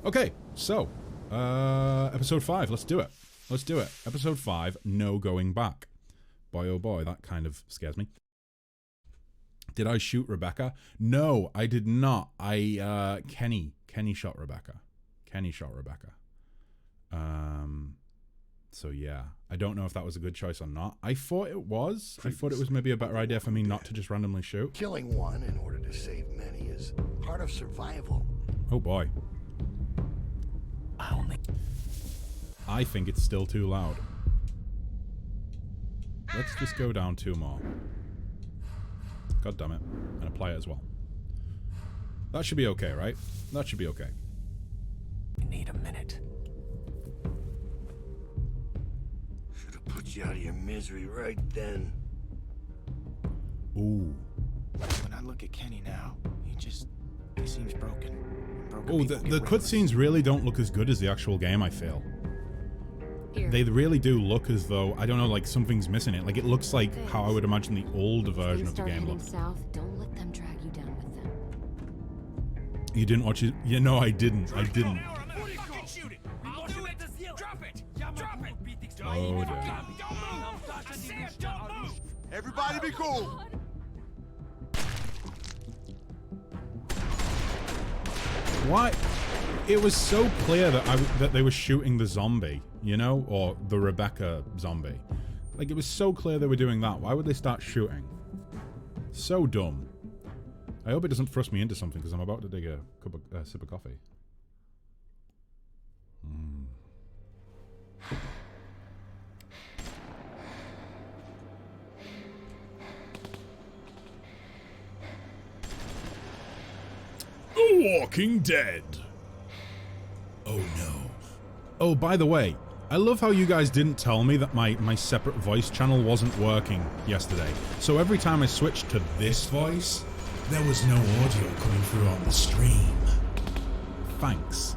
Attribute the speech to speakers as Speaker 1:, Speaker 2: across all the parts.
Speaker 1: Okay, so episode 5. Let's do it. Let's do it. Episode 5. No going back. Boy, oh boy, that kind of scares me. Did I shoot Rebecca? No, I did not. Kenny shot Rebecca. Kenny shot Rebecca. So yeah, I don't know if that was a good choice or not. I thought it was. I thought it was maybe a better idea for me not to just randomly shoot.
Speaker 2: Killing one in order to save many is part of survival.
Speaker 1: Oh boy. I think it's still too loud. Let's just go down 2 more. God damn it. And apply it as well. That should be okay, right? That should be okay.
Speaker 2: You need a minute. Should have put you out of your misery right then.
Speaker 1: Ooh.
Speaker 3: When I look at Kenny now, he seems broken.
Speaker 1: Oh, the cutscenes really don't look as good as the actual game, I feel. They really do look as though, I don't know, like something's missing it. Like it looks like how I would imagine the older version of the game looked.
Speaker 4: South, don't let them drag you down with them.
Speaker 1: You didn't watch it? Yeah, no, I didn't. I didn't. Oh, dear.
Speaker 2: Everybody be cool.
Speaker 1: Why? It was so clear that they were shooting the zombie, you know, or the Rebecca zombie. Like it was so clear they were doing that. Why would they start shooting? So dumb. I hope it doesn't thrust me into something because I'm about to dig a sip of coffee. The Walking Dead. Oh no. Oh, by the way, I love how you guys didn't tell me that my separate voice channel wasn't working yesterday. So every time I switched to this voice, there was no audio coming through on the stream. Thanks.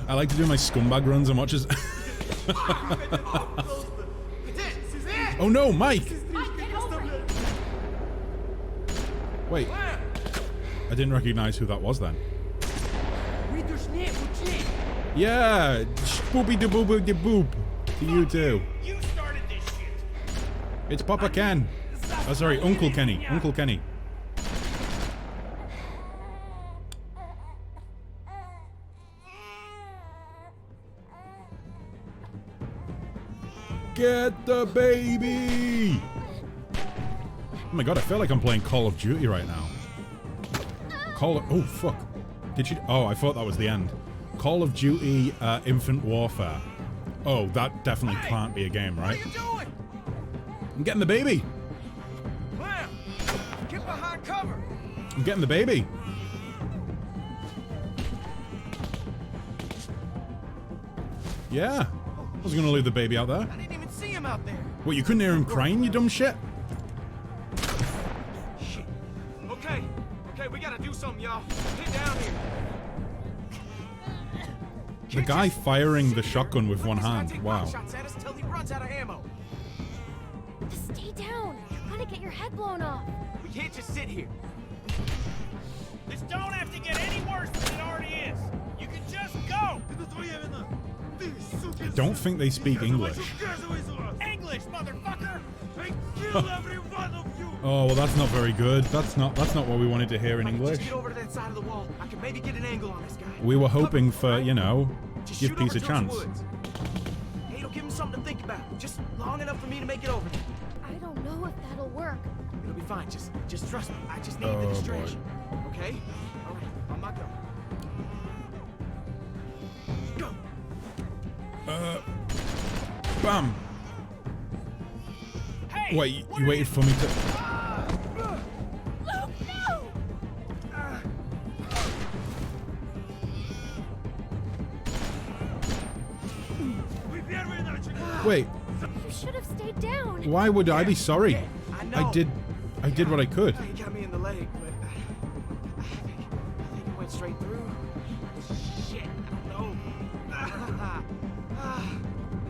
Speaker 1: I like to do my scumbag runs and watch as... Oh no, Mike! Wait. I didn't recognize who that was then. Yeah! Spoopy-de-boop-de-boop. To you too.
Speaker 3: You started this shit.
Speaker 1: It's Papa Ken. Oh, sorry, Uncle Kenny. Uncle Kenny. Get the baby! Oh my god, I feel like I'm playing Call of Duty right now. Oh, fuck. Did she... Oh, I thought that was the end. Call of Duty Infant Warfare. Oh, that definitely can't be a game, right?
Speaker 3: What are you doing?
Speaker 1: I'm getting the baby.
Speaker 3: Clem, get behind cover.
Speaker 1: I'm getting the baby. Yeah. I was gonna leave the baby out there.
Speaker 3: I didn't even see him out there.
Speaker 1: What, you couldn't hear him crying, you dumb shit?
Speaker 3: Shit. Okay, we gotta do something, y'all. Get down here.
Speaker 1: The guy firing the shotgun with one hand. Wow.
Speaker 3: Shots at us till he runs out of ammo.
Speaker 4: Stay down. You're gonna get your head blown off.
Speaker 3: We can't just sit here. This don't have to get any worse than it already is. You can just go.
Speaker 1: I don't think they speak English.
Speaker 3: English, motherfucker! Kill every one of you.
Speaker 1: Oh, well, that's not very good. That's not what we wanted to hear in English.
Speaker 3: Just get over to that side of the wall. I can maybe get an angle on this guy.
Speaker 1: We were hoping for, you know,
Speaker 3: Just
Speaker 1: give
Speaker 3: shoot
Speaker 1: peace
Speaker 3: over
Speaker 1: a chance.
Speaker 3: towards the woods. Hey, it'll give him something to think about. Just long enough for me to make it over.
Speaker 4: I don't know if that'll work.
Speaker 3: It'll be fine. Just trust me. I just need
Speaker 1: Oh,
Speaker 3: the
Speaker 1: boy.
Speaker 3: distraction. Okay? All right. On my go. Go.
Speaker 1: Bam!
Speaker 3: Hey!
Speaker 1: Wait, you waited for me to...
Speaker 4: Luke, no!
Speaker 1: Wait,
Speaker 4: You should have stayed down.
Speaker 1: why would I be sorry?
Speaker 3: I know.
Speaker 1: I did what I could.
Speaker 3: He got me in the leg, but I think it went straight through. Shit, I don't know.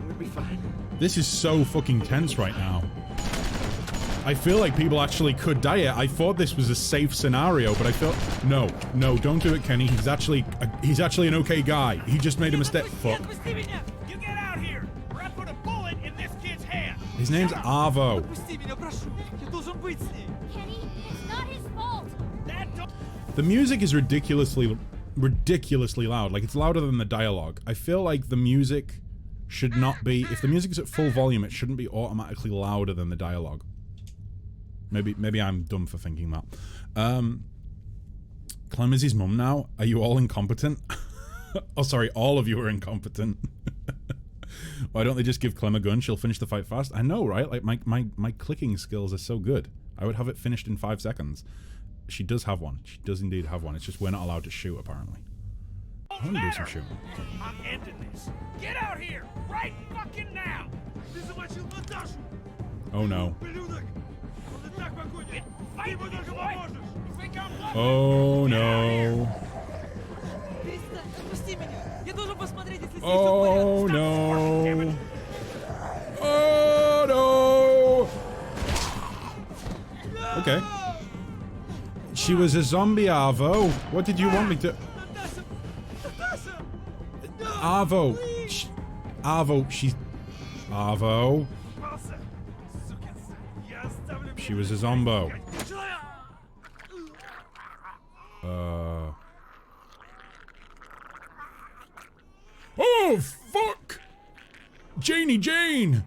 Speaker 3: We'll be fine.
Speaker 1: This is so fucking tense right now. I feel like people actually could die here. I thought this was a safe scenario, but I feel no, don't do it, Kenny. He's actually an okay guy. He just made a mistake. Fuck.
Speaker 3: You get out here, or I put a bullet in this kid's hand.
Speaker 1: His name's Arvo.
Speaker 4: Kenny, it's not his fault.
Speaker 1: The music is ridiculously loud. Like, it's louder than the dialogue. I feel like the music should not be, if the music is at full volume, it shouldn't be automatically louder than the dialogue. Maybe I'm dumb for thinking that. Clem is his mum now. Are you all incompetent? Oh, sorry, all of you are incompetent. Why don't they just give Clem a gun? She'll finish the fight fast. I know, right? Like, my clicking skills are so good. I would have it finished in 5 seconds. She does have one. She does indeed have one. It's just we're not allowed to shoot, apparently. I want to do some shooting.
Speaker 3: I'm ending this. Get out here, right fucking now.
Speaker 1: Oh no. Oh no. Oh no. Oh no. Okay. She was a zombie, Arvo. What did you want me to... Arvo. Arvo, she's... Arvo. She was a zombo. Oh, fuck! Jane!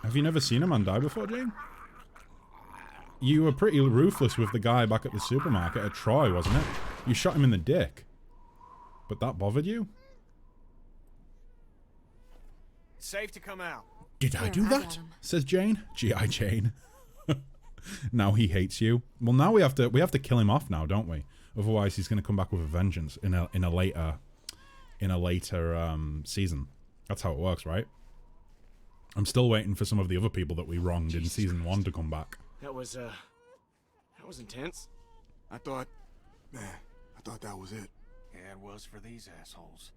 Speaker 1: Have you never seen a man die before, Jane? You were pretty ruthless with the guy back at the supermarket at Troy, wasn't it? You shot him in the dick. But that bothered you?
Speaker 3: Safe to come out.
Speaker 1: Did I do that? Says Jane. G.I. Jane. Now he hates you. Well, now we have to kill him off now, don't we? Otherwise, he's going to come back with a vengeance in a later season. That's how it works, right? I'm still waiting for some of the other people that we wronged in season 1 to come back.
Speaker 3: That was intense.
Speaker 2: I thought that was it.
Speaker 5: Yeah, it was for these assholes.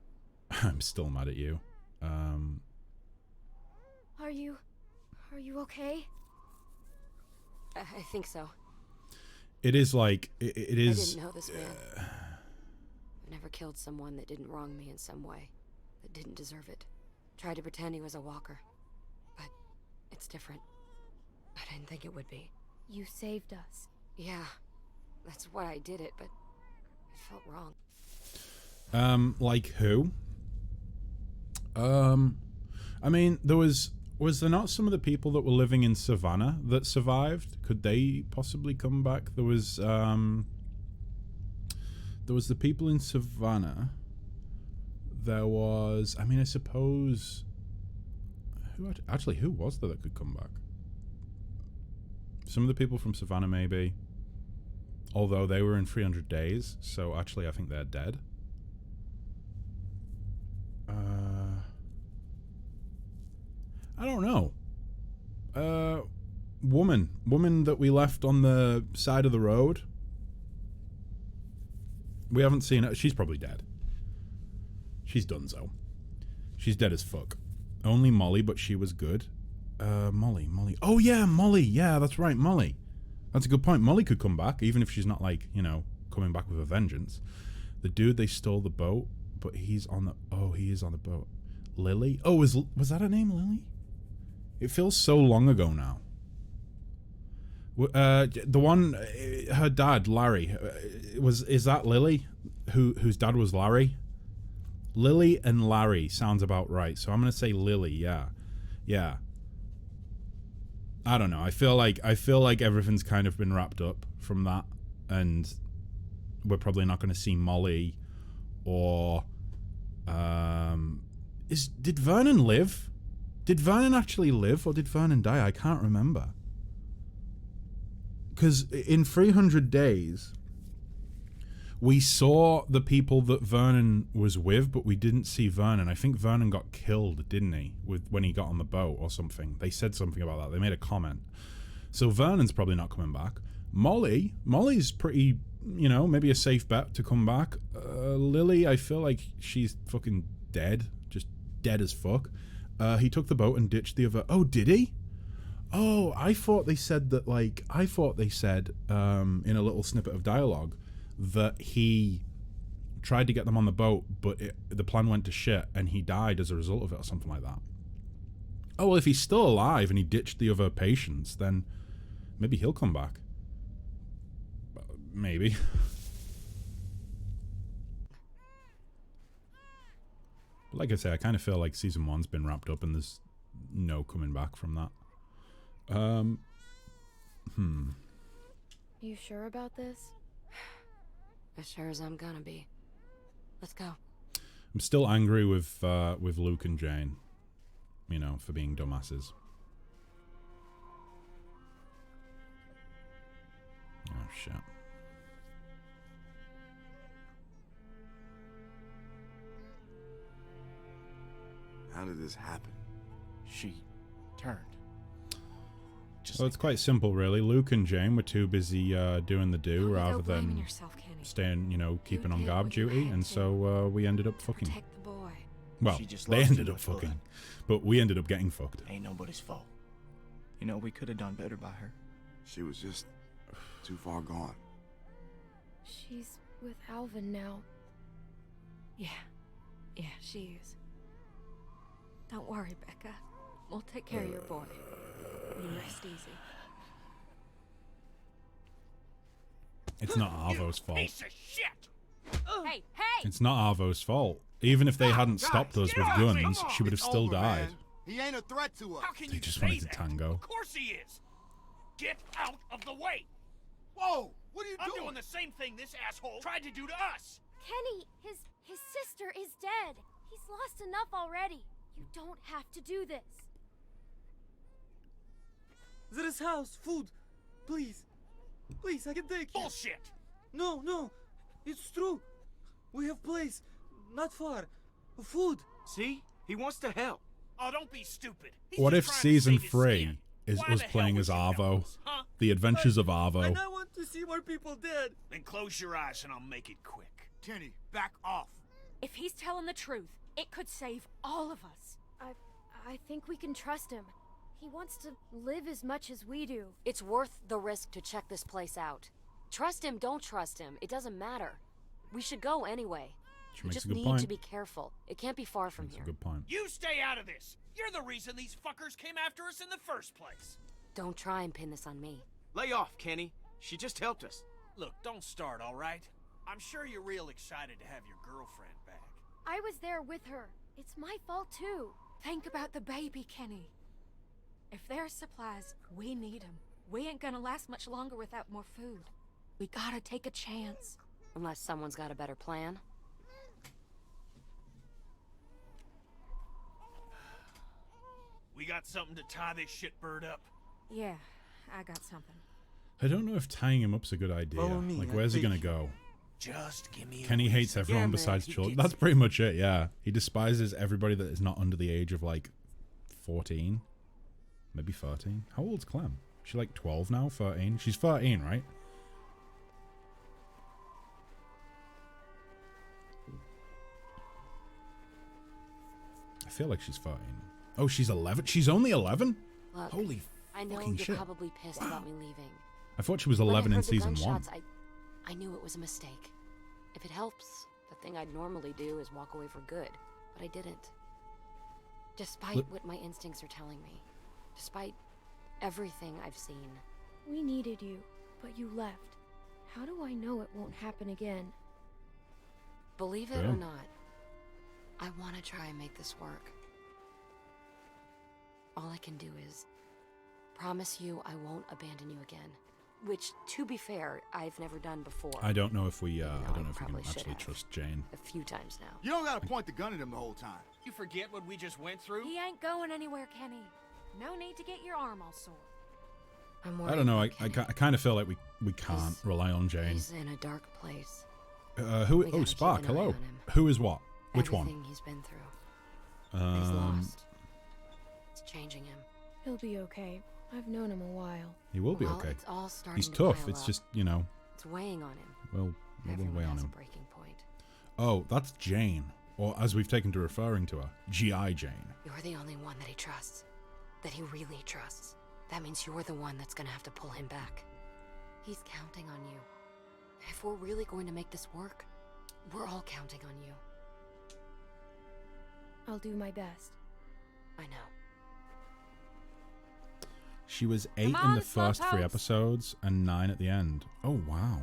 Speaker 1: I'm still mad at you.
Speaker 4: Are you okay?
Speaker 6: I think so.
Speaker 1: It is like it is.
Speaker 6: I didn't know this man. I never killed someone that didn't wrong me in some way, that didn't deserve it. Tried to pretend he was a walker, but it's different. I didn't think it would be.
Speaker 4: You saved us.
Speaker 6: Yeah, that's why I did it, but it felt wrong.
Speaker 1: Like who? I mean, was there not some of the people that were living in Savannah that survived? Could they possibly come back? There was the people in Savannah. There was, I mean, I suppose, who was there that could come back? Some of the people from Savannah, maybe. Although they were in 300 days, so actually I think they're dead. I don't know. Woman that we left on the side of the road. We haven't seen her. She's probably dead. She's donezo. She's dead as fuck. Only Molly, but she was good. Molly. Oh yeah, Molly. Yeah, that's right, Molly. That's a good point. Molly could come back, even if she's not, like, you know, coming back with a vengeance. The dude, they stole the boat, but he's on the... Oh, he is on the boat. Lily? Oh, was that her name, Lily? It feels so long ago now. The one... her dad, Larry. Is that Lily? Whose dad was Larry? Lily and Larry sounds about right. So I'm going to say Lily, yeah. Yeah. I don't know. I feel like everything's kind of been wrapped up from that, and we're probably not going to see Molly or did Vernon live? Did Vernon actually live, or did Vernon die? I can't remember. Because in 300 days, we saw the people that Vernon was with, but we didn't see Vernon. I think Vernon got killed, didn't he? When he got on the boat or something. They said something about that. They made a comment. So Vernon's probably not coming back. Molly's pretty, you know, maybe a safe bet to come back. Lily, I feel like she's fucking dead. Just dead as fuck. He took the boat and ditched the other... Oh, did he? Oh, I thought they said that, like, I thought they said in a little snippet of dialogue that he tried to get them on the boat, but the plan went to shit and he died as a result of it or something like that. Oh, well, if he's still alive and he ditched the other patients, then maybe he'll come back. Maybe. But like I say, I kind of feel like season 1's been wrapped up and there's no coming back from that.
Speaker 4: You sure about this?
Speaker 6: As sure as I'm gonna be. Let's go.
Speaker 1: I'm still angry with Luke and Jane, you know, for being dumbasses. Oh shit.
Speaker 2: How did this happen?
Speaker 5: She turned.
Speaker 1: Well, it's quite simple, really. Luke and Jane were too busy doing the do rather than
Speaker 6: yourself, Kenny.
Speaker 1: staying, you know, keeping on
Speaker 6: did
Speaker 1: guard
Speaker 6: what you
Speaker 1: duty,
Speaker 6: had
Speaker 1: and
Speaker 6: to.
Speaker 1: so we ended up fucking.
Speaker 6: Protect the boy.
Speaker 1: Well,
Speaker 5: She just
Speaker 1: they
Speaker 5: lost
Speaker 1: ended
Speaker 5: too
Speaker 1: up
Speaker 5: much blood.
Speaker 1: fucking, but we ended up getting fucked.
Speaker 5: Ain't nobody's fault. You know, we could have done better by her.
Speaker 2: She was just too far gone.
Speaker 4: She's with Alvin now.
Speaker 6: Yeah, she is. Don't worry, Becca. We'll take care of your boy. You rest easy.
Speaker 1: It's not Arvo's fault.
Speaker 3: Piece of shit!
Speaker 4: Hey, hey!
Speaker 1: It's not Arvo's fault. Even if they hadn't stopped us with guns, she would have still died.
Speaker 2: He ain't a threat to us.
Speaker 3: How can
Speaker 1: They
Speaker 3: you
Speaker 1: just
Speaker 3: say
Speaker 1: wanted to
Speaker 3: that?
Speaker 1: tango.
Speaker 3: Of course he is. Get out of the way.
Speaker 2: Whoa! What are you
Speaker 3: I'm doing the same thing this asshole tried to do to us.
Speaker 4: Kenny, his sister is dead. He's lost enough already. You don't have to do this.
Speaker 7: There is house, food. Please. Please, I can take it.
Speaker 3: Bullshit.
Speaker 7: No, no. It's true. We have place. Not far. Food.
Speaker 3: See? He wants to help. Oh, don't be stupid. He's
Speaker 1: What
Speaker 3: just
Speaker 1: if
Speaker 3: trying to
Speaker 1: season
Speaker 3: save his
Speaker 1: 3
Speaker 3: skin.
Speaker 1: is
Speaker 3: Why
Speaker 1: us
Speaker 3: the hell
Speaker 1: playing
Speaker 3: would
Speaker 1: as
Speaker 3: you help
Speaker 1: Arvo?
Speaker 3: us, huh?
Speaker 1: The Adventures of
Speaker 7: And
Speaker 1: Arvo.
Speaker 7: I want to see more people dead.
Speaker 3: Then close your eyes and I'll make it quick.
Speaker 2: Kenny, back off.
Speaker 8: If he's telling the truth, it could save all of us.
Speaker 4: I think we can trust him. He wants to live as much as we do.
Speaker 6: It's worth the risk to check this place out. Trust him, don't trust him. It doesn't matter. We should go anyway.
Speaker 1: She
Speaker 6: We
Speaker 1: makes
Speaker 6: just
Speaker 1: a good
Speaker 6: need
Speaker 1: point.
Speaker 6: to be careful. It can't be far from
Speaker 1: That's a
Speaker 6: here.
Speaker 1: good point.
Speaker 3: You stay out of this. You're the reason these fuckers came after us in the first place.
Speaker 6: Don't try and pin this on me.
Speaker 3: Lay off, Kenny. She just helped us. Look, don't start, all right? I'm sure you're real excited to have your girlfriend back.
Speaker 4: I was there with her. It's my fault too.
Speaker 8: Think about the baby, Kenny. If there's supplies, we need them. We ain't gonna last much longer without more food. We gotta take a chance.
Speaker 6: Unless someone's got a better plan.
Speaker 3: We got something to tie this shitbird up.
Speaker 8: Yeah, I got something.
Speaker 1: I don't know if tying him up's a good idea.
Speaker 7: Follow me,
Speaker 1: Like,
Speaker 7: I
Speaker 1: where's he
Speaker 7: beg
Speaker 1: gonna
Speaker 7: you.
Speaker 1: go?
Speaker 3: Just give me
Speaker 1: Kenny
Speaker 3: a
Speaker 1: hates
Speaker 3: reason.
Speaker 1: everyone
Speaker 3: Yeah, man,
Speaker 1: besides
Speaker 3: he
Speaker 1: children.
Speaker 3: gets
Speaker 1: That's
Speaker 3: me.
Speaker 1: pretty much it, yeah. He despises everybody that is not under the age of, like, 14. Maybe 13. How old's Clem? She's like 12 now? 13? She's 13, right? I feel like she's 13. Oh, she's 11? She's only 11?
Speaker 6: Look,
Speaker 1: Holy
Speaker 6: I know
Speaker 1: fucking
Speaker 6: you're
Speaker 1: shit.
Speaker 6: probably pissed about me leaving.
Speaker 1: I thought she was
Speaker 6: When I
Speaker 1: 11 in
Speaker 6: heard the
Speaker 1: season 1.
Speaker 6: gunshots, I knew it was a mistake. If it helps, the thing I'd normally do is walk away for good, but I didn't. Despite
Speaker 1: Look-
Speaker 6: what my instincts are telling me, despite everything I've seen,
Speaker 4: We needed you, but you left. How do I know it won't happen again?
Speaker 6: believe it
Speaker 1: Yeah.
Speaker 6: or not, I want to try and make this work. All I can do is promise you I won't abandon you again. Which, to be fair, I've never done before.
Speaker 1: I don't know if we, I
Speaker 6: No,
Speaker 1: don't
Speaker 6: I
Speaker 1: know if we can
Speaker 6: probably should
Speaker 1: actually
Speaker 6: have.
Speaker 1: trust Jane.
Speaker 6: A few times now.
Speaker 2: You don't gotta point the gun at him the whole time.
Speaker 3: You forget what we just went through?
Speaker 8: He ain't going anywhere, Kenny. No need to get your arm all sore.
Speaker 6: I'm
Speaker 1: I
Speaker 6: worried
Speaker 1: don't know. I
Speaker 6: about Kenny.
Speaker 1: kind of feel like we can't
Speaker 6: He's-
Speaker 1: rely on Jane.
Speaker 6: He's in a dark place.
Speaker 1: Who?
Speaker 6: we
Speaker 1: Oh,
Speaker 6: gotta
Speaker 1: Spark.
Speaker 6: keep an eye
Speaker 1: Hello.
Speaker 6: on him.
Speaker 1: Who is what? Which
Speaker 6: Everything he's been through. He's
Speaker 1: one?
Speaker 6: lost. It's changing him.
Speaker 4: He'll be okay. I've known him a while.
Speaker 1: He will be
Speaker 6: Well,
Speaker 1: okay.
Speaker 6: It's all starting
Speaker 1: He's
Speaker 6: to
Speaker 1: tough.
Speaker 6: pile
Speaker 1: It's
Speaker 6: up.
Speaker 1: just, you know,
Speaker 6: It's weighing on him.
Speaker 1: well, we'll
Speaker 6: Everyone
Speaker 1: weigh on
Speaker 6: has a
Speaker 1: him.
Speaker 6: breaking point.
Speaker 1: Oh, that's Jane, or as we've taken to referring to her, G.I. Jane.
Speaker 6: You're the only one that he trusts. That he really trusts. that means you're the one that's gonna have to pull him back. He's counting on you. If we're really going to make this work, we're all counting on you.
Speaker 4: I'll do my best.
Speaker 6: I know.
Speaker 1: She was 8 in
Speaker 8: on,
Speaker 1: the first 3
Speaker 8: slowpokes.
Speaker 1: episodes and 9 at the end. Oh, wow.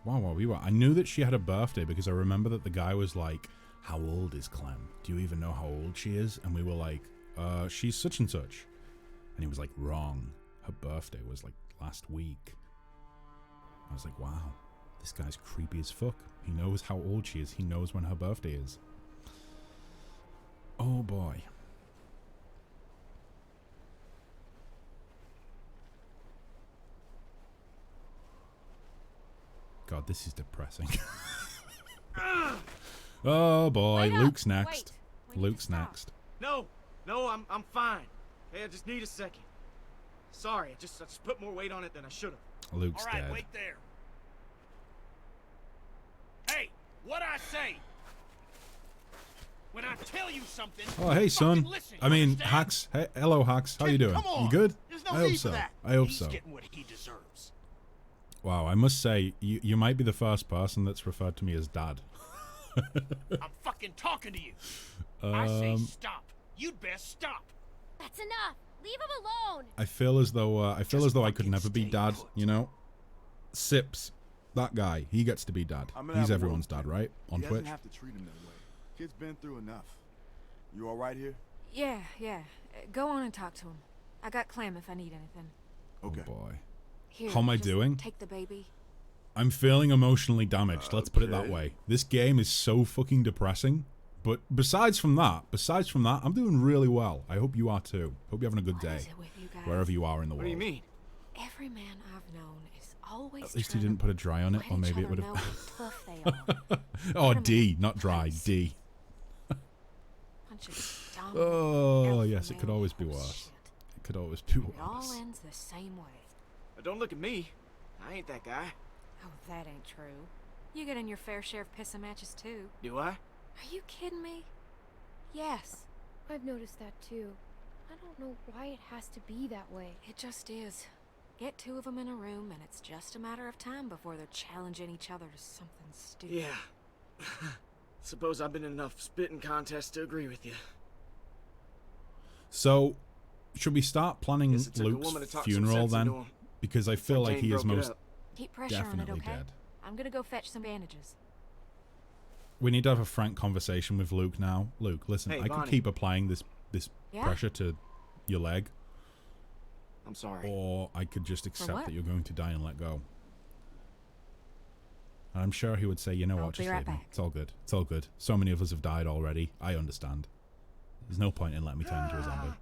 Speaker 1: Wow. I knew that she had a birthday because I remember that the guy was like, how old is Clem? Do you even know how old she is? And we were like, she's such and such. And he was like, wrong. Her birthday was like last week. I was like, wow, this guy's creepy as fuck. He knows how old she is. He knows when her birthday is. Oh boy. God, this is depressing. Oh boy,
Speaker 8: Wait up.
Speaker 1: Luke's next.
Speaker 8: Wait, we need to
Speaker 1: Luke's
Speaker 8: stop.
Speaker 1: next.
Speaker 3: No, I'm fine. Hey, I just need a second. Sorry, I just put more weight on it than I should have.
Speaker 1: Luke's
Speaker 2: All right,
Speaker 1: dead.
Speaker 2: wait there. Hey, what I say? When I tell you something.
Speaker 1: Oh, hey,
Speaker 2: you
Speaker 1: son.
Speaker 2: fucking listen,
Speaker 1: I mean,
Speaker 2: understand?
Speaker 1: Hacks. Hey, hello, Hacks. How you doing?
Speaker 2: Come on.
Speaker 1: You good?
Speaker 2: There's no
Speaker 1: I hope
Speaker 2: need
Speaker 1: so.
Speaker 2: for that.
Speaker 1: I hope
Speaker 2: He's
Speaker 1: so.
Speaker 2: getting what he deserves.
Speaker 1: Wow, I must say, you might be the first person that's referred to me as Dad.
Speaker 2: I'm fucking talking to you. I say
Speaker 1: Um,
Speaker 2: stop. You'd best stop.
Speaker 4: That's enough. Leave him alone.
Speaker 1: I feel as though I could
Speaker 2: fucking
Speaker 1: never be
Speaker 2: stay
Speaker 1: Dad.
Speaker 2: put.
Speaker 1: You know, Sips, that guy, he gets to be Dad.
Speaker 9: I'm gonna
Speaker 1: He's
Speaker 9: have a
Speaker 1: everyone's
Speaker 9: word
Speaker 1: dad,
Speaker 9: with him.
Speaker 1: right? On
Speaker 9: he
Speaker 1: Twitch.
Speaker 9: doesn't have to treat him that way. Kid's been through enough. You all right here?
Speaker 8: Yeah. Go on and talk to him. I got Clem if I need anything.
Speaker 9: Okay.
Speaker 1: Oh boy,
Speaker 8: Here,
Speaker 1: How am I
Speaker 8: just
Speaker 1: doing?
Speaker 8: Take the baby.
Speaker 1: I'm feeling emotionally damaged. Let's put it that
Speaker 9: Okay.
Speaker 1: way. This game is so fucking depressing. But besides from that, I'm doing really well. I hope you are too. Hope you're having a good
Speaker 8: What
Speaker 1: day,
Speaker 8: is it with you guys?
Speaker 1: wherever you are in the
Speaker 3: What
Speaker 1: world.
Speaker 3: do you mean?
Speaker 8: Every man I've known is always
Speaker 1: At least he
Speaker 8: trying
Speaker 1: didn't
Speaker 8: to
Speaker 1: put a dry on it,
Speaker 8: let
Speaker 1: or
Speaker 8: each
Speaker 1: maybe it
Speaker 8: other
Speaker 1: would
Speaker 8: know
Speaker 1: have.
Speaker 8: how tough they are.
Speaker 1: Oh,
Speaker 8: Put 'em
Speaker 1: D,
Speaker 8: in
Speaker 1: not dry.
Speaker 8: place.
Speaker 1: D.
Speaker 8: Bunch of dumb
Speaker 1: Oh,
Speaker 8: alpha
Speaker 1: yes, it could
Speaker 8: male
Speaker 1: always be
Speaker 8: horse
Speaker 1: worse.
Speaker 8: shit.
Speaker 1: It could always be
Speaker 8: It all
Speaker 1: worse.
Speaker 8: ends the same way.
Speaker 3: Don't look at me. I ain't that guy.
Speaker 8: Oh, that ain't true. You get in your fair share of pissing matches too.
Speaker 3: Do I?
Speaker 8: Are you kidding me? Yes,
Speaker 4: I've noticed that too. I don't know why it has to be that way.
Speaker 8: it just is. Get 2 of them in a room, and it's just a matter of time before they're challenging each other to something stupid.
Speaker 3: Yeah. Suppose I've been in enough spitting contests to agree with you.
Speaker 1: So, should we start planning
Speaker 3: Guess it took a
Speaker 1: Luke's
Speaker 3: woman to talk some
Speaker 1: funeral
Speaker 3: sense
Speaker 1: then?
Speaker 3: into him.
Speaker 1: Because I feel like
Speaker 3: Jane
Speaker 1: he is
Speaker 3: broke it
Speaker 1: most
Speaker 3: up.
Speaker 8: Keep pressure on it,
Speaker 1: definitely
Speaker 8: okay?
Speaker 1: dead.
Speaker 8: I'm gonna go fetch some bandages.
Speaker 1: We need to have a frank conversation with Luke now. Luke, listen,
Speaker 3: Hey,
Speaker 1: I could
Speaker 3: Bonnie.
Speaker 1: keep applying this
Speaker 8: Yeah?
Speaker 1: pressure to your leg,
Speaker 3: I'm sorry.
Speaker 1: or I could just accept
Speaker 8: what?
Speaker 1: that you're going to die and let go. And I'm sure he would say, you know
Speaker 8: I'll
Speaker 1: what,
Speaker 8: be
Speaker 1: just
Speaker 8: right
Speaker 1: leave me.
Speaker 8: back.
Speaker 1: It's all good. It's all good. So many of us have died already. I understand. There's no point in letting me turn into a zombie.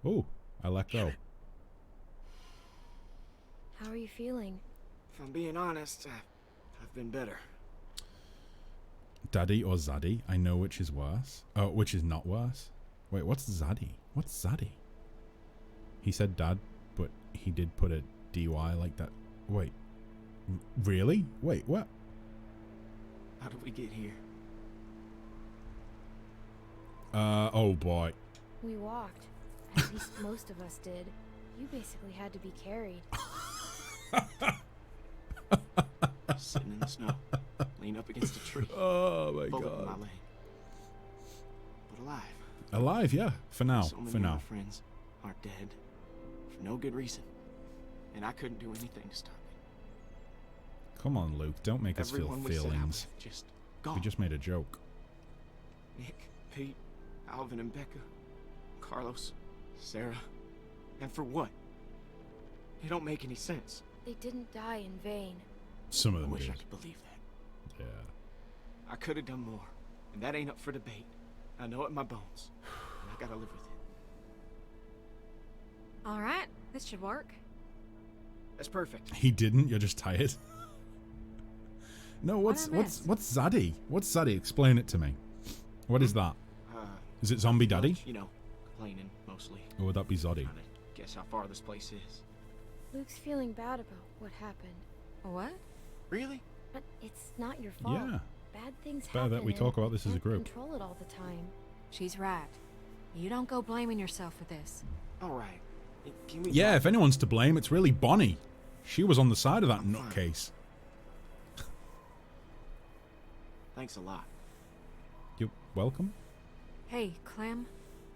Speaker 1: Oh, I let go.
Speaker 4: How are you feeling?
Speaker 3: If I'm being honest, I've been better.
Speaker 1: Daddy or Zaddy? I know which is worse. Oh, which is not worse. Wait, what's Zaddy? What's Zaddy? He said dad, but he did put a DY like that. Wait. Really? Wait, what?
Speaker 3: How did we get here?
Speaker 1: Oh boy.
Speaker 4: We walked. At least most of us did. You basically had to be carried.
Speaker 3: Sitting in the snow, leaned up against a tree,
Speaker 1: Oh my
Speaker 3: bullet in my
Speaker 1: god.
Speaker 3: leg. But alive.
Speaker 1: Alive, yeah. For now.
Speaker 3: So many
Speaker 1: For
Speaker 3: of my
Speaker 1: now.
Speaker 3: friends are dead for no good reason, and I couldn't do anything to stop it.
Speaker 1: Come on, Luke. Don't make us feel
Speaker 3: Everyone we set out
Speaker 1: feelings.
Speaker 3: with just gone.
Speaker 1: We just made a joke.
Speaker 3: Nick, Pete, Alvin, and Becca, Carlos, Sarah, and for what? It don't make any sense.
Speaker 4: They didn't die in vain.
Speaker 1: Some of
Speaker 3: I
Speaker 1: them
Speaker 3: wish I
Speaker 1: did.
Speaker 3: could believe that.
Speaker 1: Yeah.
Speaker 3: I could have done more, and that ain't up for debate. I know it in my bones, and I gotta live with it.
Speaker 8: All right, this should work.
Speaker 3: That's perfect.
Speaker 1: He didn't. You're just tired. No,
Speaker 8: What
Speaker 1: what's
Speaker 8: I missed?
Speaker 1: Zaddy? What's Zaddy? Explain it to me. What is that? Is it Zombie Daddy?
Speaker 3: You know, complaining mostly.
Speaker 1: Or would that be Zoddy?
Speaker 3: Trying to guess how far this place is.
Speaker 4: Luke's feeling bad about what happened.
Speaker 8: What?
Speaker 3: Really?
Speaker 4: But it's not your fault.
Speaker 1: Yeah.
Speaker 4: Bad things
Speaker 1: better
Speaker 4: happen.
Speaker 1: that we
Speaker 4: and
Speaker 1: talk about this as a
Speaker 4: can't
Speaker 1: group.
Speaker 4: Control it all the time.
Speaker 8: She's right. You don't go blaming yourself for this.
Speaker 3: All right. Can we
Speaker 1: Yeah,
Speaker 3: talk?
Speaker 1: if anyone's to blame, it's really Bonnie. She was on the side of that
Speaker 3: I'm fine.
Speaker 1: nutcase.
Speaker 3: Thanks a lot.
Speaker 1: You're welcome.
Speaker 8: Hey, Clem,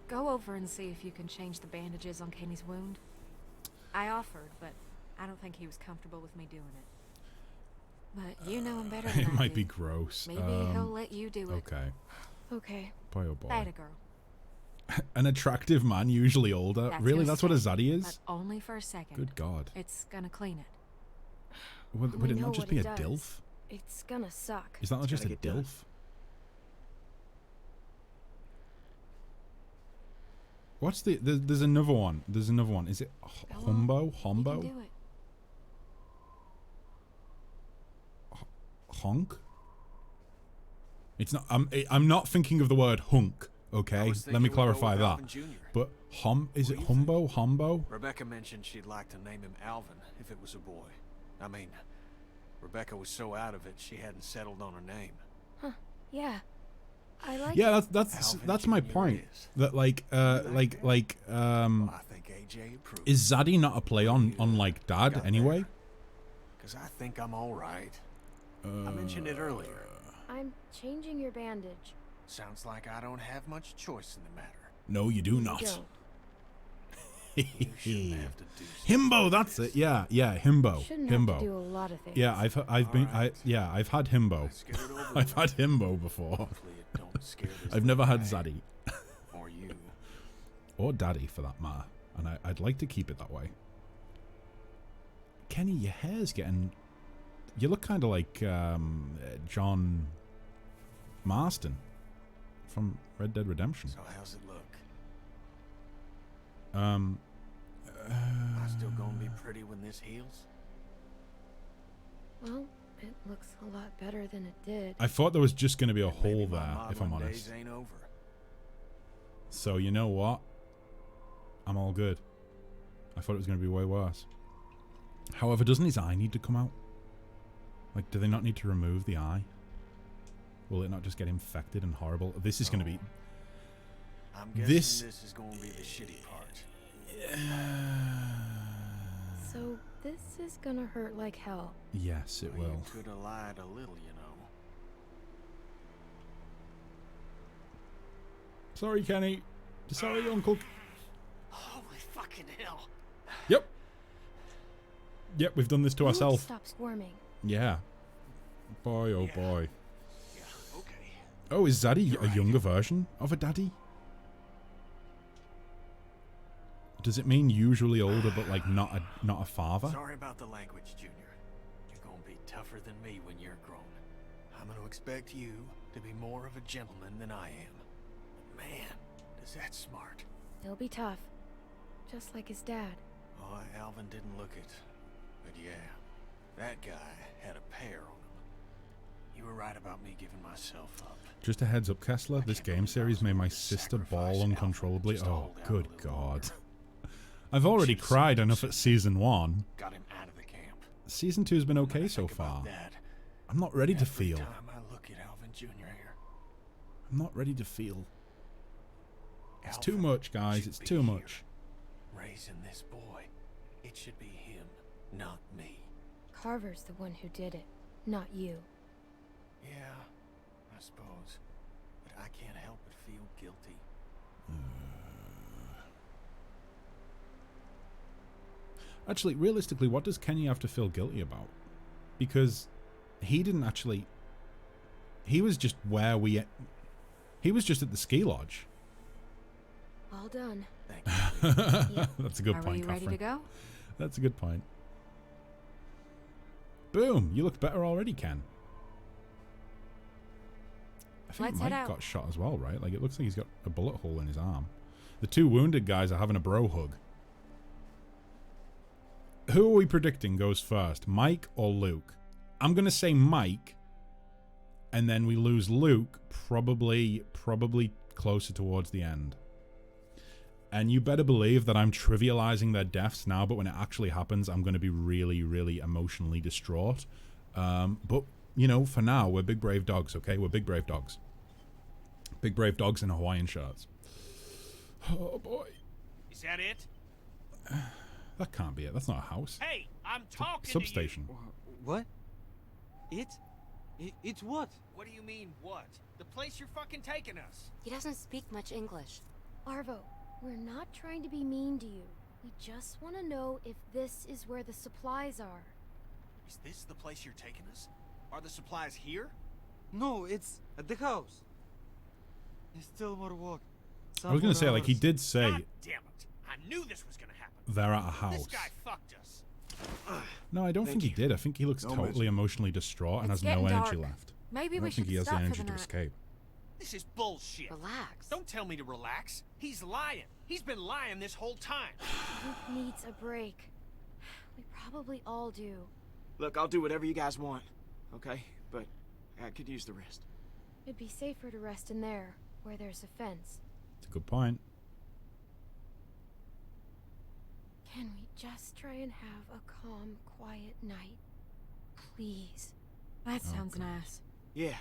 Speaker 8: go over and see if you can change the bandages on Kenny's wound. I offered, but I don't think he was comfortable with me doing it. But you know him better than
Speaker 1: It
Speaker 8: I
Speaker 1: might
Speaker 8: do.
Speaker 1: be gross.
Speaker 8: Maybe he'll let you do it.
Speaker 1: Okay.
Speaker 4: Okay.
Speaker 1: Boy, oh boy.
Speaker 8: That a girl.
Speaker 1: An attractive man, usually older.
Speaker 8: That's
Speaker 1: Really?
Speaker 8: your
Speaker 1: That's what a
Speaker 8: step,
Speaker 1: zaddy
Speaker 8: But
Speaker 1: is?
Speaker 8: only for a second.
Speaker 1: Good God.
Speaker 8: It's gonna clean it.
Speaker 1: Would
Speaker 4: We
Speaker 1: it
Speaker 4: know
Speaker 1: not just
Speaker 4: what
Speaker 1: be a
Speaker 4: it does.
Speaker 1: dilf?
Speaker 4: It's gonna suck.
Speaker 1: Is that not
Speaker 3: It's
Speaker 1: just a
Speaker 3: gotta get done.
Speaker 1: dilf? What's there's another one. There's another one. Is it
Speaker 8: Go on.
Speaker 1: Humbo?
Speaker 8: You can
Speaker 1: Hombo?
Speaker 8: do it.
Speaker 1: Honk? It's not. I'm not thinking of the word hunk. Okay,
Speaker 2: was
Speaker 1: let me
Speaker 2: thinking we'll go
Speaker 1: clarify
Speaker 2: with
Speaker 1: that.
Speaker 2: Alvin Jr..
Speaker 1: But is it
Speaker 2: What do you
Speaker 1: Humbo? Hombo?
Speaker 2: Rebecca mentioned she'd like to name him Alvin if it was a boy. I mean, Rebecca was so out of it she hadn't settled on her name.
Speaker 4: Yeah. I like
Speaker 1: Yeah,
Speaker 4: it.
Speaker 1: that's
Speaker 2: Alvin
Speaker 1: my
Speaker 2: Jr.
Speaker 1: point.
Speaker 2: it is.
Speaker 1: That like
Speaker 2: Well, I think AJ approves.
Speaker 1: is Zaddy not a play on like Dad
Speaker 2: Got
Speaker 1: anyway?
Speaker 2: Because I think I'm all right. I mentioned it earlier.
Speaker 4: I'm changing your bandage.
Speaker 2: Sounds like I don't have much choice in the matter.
Speaker 1: No, you do
Speaker 4: You
Speaker 1: not.
Speaker 4: don't.
Speaker 2: You shouldn't have to do something
Speaker 1: Himbo,
Speaker 2: like
Speaker 1: that's
Speaker 2: this.
Speaker 1: it. Yeah, Himbo.
Speaker 4: Shouldn't have to do
Speaker 1: Himbo.
Speaker 4: a lot of things.
Speaker 1: Yeah, I've been I've had Himbo.
Speaker 2: Let's get it over
Speaker 1: I've
Speaker 2: with.
Speaker 1: had Himbo before.
Speaker 2: Hopefully it don't scare this
Speaker 1: I've never had
Speaker 2: little guy.
Speaker 1: Zaddy
Speaker 2: Or you.
Speaker 1: or Daddy for that matter, and I'd like to keep it that way. Kenny, your hair's getting. You look kind of like John Marston from Red Dead Redemption.
Speaker 2: So how's it look?
Speaker 1: Um,
Speaker 2: Am I still gonna be pretty when this heals?
Speaker 4: Well, it looks a lot better than it did.
Speaker 1: I thought there was just going to be a
Speaker 2: Maybe
Speaker 1: hole
Speaker 2: my
Speaker 1: there, if I'm
Speaker 2: modeling
Speaker 1: honest.
Speaker 2: days ain't over.
Speaker 1: So you know what? I'm all good. I thought it was going to be way worse. However, doesn't his eye need to come out? Like, do they not need to remove the eye? Will it not just get infected and horrible? This is going to be...
Speaker 2: I'm guessing
Speaker 1: This-
Speaker 2: this is gonna be the shitty part.
Speaker 4: So this is gonna hurt like hell.
Speaker 1: Yes, it
Speaker 2: Well,
Speaker 1: will.
Speaker 2: You could have lied a little, you know.
Speaker 1: Sorry, Kenny. Sorry, Uncle.
Speaker 2: Holy fucking hell.
Speaker 1: Yep. Yep, we've done this to
Speaker 4: You
Speaker 1: ourselves.
Speaker 4: Stop squirming.
Speaker 1: Yeah. Boy, oh
Speaker 2: Yeah.
Speaker 1: boy.
Speaker 2: Yeah, okay.
Speaker 1: Oh, is Zaddy
Speaker 2: You're
Speaker 1: a
Speaker 2: right.
Speaker 1: younger version of a daddy? Does it mean usually older, but like not a father?
Speaker 2: Sorry about the language, Junior. You're gonna be tougher than me when you're grown. I'm gonna expect you to be more of a gentleman than I am. But man, is that smart.
Speaker 4: He'll be tough. Just like his dad.
Speaker 2: Oh, Alvin didn't look it. But yeah, that guy had a pair on him. You were right about me giving myself up.
Speaker 1: Just a heads up, Kessler. This
Speaker 2: can't
Speaker 1: game
Speaker 2: believe I
Speaker 1: series
Speaker 2: was
Speaker 1: made my
Speaker 2: willing to
Speaker 1: sister
Speaker 2: sacrifice
Speaker 1: bawl
Speaker 2: Alvin
Speaker 1: uncontrollably.
Speaker 2: just to
Speaker 1: Oh,
Speaker 2: hold out a
Speaker 1: good
Speaker 2: little
Speaker 1: God.
Speaker 2: longer.
Speaker 1: I've already
Speaker 2: Should've
Speaker 1: cried
Speaker 2: seen
Speaker 1: enough
Speaker 2: him
Speaker 1: at season 1.
Speaker 2: Got him out of the camp.
Speaker 1: Season 2's been
Speaker 2: When
Speaker 1: okay
Speaker 2: I
Speaker 1: so
Speaker 2: think about
Speaker 1: far.
Speaker 2: that,
Speaker 1: I'm not ready to
Speaker 2: every
Speaker 1: feel.
Speaker 2: time I look at Alvin Jr. here,
Speaker 1: I'm not ready to feel. It's too
Speaker 2: Alvin
Speaker 1: much, guys.
Speaker 2: should
Speaker 1: It's
Speaker 2: be
Speaker 1: too
Speaker 2: here,
Speaker 1: much.
Speaker 2: raising this boy. It should be him, not me.
Speaker 4: Carver's the one who did it, not you.
Speaker 2: Yeah, I suppose. But I can't help but feel guilty.
Speaker 1: Actually, realistically, what does Kenny have to feel guilty about? Because he didn't actually... He was just where we... He was just at the ski lodge.
Speaker 4: All done.
Speaker 2: Thank you.
Speaker 1: That's a good
Speaker 8: Are
Speaker 1: point,
Speaker 8: we ready to
Speaker 1: Catherine.
Speaker 8: go?
Speaker 1: That's a good point. Boom! You look better already, Ken. I think
Speaker 8: Let's head
Speaker 1: Mike
Speaker 8: out.
Speaker 1: got shot as well, right? Like, it looks like he's got a bullet hole in his arm. The two wounded guys are having a bro hug. Who are we predicting goes first, Mike or Luke? I'm going to say Mike, and then we lose Luke probably closer towards the end. And you better believe that I'm trivializing their deaths now, but when it actually happens, I'm going to be really, really emotionally distraught. But, you know, for now, we're big brave dogs, okay? We're big brave dogs. Big brave dogs in Hawaiian shirts. Oh, boy.
Speaker 2: Is that it?
Speaker 1: That can't be it. That's not a house.
Speaker 2: Hey, I'm
Speaker 1: It's a
Speaker 2: talking
Speaker 1: substation.
Speaker 7: What? It's what?
Speaker 2: What do you mean, what? The place you're fucking taking us.
Speaker 6: He doesn't speak much English.
Speaker 4: Arvo, we're not trying to be mean to you. We just want to know if this is where the supplies are.
Speaker 2: Is this the place you're taking us? Are the supplies here?
Speaker 7: No, it's at the house. There's still more walk.
Speaker 1: I was going to say, like, he did say
Speaker 2: God damn it. I knew this was gonna happen.
Speaker 1: they're at a
Speaker 2: This
Speaker 1: house.
Speaker 2: guy fucked us.
Speaker 1: No, I don't think he did. I think he looks
Speaker 9: Don't
Speaker 1: totally
Speaker 9: mention.
Speaker 1: emotionally distraught and
Speaker 8: It's
Speaker 1: has no
Speaker 8: getting
Speaker 1: energy
Speaker 8: dark.
Speaker 1: left.
Speaker 8: Maybe
Speaker 1: I
Speaker 8: we
Speaker 1: don't think
Speaker 8: should
Speaker 1: he has the
Speaker 8: stop for
Speaker 1: energy
Speaker 8: the
Speaker 1: to
Speaker 8: night.
Speaker 1: escape.
Speaker 2: This is bullshit.
Speaker 6: Relax.
Speaker 2: Don't tell me to relax. He's lying. He's been lying this whole time.
Speaker 4: Luke needs a break. We probably all do.
Speaker 3: Look, I'll do whatever you guys want, okay? But I could use the rest.
Speaker 4: It'd be safer to rest in there, where there's a fence.
Speaker 1: It's a good point.
Speaker 4: Can we just try and have a calm, quiet night? Please.
Speaker 8: That sounds
Speaker 1: God.
Speaker 8: nice.
Speaker 3: Yeah.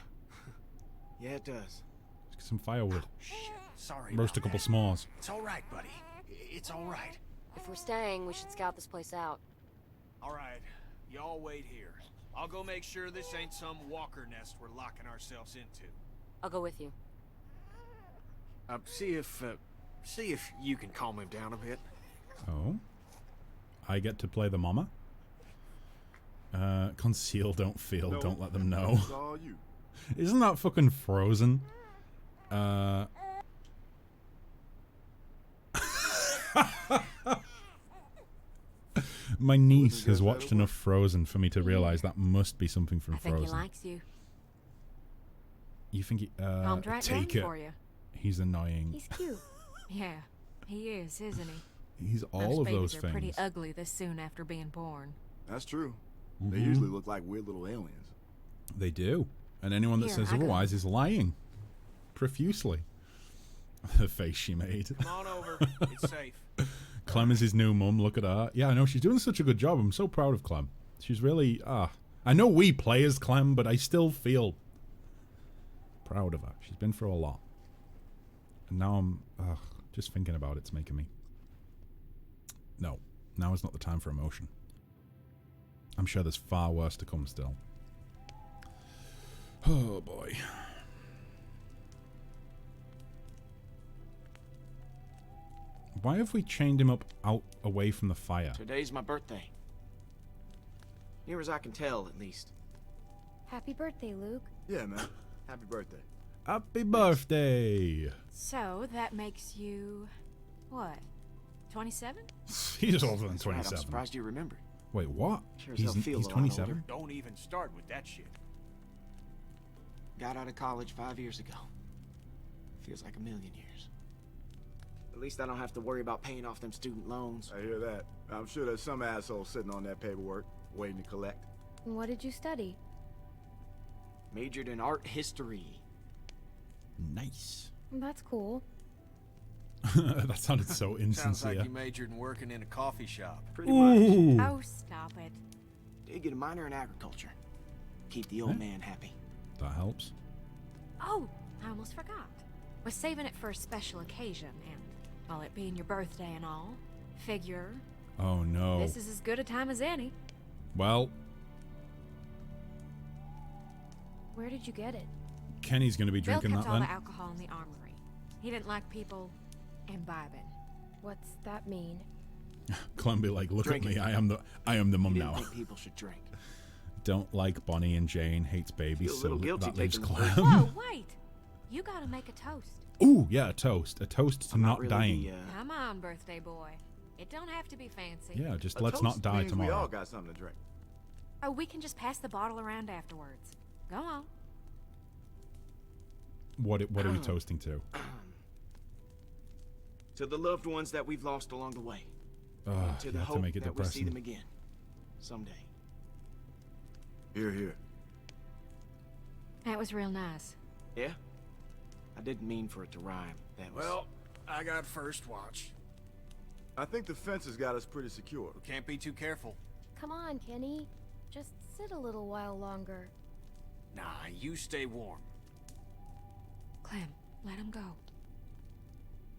Speaker 3: Yeah, it does.
Speaker 1: Let's get some firewood.
Speaker 2: Shit. Sorry.
Speaker 1: Roast a
Speaker 2: about
Speaker 1: couple
Speaker 2: that.
Speaker 1: s'mores.
Speaker 2: It's all right, buddy. It's all right.
Speaker 6: If we're staying, we should scout this place out.
Speaker 2: All right. Y'all wait here. I'll go make sure this ain't some walker nest we're locking ourselves into.
Speaker 6: I'll go with you.
Speaker 2: See if you can calm him down a bit.
Speaker 1: Oh. I get to play the mama? Conceal, don't feel,
Speaker 9: No,
Speaker 1: don't let them know.
Speaker 9: It's all you.
Speaker 1: Isn't that fucking Frozen? My niece has watched enough Frozen for me to realize that must be something from
Speaker 8: I think
Speaker 1: Frozen.
Speaker 8: he likes you.
Speaker 1: You think he,
Speaker 8: Calmed right
Speaker 1: take
Speaker 8: down
Speaker 1: it.
Speaker 8: for you.
Speaker 1: He's annoying.
Speaker 4: He's cute.
Speaker 8: Yeah, he is, isn't he?
Speaker 1: He's all
Speaker 8: Most
Speaker 1: of
Speaker 8: babies
Speaker 1: those
Speaker 8: are
Speaker 1: things.
Speaker 8: pretty ugly this soon after being born.
Speaker 9: That's true. They
Speaker 1: Mhm.
Speaker 9: usually look like weird little aliens.
Speaker 1: They do. And anyone that
Speaker 8: Here,
Speaker 1: says
Speaker 8: I got
Speaker 1: otherwise is lying. Profusely. The face she made.
Speaker 2: Come on over. It's safe.
Speaker 1: Clem is his new mum. Look at her. Yeah, I know. She's doing such a good job. I'm so proud of Clem. She's really... I know we play as Clem, but I still feel proud of her. She's been through a lot. And now I'm... just thinking about it's making me... No. Now is not the time for emotion. I'm sure there's far worse to come still. Oh, boy. Why have we chained him up out away from the fire?
Speaker 3: Today's my birthday. Near as I can tell, at least.
Speaker 4: Happy birthday, Luke.
Speaker 9: Yeah, man. Happy birthday.
Speaker 1: Happy birthday!
Speaker 8: So, that makes you... what? 27?
Speaker 1: He's older than
Speaker 3: That's right, I'm
Speaker 1: 27.
Speaker 3: surprised you remembered.
Speaker 1: Wait, what?
Speaker 3: Sure as
Speaker 1: He's,
Speaker 3: hell feel
Speaker 1: he's
Speaker 3: a lot
Speaker 1: 27?
Speaker 3: older.
Speaker 2: Don't even start with that shit.
Speaker 3: Got out of college 5 years ago. Feels like a million years. At least I don't have to worry about paying off them student loans.
Speaker 9: I hear that. I'm sure there's some asshole sitting on that paperwork, waiting to collect.
Speaker 4: What did you study?
Speaker 3: Majored in art history.
Speaker 1: Nice.
Speaker 4: That's cool.
Speaker 1: That sounded so
Speaker 2: Sounds
Speaker 1: insincere.
Speaker 2: like you majored in working in a coffee shop.
Speaker 3: Pretty much.
Speaker 1: Ooh.
Speaker 8: Oh, stop it.
Speaker 3: Did get a minor in agriculture. Keep the old
Speaker 1: Huh?
Speaker 3: man happy.
Speaker 1: That helps.
Speaker 8: Oh, I almost forgot. Was saving it for a special occasion, and, well, it being your birthday and all, figure
Speaker 1: Oh, no.
Speaker 8: this is as good a time as any.
Speaker 1: Well,
Speaker 4: Where did you get it?
Speaker 1: Kenny's going to be
Speaker 8: Bill
Speaker 1: drinking
Speaker 8: kept
Speaker 1: that
Speaker 8: all
Speaker 1: then.
Speaker 8: the alcohol in the armory. He didn't like people imbibing.
Speaker 4: What's that mean?
Speaker 1: Clem be like, look
Speaker 3: Drinking.
Speaker 1: at me. I am the
Speaker 3: He
Speaker 1: mum
Speaker 3: didn't
Speaker 1: now.
Speaker 3: think people should drink.
Speaker 1: Don't like Bonnie and Jane. Hates babies.
Speaker 3: Feel a
Speaker 1: So
Speaker 3: little guilty
Speaker 1: that leaves
Speaker 3: taking
Speaker 1: Clem.
Speaker 3: the
Speaker 8: Whoa, wait! You gotta make a toast.
Speaker 1: Ooh, yeah, a toast. A toast to
Speaker 3: I'm
Speaker 1: not
Speaker 3: really
Speaker 1: dying.
Speaker 3: the,
Speaker 8: Come on, birthday boy. It don't have to be fancy.
Speaker 1: Yeah, just
Speaker 9: A
Speaker 1: let's
Speaker 9: toast
Speaker 1: not die
Speaker 9: means We all
Speaker 1: tomorrow.
Speaker 9: got something to drink.
Speaker 8: Oh, we can just pass the bottle around afterwards. Go on.
Speaker 1: What are we toasting to?
Speaker 3: To the loved ones that we've lost along the way.
Speaker 1: Ugh,
Speaker 3: To
Speaker 1: you
Speaker 3: the
Speaker 1: have to
Speaker 3: hope
Speaker 1: make it
Speaker 3: that we'll see
Speaker 1: depressing.
Speaker 3: them again. Someday.
Speaker 9: Here, here.
Speaker 8: That was real nice.
Speaker 3: Yeah? I didn't mean for it to rhyme. That was...
Speaker 2: Well, I got first watch.
Speaker 9: I think the fence has got us pretty secure.
Speaker 2: We can't be too careful.
Speaker 4: Come on, Kenny. Just sit a little while longer.
Speaker 2: Nah, you stay warm.
Speaker 8: Clem, let him go.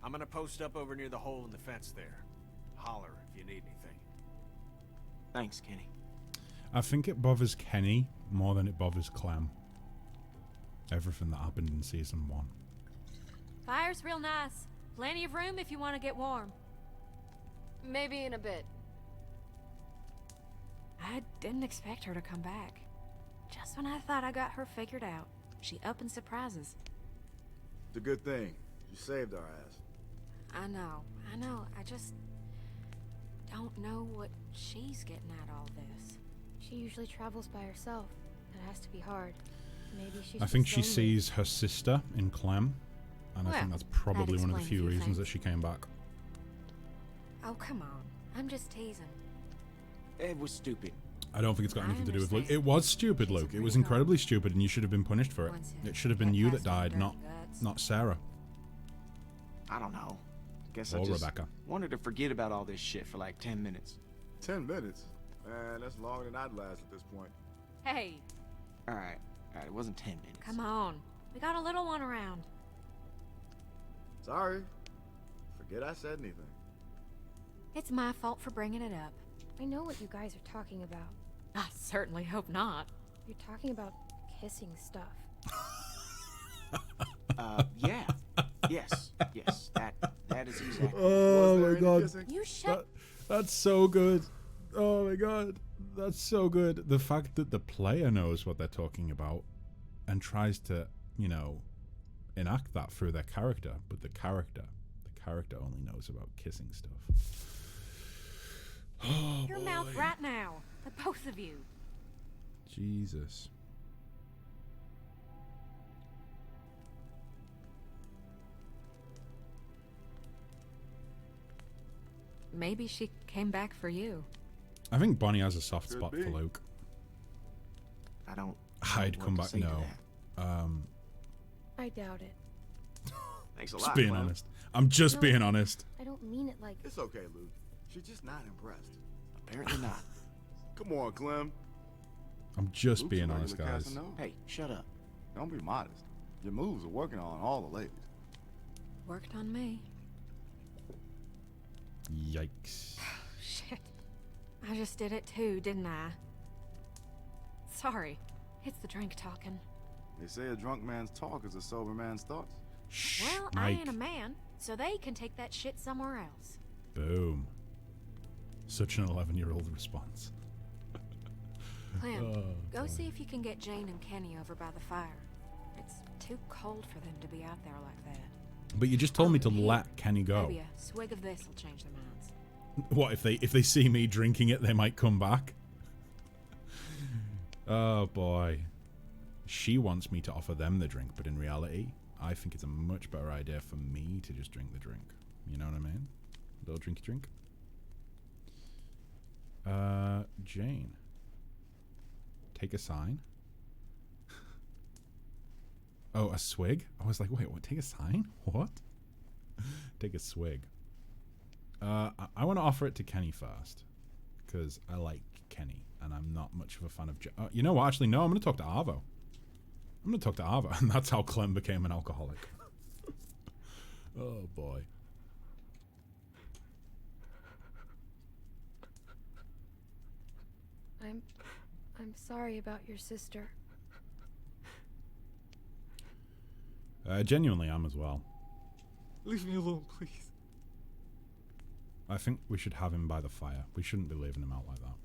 Speaker 2: I'm gonna post up over near the hole in the fence there. Holler if you need anything.
Speaker 3: Thanks, Kenny.
Speaker 1: I think it bothers Kenny more than it bothers Clem. Everything that happened in season 1.
Speaker 8: Fire's real nice. Plenty of room if you want to get warm.
Speaker 6: Maybe in a bit.
Speaker 8: I didn't expect her to come back. Just when I thought I got her figured out, she up and surprises.
Speaker 9: It's a good thing. You saved our ass.
Speaker 8: I know. I just don't know what she's getting at all this.
Speaker 4: She usually travels by herself. That has to be hard. Maybe she's
Speaker 1: I think
Speaker 4: just
Speaker 1: she
Speaker 4: lonely.
Speaker 1: sees her sister in Clem, and I
Speaker 8: Well,
Speaker 1: think that's probably
Speaker 8: that'd
Speaker 1: one of the
Speaker 8: explain
Speaker 1: few
Speaker 8: a few
Speaker 1: reasons
Speaker 8: things.
Speaker 1: that she came back.
Speaker 8: Oh, come on. I'm just teasing.
Speaker 3: It was stupid.
Speaker 1: I don't think it's got
Speaker 8: I
Speaker 1: anything to do with Luke.
Speaker 8: understand.
Speaker 1: It was stupid,
Speaker 8: She's a
Speaker 1: Luke. It
Speaker 8: pretty
Speaker 1: was
Speaker 8: girl.
Speaker 1: incredibly stupid, and you should have been punished for it.
Speaker 8: Once
Speaker 1: It should have been
Speaker 8: get
Speaker 1: you that
Speaker 8: past her
Speaker 1: died,
Speaker 8: dirty
Speaker 1: not
Speaker 8: guts.
Speaker 1: Sarah
Speaker 3: I don't know. Guess
Speaker 1: or
Speaker 3: I just
Speaker 1: Rebecca.
Speaker 3: wanted to forget about all this shit for like 10 minutes.
Speaker 9: 10 minutes? Man, that's longer than I'd last at this point.
Speaker 8: Hey,
Speaker 3: Alright, it wasn't 10 minutes.
Speaker 8: come on. We got a little one around.
Speaker 9: Sorry. Forget I said anything.
Speaker 8: It's my fault for bringing it up.
Speaker 4: I know what you guys are talking about.
Speaker 8: I certainly hope not.
Speaker 4: You're talking about kissing stuff.
Speaker 3: Yeah. Yes. That is exactly.
Speaker 1: Oh
Speaker 9: Was there
Speaker 1: my
Speaker 9: any
Speaker 1: god.
Speaker 9: kissing?
Speaker 8: You shut.
Speaker 1: That's so good. Oh my god. That's so good. The fact that the player knows what they're talking about and tries to, enact that through their character, but the character only knows about kissing stuff. Oh,
Speaker 8: Your mouth right now. The both of you.
Speaker 1: Jesus.
Speaker 8: Maybe she came back for you.
Speaker 1: I think Bonnie has a soft
Speaker 9: Could
Speaker 1: spot
Speaker 9: be.
Speaker 1: for Luke.
Speaker 3: I don't.
Speaker 1: I'd
Speaker 3: know
Speaker 1: come
Speaker 3: what
Speaker 1: back.
Speaker 3: to say to
Speaker 1: No.
Speaker 3: that.
Speaker 4: I doubt it.
Speaker 3: Thanks a
Speaker 1: Just
Speaker 3: lot.
Speaker 1: being
Speaker 3: Clem.
Speaker 1: honest. I'm just
Speaker 4: No.
Speaker 1: being honest.
Speaker 4: I don't mean it like...
Speaker 9: It's okay, Luke. She's just not impressed.
Speaker 3: Apparently not.
Speaker 9: Come on, Clem.
Speaker 1: I'm just
Speaker 9: Luke's
Speaker 1: being
Speaker 9: a
Speaker 1: honest,
Speaker 9: regular
Speaker 1: guys.
Speaker 9: Casanova.
Speaker 3: Hey, shut up.
Speaker 9: Don't be modest. Your moves are working on all the ladies.
Speaker 8: Worked on me.
Speaker 1: Yikes.
Speaker 8: Shit. I just did it too, didn't I? Sorry. It's the drink talking.
Speaker 9: They say a drunk man's talk is a sober man's thoughts.
Speaker 1: Shh,
Speaker 8: Well, I
Speaker 1: Mike.
Speaker 8: ain't a man, so they can take that shit somewhere else.
Speaker 1: Boom. Such an 11-year-old response.
Speaker 8: Clem,
Speaker 1: Oh,
Speaker 8: go
Speaker 1: boy.
Speaker 8: see if you can get Jane and Kenny over by the fire. It's too cold for them to be out there like that.
Speaker 1: But you just told me to
Speaker 8: Here,
Speaker 1: let Kenny go.
Speaker 8: Maybe a swig of this will change their minds.
Speaker 1: What if they see me drinking it, they might come back? Oh boy. She wants me to offer them the drink, but in reality, I think it's a much better idea for me to just drink the drink. You know what I mean? Little drinky drink. Jane. Take a sign. Oh, a swig? I was like, wait, what? Take a sign? What? Take a swig. I want to offer it to Kenny first, because I like Kenny, and I'm not much of a fan of... you know what? Actually, no, I'm going to talk to Arvo. I'm going to talk to Arvo, and that's how Clem became an alcoholic. Oh, boy.
Speaker 4: I'm sorry about your sister.
Speaker 1: Genuinely, I'm as well.
Speaker 7: Leave me alone, please.
Speaker 1: I think we should have him by the fire. We shouldn't be leaving him out like that.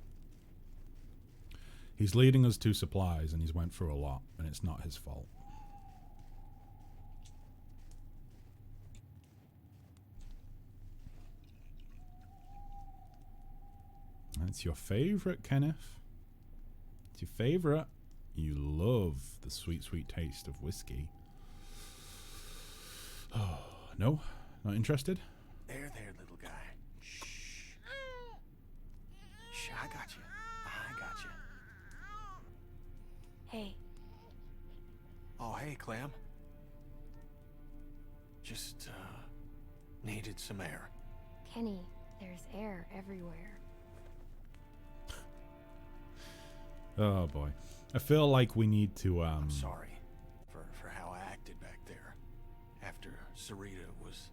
Speaker 1: He's leading us to supplies, and he's went through a lot, and it's not his fault. It's your favorite, Kenneth. It's your favorite. You love the sweet, sweet taste of whiskey. Oh, no? Not interested?
Speaker 2: There, little guy. Shh. Shh, I got you. I got you.
Speaker 4: Hey,
Speaker 2: Oh, hey, Clem. Just, needed some air.
Speaker 4: Kenny, there's air everywhere.
Speaker 1: Oh, boy. I feel like we need to,
Speaker 2: I'm sorry for how I acted back there. After Sarita was...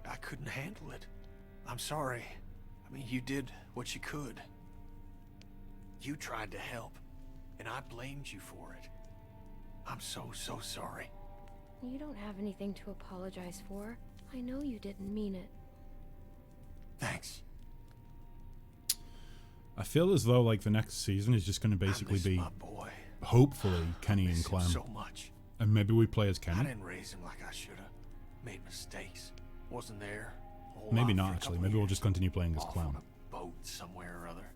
Speaker 2: I couldn't handle it. I'm sorry. I mean, you did what you could. You tried to help, and I blamed you for it. I'm so sorry.
Speaker 4: You don't have anything to apologize for. I know you didn't mean it.
Speaker 2: Thanks.
Speaker 1: I feel as though like the next season is just going to basically
Speaker 2: I miss
Speaker 1: be,
Speaker 2: my boy.
Speaker 1: hopefully, Kenny
Speaker 2: I
Speaker 1: and
Speaker 2: miss him
Speaker 1: Clem.
Speaker 2: so much.
Speaker 1: And maybe we play as
Speaker 2: I
Speaker 1: Kenny.
Speaker 2: didn't raise him like I should have. Made mistakes. Wasn't there. a whole
Speaker 1: Maybe
Speaker 2: lot
Speaker 1: not
Speaker 2: for a
Speaker 1: actually.
Speaker 2: couple
Speaker 1: Maybe we'll
Speaker 2: years.
Speaker 1: just continue playing as
Speaker 2: Off
Speaker 1: Clem.
Speaker 2: on a boat somewhere or other.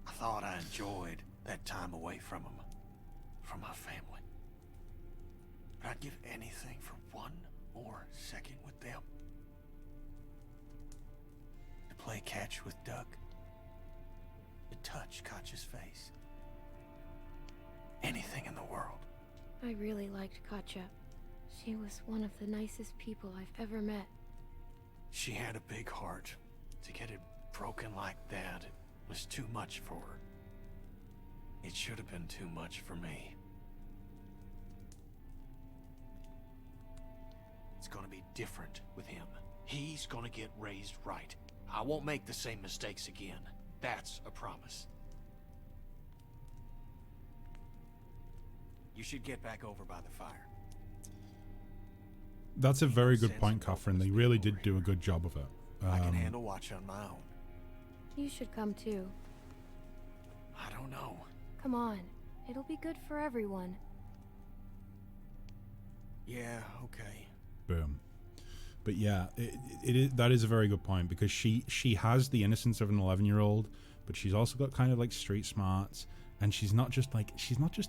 Speaker 2: I thought I enjoyed that time away from him, from my family. But I'd give anything for one more second with them. To play catch with Duck. To touch Katja's face. Anything in the world.
Speaker 4: I really liked Katja. She was one of the nicest people I've ever met.
Speaker 2: She had a big heart. To get it broken like that, it was too much for her. It should have been too much for me. It's gonna be different with him. He's gonna get raised right. I won't make the same mistakes again. That's a promise. You should get back over by the fire.
Speaker 1: That's a very good point, Catherine. They really did do a good job of it.
Speaker 2: I can handle watch on my own.
Speaker 4: You should come too.
Speaker 2: I don't know.
Speaker 4: Come on. It'll be good for everyone.
Speaker 2: Yeah, okay.
Speaker 1: Boom. But yeah, that is a very good point, because she has the innocence of an 11-year-old, but she's also got kind of like street smarts, and she's not just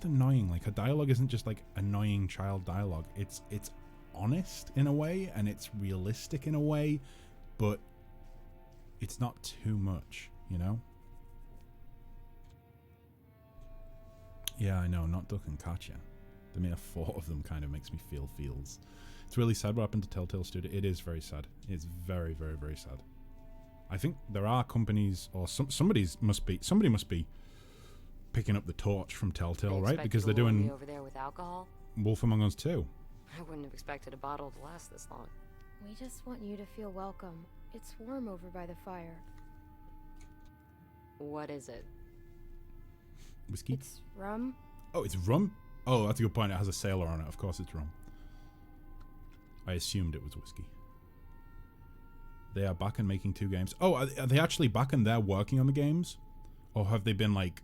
Speaker 1: annoying. Like her dialogue isn't just like annoying child dialogue. It's honest in a way, and it's realistic in a way, but it's not too much, you know? Yeah, I know, not Duck and Katja. The mere thought of them kind of makes me feel feels. It's really sad what happened to Telltale Studio. It is very sad. It's very, very, very sad. I think there are companies, or somebody must be picking up the torch from Telltale, right? Because they're doing
Speaker 6: over there with alcohol.
Speaker 1: Wolf Among Us 2.
Speaker 6: I wouldn't have expected a bottle to last this long.
Speaker 4: We just want you to feel welcome. It's warm over by the fire.
Speaker 6: What is it?
Speaker 1: Whiskey?
Speaker 4: It's rum.
Speaker 1: Oh, it's rum? Oh, that's a good point. It has a sailor on it. Of course it's rum. I assumed it was whiskey. They are back and making 2 games. Oh, are they actually back and they're working on the games? Or have they been, like,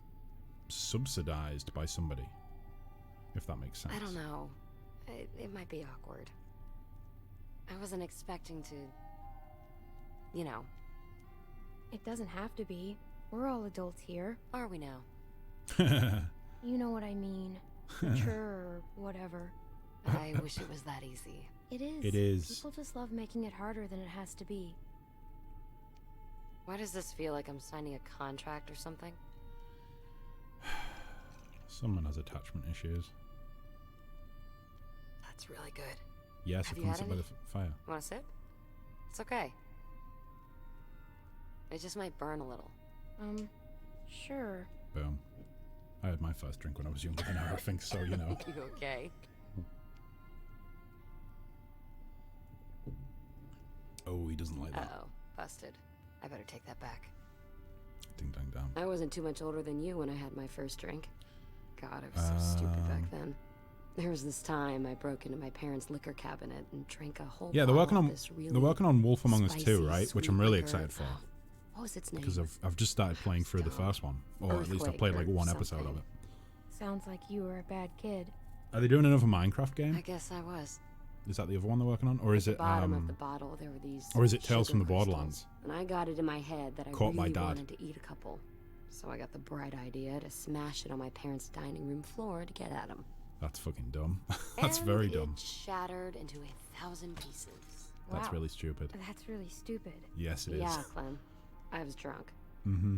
Speaker 1: subsidized by somebody? If that makes sense.
Speaker 6: I don't know. It might be awkward. I wasn't expecting to... You know.
Speaker 4: It doesn't have to be. We're all adults here.
Speaker 6: Are we now?
Speaker 4: You know what I mean. Mature or whatever.
Speaker 6: I wish it was that easy.
Speaker 4: It is.
Speaker 1: It is.
Speaker 4: People just love making it harder than it has to be.
Speaker 6: Why does this feel like I'm signing a contract or something?
Speaker 1: Someone has attachment issues.
Speaker 6: That's really good.
Speaker 1: Yes,
Speaker 6: Have
Speaker 1: it
Speaker 6: you
Speaker 1: comes
Speaker 6: had
Speaker 1: up by
Speaker 6: any?
Speaker 1: the fire.
Speaker 6: Want a sip? It's okay. It just might burn a little.
Speaker 4: Sure.
Speaker 1: Boom. I had my first drink when I was younger than her, I think, so, you know.
Speaker 6: You okay?
Speaker 1: Oh, he doesn't like that.
Speaker 6: Uh-oh. Busted. I better take that back.
Speaker 1: Ding dang down.
Speaker 6: I wasn't too much older than you when I had my first drink. God, I was so stupid back then. There was this time I broke into my parents' liquor cabinet and drank a whole
Speaker 1: Yeah, they're working
Speaker 6: bottle
Speaker 1: on
Speaker 6: of this really
Speaker 1: they're working on Wolf Among Us 2,
Speaker 6: spicy,
Speaker 1: right? Which
Speaker 6: sweet
Speaker 1: I'm really
Speaker 6: liquor.
Speaker 1: excited for.
Speaker 6: What was its name?
Speaker 1: Because I've just started playing through the first one, or at least I've played like
Speaker 6: Earthquake or
Speaker 1: one episode of
Speaker 6: something.
Speaker 1: it.
Speaker 4: Sounds like you were a bad kid.
Speaker 1: Are they doing another Minecraft game?
Speaker 6: I guess I was.
Speaker 1: Is that the other one they're working on, or is
Speaker 6: At
Speaker 1: it
Speaker 6: the bottom of the bottle there were these
Speaker 1: or is it Tales
Speaker 6: sugar
Speaker 1: from the
Speaker 6: crystals,
Speaker 1: Borderlands?
Speaker 6: And I got it in my head that I
Speaker 1: Caught my
Speaker 6: really
Speaker 1: dad.
Speaker 6: wanted to eat a couple. So I got the bright idea to smash it on my parents' dining room floor to get at them.
Speaker 1: That's fucking dumb. That's very dumb.
Speaker 6: It shattered into 1,000 pieces.
Speaker 1: That's
Speaker 4: Wow.
Speaker 1: really stupid.
Speaker 4: That's really stupid.
Speaker 1: Yes, it is.
Speaker 6: Yeah, Clem. I was drunk.
Speaker 1: Mm-hmm.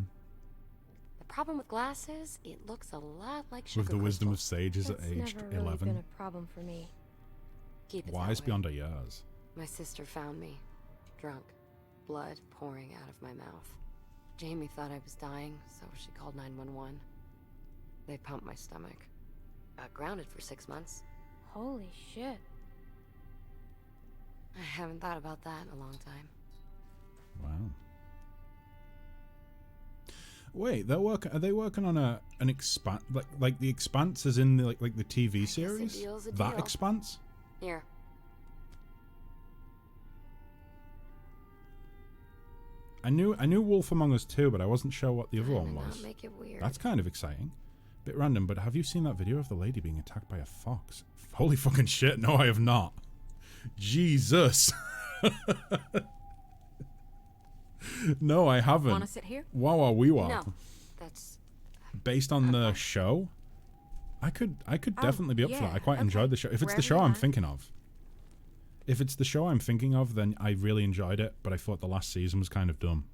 Speaker 6: The problem with glass is it looks a lot like sugar
Speaker 1: With the wisdom of
Speaker 6: crystals.
Speaker 1: sages
Speaker 4: That's
Speaker 1: at age
Speaker 4: never really
Speaker 1: 11.
Speaker 4: been a problem for me.
Speaker 6: Keep it
Speaker 1: Wise
Speaker 6: that way.
Speaker 1: beyond our years.
Speaker 6: My sister found me, drunk, blood pouring out of my mouth. Jamie thought I was dying, so she called 911. They pumped my stomach. Got grounded for 6 months.
Speaker 4: Holy shit.
Speaker 6: I haven't thought about that in a long time.
Speaker 1: Wow. Wait, are they working on an expanse, like the Expanse is in the like the TV series?
Speaker 6: deal's a
Speaker 1: That
Speaker 6: deal.
Speaker 1: Expanse?
Speaker 6: Here.
Speaker 1: I knew Wolf Among Us 2, but I wasn't sure what the other one
Speaker 6: Not
Speaker 1: was.
Speaker 6: make it weird.
Speaker 1: That's kind of exciting. Bit random, but have you seen that video of the lady being attacked by a fox? Holy fucking shit, no I have not. Jesus. No, I haven't.
Speaker 8: Want to sit here?
Speaker 1: Wow, wee wow.
Speaker 6: No, that's
Speaker 1: Based on the show, I could definitely be up for that. I quite enjoyed the show. If it's the
Speaker 8: Wherever
Speaker 1: show
Speaker 8: you
Speaker 1: I'm
Speaker 8: like.
Speaker 1: thinking of. If it's the show I'm thinking of, then I really enjoyed it, but I thought the last season was kind of dumb.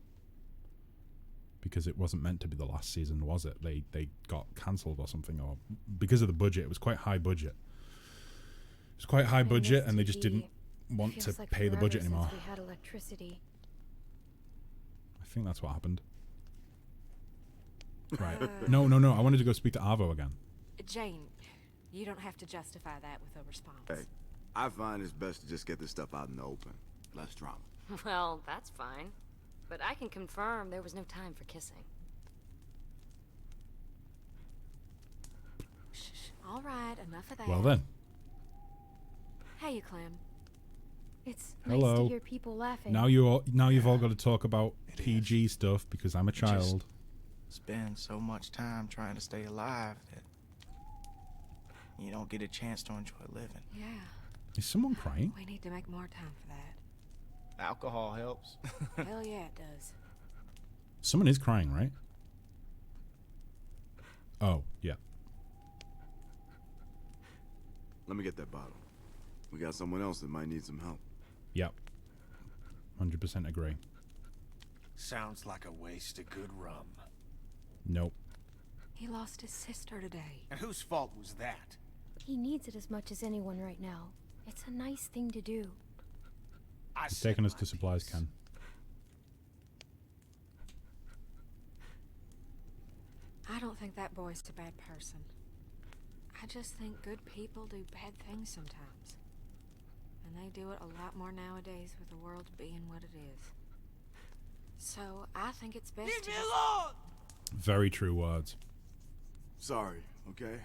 Speaker 1: Because it wasn't meant to be the last season, was it? They got cancelled or something, or because of the budget. It was quite high budget. It was quite high budget, and they just didn't want to pay the budget anymore.
Speaker 4: We had electricity.
Speaker 1: I think that's what happened. Right. No. I wanted to go speak to Arvo again.
Speaker 8: Jane, you don't have to justify that with a response.
Speaker 9: Hey, I find it's best to just get this stuff out in the open. Less drama.
Speaker 6: well, that's fine. But I can confirm there was no time for kissing.
Speaker 8: Shh. All right, enough of that.
Speaker 1: Well then.
Speaker 8: Hey, you Clem.
Speaker 4: It's nice
Speaker 1: Hello.
Speaker 4: to hear people laughing.
Speaker 1: Now you've all got to talk about PG stuff because I'm a child.
Speaker 5: Spend so much time trying to stay alive that you don't get a chance to enjoy living.
Speaker 8: Yeah,
Speaker 1: Is someone crying?
Speaker 8: we need to make more time for that.
Speaker 5: Alcohol helps.
Speaker 8: Hell yeah, it does.
Speaker 1: Someone is crying, right? Oh, yeah.
Speaker 9: Let me get that bottle. We got someone else that might need some help.
Speaker 1: Yep. 100% agree.
Speaker 2: Sounds like a waste of good rum.
Speaker 1: Nope.
Speaker 8: He lost his sister today.
Speaker 2: And whose fault was that?
Speaker 4: He needs it as much as anyone right now. It's a nice thing to do.
Speaker 1: He's taking us to supplies, Ken.
Speaker 8: I don't think that boy's a bad person. I just think good people do bad things sometimes. And they do it a lot more nowadays with the world being what it is. So I think it's best to just...
Speaker 1: Very true words.
Speaker 9: Sorry, okay?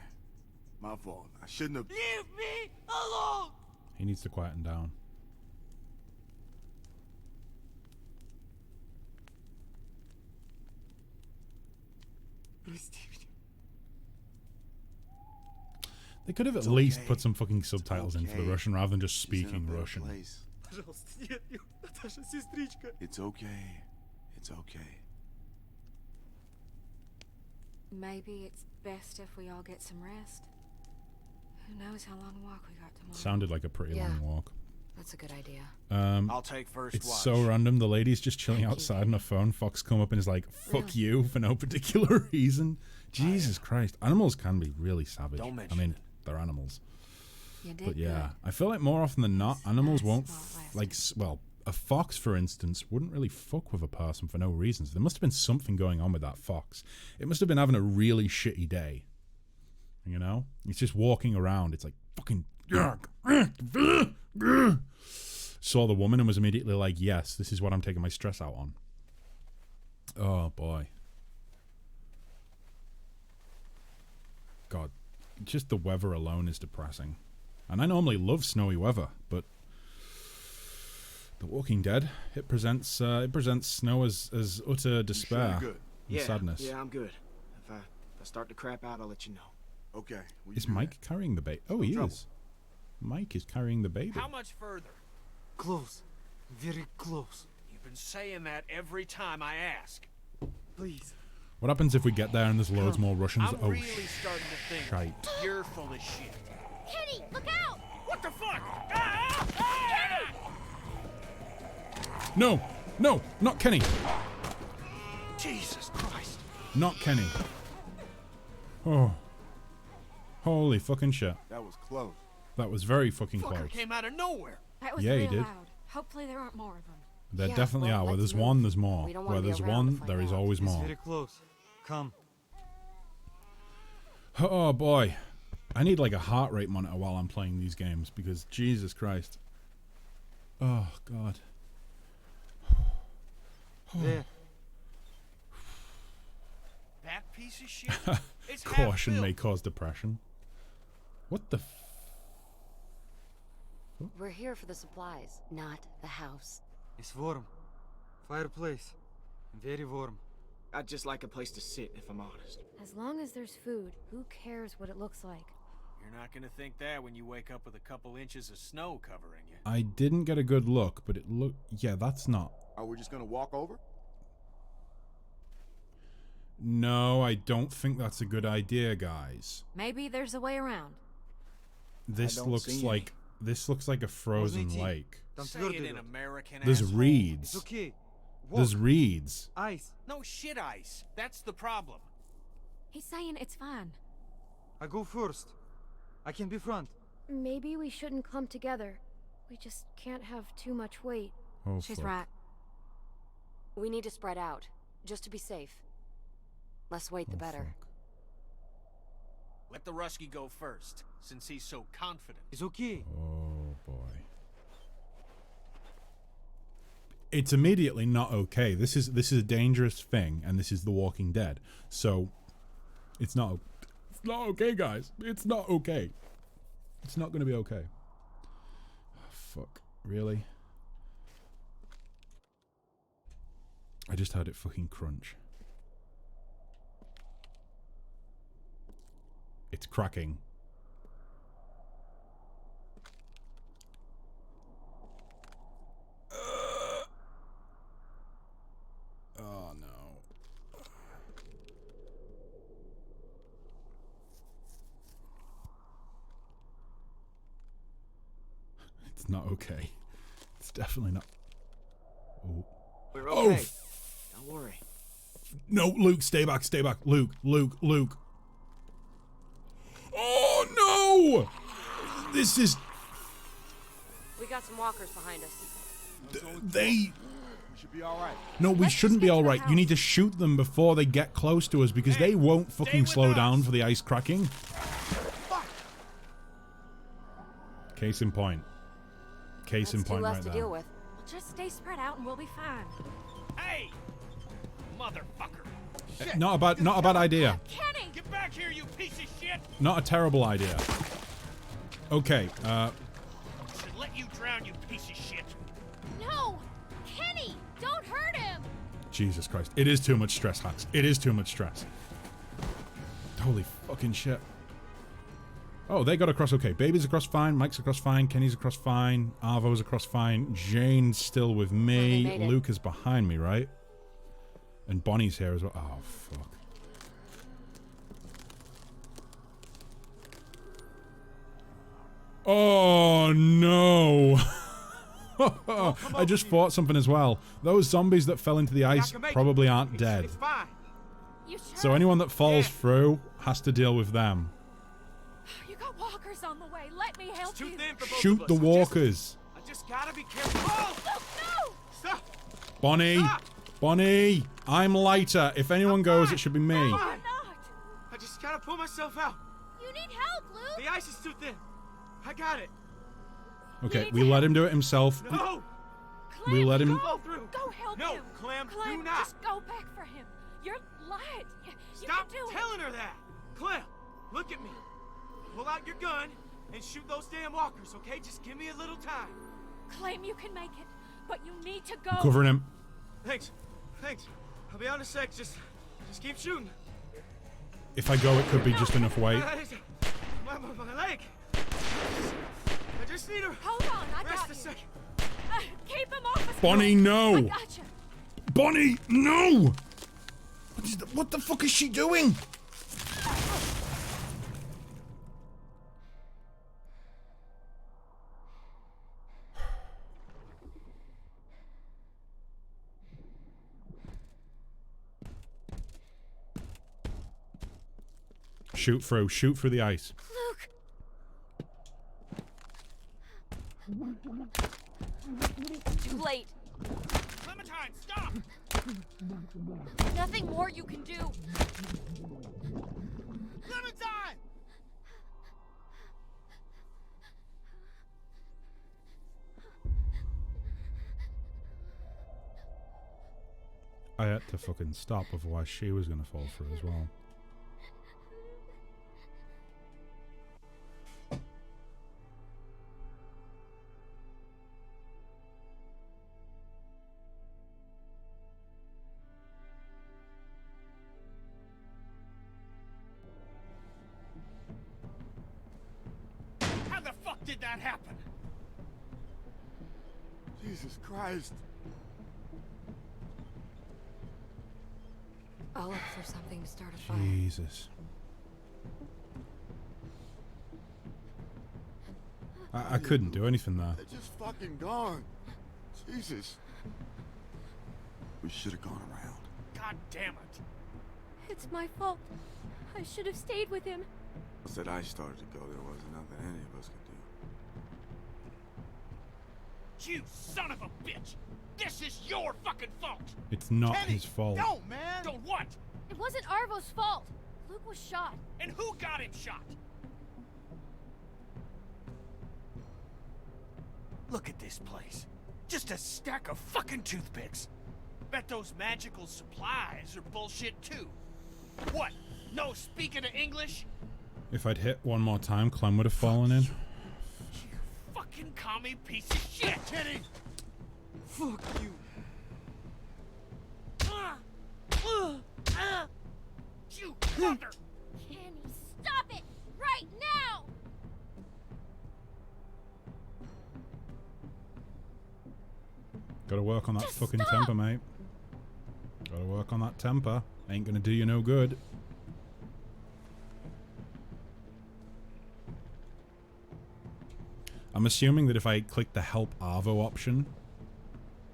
Speaker 9: My fault. I shouldn't have...
Speaker 7: Leave me alone!
Speaker 1: He needs to quieten down. They could have at least put some fucking subtitles in for the Russian rather than just speaking Russian.
Speaker 7: Пожалуйста, нет, Наташа, сестричка.
Speaker 9: It's okay. It's okay.
Speaker 8: Maybe it's best if we all get some rest. Who knows how long a walk we got tomorrow.
Speaker 1: Sounded like a pretty long walk.
Speaker 6: That's a good idea.
Speaker 2: I'll take first
Speaker 1: It's
Speaker 2: watch.
Speaker 1: so random. The lady's just chilling outside on her phone. Fox come up and is like, "Fuck you" for no particular reason. Jesus Christ, animals can be really savage.
Speaker 2: Don't
Speaker 1: I
Speaker 2: mention
Speaker 1: mean, they're animals.
Speaker 8: You did
Speaker 1: But yeah,
Speaker 8: good.
Speaker 1: I feel like more often than not, animals
Speaker 8: Nice
Speaker 1: won't
Speaker 8: while it
Speaker 1: like. Well, a fox, for instance, wouldn't really fuck with a person for no reasons. There must have been something going on with that fox. It must have been having a really shitty day. You know, it's just walking around. It's like fucking. Saw the woman and was immediately like, "Yes, this is what I'm taking my stress out on." Oh boy. God, just the weather alone is depressing. And I normally love snowy weather, but The Walking Dead, it presents snow as utter despair
Speaker 9: Good.
Speaker 1: and sadness.
Speaker 3: Yeah, I'm good. If I start to crap out, I'll let you know.
Speaker 9: Okay. we
Speaker 1: Is
Speaker 9: can do
Speaker 1: Mike carrying the baby? Oh, he
Speaker 9: trouble.
Speaker 1: is. Mike is carrying the baby.
Speaker 2: How much further?
Speaker 7: Close. Very close.
Speaker 2: You've been saying that every time I ask.
Speaker 7: Please.
Speaker 1: What happens if we get there and there's loads more Russians?
Speaker 2: I'm
Speaker 1: Oh,
Speaker 2: really starting to think
Speaker 1: shite.
Speaker 2: you're full of shit.
Speaker 4: Kenny, look out!
Speaker 2: What the fuck? Ah! Ah!
Speaker 1: No! No! Not Kenny!
Speaker 2: Jesus Christ.
Speaker 1: Not Kenny. Oh. Holy fucking shit.
Speaker 9: That was close.
Speaker 1: That was very fucking
Speaker 2: Fucker
Speaker 1: close.
Speaker 2: came out of nowhere.
Speaker 8: That was
Speaker 1: Yeah, he
Speaker 8: real
Speaker 1: did.
Speaker 8: loud. Hopefully there aren't more of them.
Speaker 1: There
Speaker 6: Yeah,
Speaker 1: definitely
Speaker 6: well,
Speaker 1: are. Where
Speaker 6: let's
Speaker 1: there's one,
Speaker 6: move.
Speaker 1: there's more.
Speaker 6: We don't wanna
Speaker 1: Where
Speaker 6: be
Speaker 1: there's
Speaker 6: around to
Speaker 1: one,
Speaker 6: find
Speaker 1: there is
Speaker 6: out.
Speaker 1: always
Speaker 7: It's
Speaker 1: more.
Speaker 7: very close. Come.
Speaker 1: Oh boy. I need like a heart rate monitor while I'm playing these games because Jesus Christ. Oh God.
Speaker 7: There.
Speaker 2: That piece of shit? It's half
Speaker 1: Caution
Speaker 2: filled.
Speaker 1: may cause depression. What the
Speaker 6: We're here for the supplies, not the house.
Speaker 7: It's warm. Fireplace. Very warm.
Speaker 3: I'd just like a place to sit, if I'm honest.
Speaker 4: As long as there's food, who cares what it looks like?
Speaker 2: You're not gonna think that when you wake up with a couple inches of snow covering you.
Speaker 1: I didn't get a good look, but it looked... Yeah, that's not...
Speaker 9: Are we just gonna walk over?
Speaker 1: No, I don't think that's a good idea, guys.
Speaker 8: Maybe there's a way around.
Speaker 1: This
Speaker 5: don't
Speaker 1: looks
Speaker 5: see
Speaker 1: like... This looks like a frozen
Speaker 7: Wasn't it?
Speaker 1: lake.
Speaker 7: Там
Speaker 2: Say
Speaker 7: твердый
Speaker 2: it in
Speaker 7: лед.
Speaker 2: American,
Speaker 1: There's
Speaker 2: asshole.
Speaker 1: reeds.
Speaker 7: It's okay.
Speaker 1: There's
Speaker 7: Walk.
Speaker 1: reeds.
Speaker 7: Ice.
Speaker 2: No shit ice. That's the problem.
Speaker 8: He's saying it's fine.
Speaker 7: I go first. I can be front.
Speaker 4: Maybe we shouldn't clump together. We just can't have too much weight.
Speaker 1: Oh,
Speaker 8: She's
Speaker 1: fuck.
Speaker 8: right.
Speaker 6: We need to spread out, just to be safe. Less weight, the
Speaker 1: Oh,
Speaker 6: better.
Speaker 1: fuck.
Speaker 2: Let the Rusky go first, since he's so confident.
Speaker 7: It's okay.
Speaker 1: Oh, boy. It's immediately not okay. This is a dangerous thing, and this is The Walking Dead. So, it's not okay, guys. It's not okay. It's not going to be okay. Oh, fuck. Really? I just heard it fucking crunch. It's cracking. Oh no. It's not okay. It's definitely not. Oh.
Speaker 3: We're
Speaker 1: Oh,
Speaker 3: okay. Don't worry.
Speaker 1: No, Luke, stay back, stay back. Luke. Oh no! This is...
Speaker 6: We got some walkers behind us.
Speaker 1: They...
Speaker 9: We should be all right.
Speaker 1: No, we
Speaker 8: Let's
Speaker 1: shouldn't
Speaker 8: just
Speaker 1: be
Speaker 8: get to the
Speaker 1: alright. You need to shoot them before they get close to us because they won't fucking
Speaker 2: with
Speaker 1: slow
Speaker 2: us.
Speaker 1: down for the ice cracking. Case in point. Case in
Speaker 6: That's two
Speaker 1: point
Speaker 6: less
Speaker 1: right
Speaker 6: to
Speaker 1: there.
Speaker 6: deal with.
Speaker 8: We'll just stay spread out and we'll be fine.
Speaker 2: Hey! Motherfucker!
Speaker 1: Not a bad idea.
Speaker 8: Kenny!
Speaker 2: Get back here, you piece of shit!
Speaker 1: Not a terrible idea. Okay,
Speaker 2: Should let you drown, you piece of shit!
Speaker 4: No! Kenny! Don't hurt him!
Speaker 1: Jesus Christ. It is too much stress, Hacks. It is too much stress. Holy fucking shit. Oh, they got across okay. Baby's across fine. Mike's across fine. Kenny's across fine. Arvo's across fine. Jane's still with
Speaker 6: They
Speaker 1: me.
Speaker 6: made it.
Speaker 1: Luke is behind me, right? And Bonnie's here as well. Oh, fuck. Oh, no. I just fought something as well. Those zombies that fell into the ice probably aren't dead.
Speaker 3: It's fine.
Speaker 8: You sure?
Speaker 1: So anyone that falls
Speaker 3: Yeah.
Speaker 1: through has to deal with them.
Speaker 8: You got walkers on the way. Let me help
Speaker 3: It's too
Speaker 8: you.
Speaker 3: thin for both
Speaker 1: Shoot
Speaker 3: of
Speaker 1: the
Speaker 3: us.
Speaker 1: walkers.
Speaker 3: I just gotta be careful. Oh!
Speaker 8: No!
Speaker 3: Stop!
Speaker 1: Bonnie.
Speaker 3: Stop!
Speaker 1: Bonnie. I'm lighter. If anyone goes, it should be me.
Speaker 3: Fine.
Speaker 8: Not!
Speaker 3: I just gotta pull myself out.
Speaker 4: You need help, Luke!
Speaker 3: The ice is too thin. I got it.
Speaker 1: Okay,
Speaker 8: need
Speaker 1: we
Speaker 8: to
Speaker 1: let him do it himself.
Speaker 3: No!
Speaker 8: Clem,
Speaker 1: We let him-
Speaker 3: Go through.
Speaker 8: Go help
Speaker 3: No,
Speaker 8: him.
Speaker 3: Clem,
Speaker 8: Clem,
Speaker 3: do not.
Speaker 8: just go back for him. You're light. You
Speaker 3: Stop
Speaker 8: can do it.
Speaker 3: telling her that. Clem, look at me. Pull out your gun and shoot those damn walkers, okay? Just give me a little time.
Speaker 8: Clem, you can make it, but you need to go.
Speaker 1: Covering him.
Speaker 3: Thanks. I'll be on a sec. Just keep shooting.
Speaker 1: If I go, it could be just enough weight.
Speaker 3: My leg. I just need to
Speaker 8: Hold on, I
Speaker 3: rest
Speaker 8: got
Speaker 3: a
Speaker 8: you.
Speaker 3: second.
Speaker 8: Keep him off us.
Speaker 1: Bonnie,
Speaker 8: Clem.
Speaker 1: no.
Speaker 8: I got you.
Speaker 1: Bonnie, no! What the fuck is she doing? Shoot through the ice.
Speaker 4: Luke!
Speaker 6: Too late.
Speaker 2: Clementine, stop!
Speaker 6: Nothing more you can do.
Speaker 2: Clementine!
Speaker 1: I had to fucking stop, otherwise she was gonna fall through as well.
Speaker 2: How the fuck did that happen?
Speaker 9: Jesus Christ.
Speaker 6: I'll look for something to start a fire.
Speaker 1: Jesus. I couldn't do anything there.
Speaker 9: They're just fucking gone. Jesus. We should have gone around.
Speaker 2: God damn it.
Speaker 4: It's my fault. I should have stayed with him.
Speaker 9: Once that ice started to go, there wasn't nothing any of us could do.
Speaker 2: You son of a bitch! This is your fucking fault!
Speaker 1: It's not
Speaker 2: Kenny,
Speaker 1: his fault.
Speaker 2: No, man! Don't what?
Speaker 4: It wasn't Arvo's fault. Luke was shot.
Speaker 2: And who got him shot? Look at this place. Just a stack of fucking toothpicks. Bet those magical supplies are bullshit too. What? No speaking of English?
Speaker 1: If I'd hit one more time, Clem would have fallen in.
Speaker 2: You fucking commie piece of shit! Kenny!
Speaker 7: Fuck you.
Speaker 2: You mother!
Speaker 4: Kenny, stop it! Right now!
Speaker 1: Gotta work on that
Speaker 4: Just
Speaker 1: fucking
Speaker 4: stop!
Speaker 1: temper, mate. Gotta work on that temper. Ain't gonna do you no good. I'm assuming that if I clicked the help Arvo option,